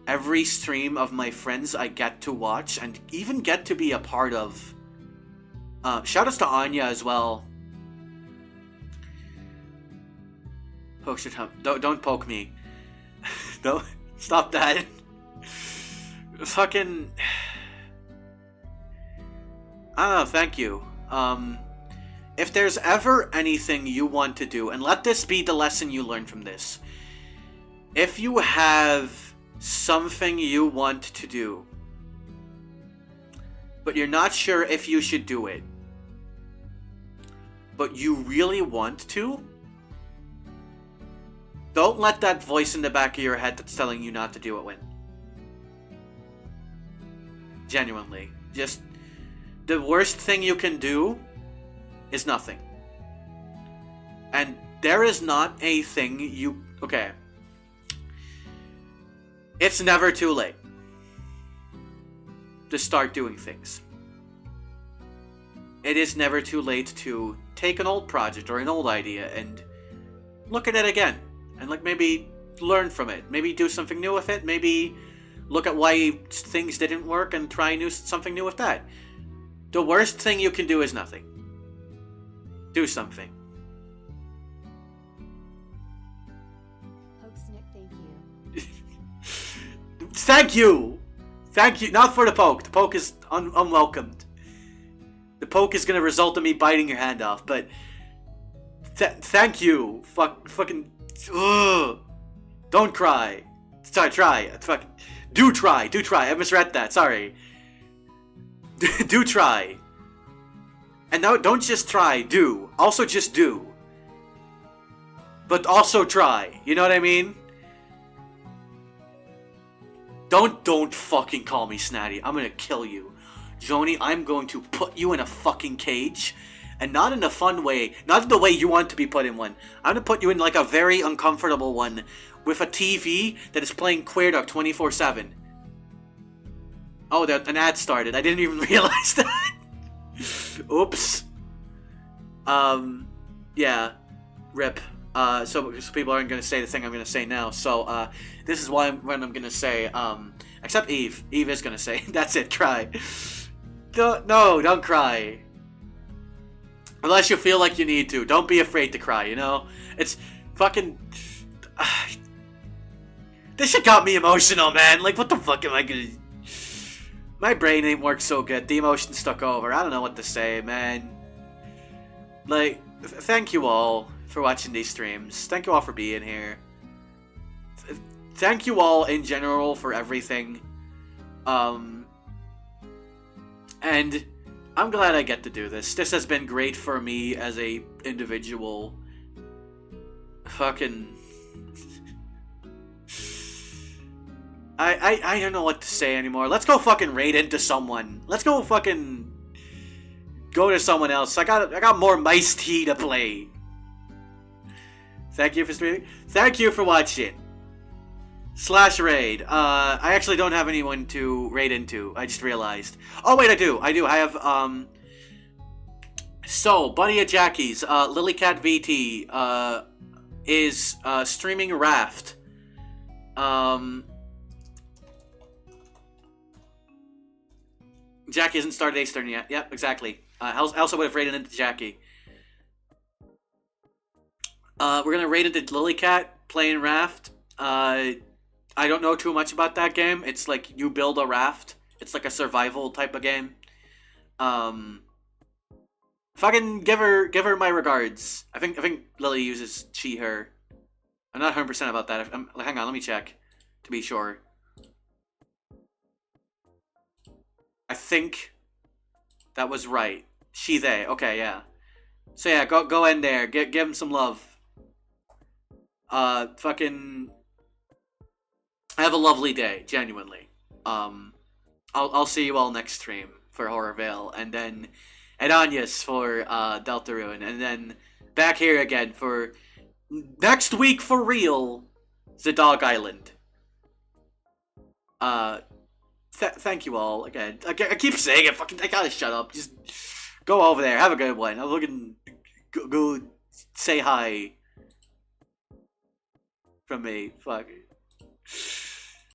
every stream of my friends I get to watch and even get to be a part of. Shout outs to Anya as well. Poke your tongue. Don't poke me. Don't stop that. Fucking. I don't know. Thank you. If there's ever anything you want to do, and let this be the lesson you learn from this. If you have something you want to do, but you're not sure if you should do it, but you really want to, don't let that voice in the back of your head that's telling you not to do it win. Genuinely. Just, the worst thing you can do is nothing. And there is not a thing you... Okay. It's never too late to start doing things. It is never too late to take an old project or an old idea and look at it again. And like maybe learn from it. Maybe do something new with it. Maybe look at why things didn't work and try something new with that. The worst thing you can do is nothing. Do something. Hoaxnick, thank you. Thank you! Thank you. Not for the poke. The poke is unwelcomed. The poke is gonna result in me biting your hand off, but... thank you. Fucking... Ugh. Don't cry. Sorry, try. Fucking... Do try. I misread that. Sorry. Do try. And now, don't just try. Do. Also just do. But also try. You know what I mean? Don't fucking call me Snatty. I'm gonna kill you. Joni, I'm going to put you in a fucking cage. And not in a fun way. Not in the way you want to be put in one. I'm gonna put you in like a very uncomfortable one. With a TV that is playing Queer Duck 24/7. Oh, an ad started. I didn't even realize that. Oops. Yeah. Rip. So people aren't going to say the thing I'm going to say now. So, this is what I'm going to say. Except Eve. Eve is going to say, that's it, cry. No, don't cry. Unless you feel like you need to. Don't be afraid to cry, you know? It's fucking... This shit got me emotional, man. Like, what the fuck am I gonna... My brain ain't worked so good. The emotions took over. I don't know what to say, man. Like, thank you all for watching these streams. Thank you all for being here. Thank you all in general for everything. And I'm glad I get to do this. This has been great for me as a individual. Fucking... I don't know what to say anymore. Let's go fucking raid into someone. Let's go fucking go to someone else. I got more Mice Tea to play. Thank you for streaming. Thank you for watching. /raid. I actually don't have anyone to raid into. I just realized. Oh wait, I do. I have so Bunny at Jackie's, Lilycat VT is streaming Raft. Jackie hasn't started Eastern yet. Yep, exactly. I also would have raided into Jackie. We're gonna raid into Lilycat playing Raft. I don't know too much about that game. It's like you build a raft. It's like a survival type of game. Fucking give her my regards. I think Lily uses she her. I'm not 100% about that. Hang on, let me check to be sure. I think that was right. She, they. Okay, yeah. So yeah, go in there. Give him some love. Fucking have a lovely day, genuinely. I'll see you all next stream for Horrorvale, and then Ananias for Deltarune, and then back here again for next week for real, the Dog Island. Thank you all again. I keep saying it. Fucking, I gotta shut up. Just go over there. Have a good one. I'm looking. Go say hi from me. Fuck.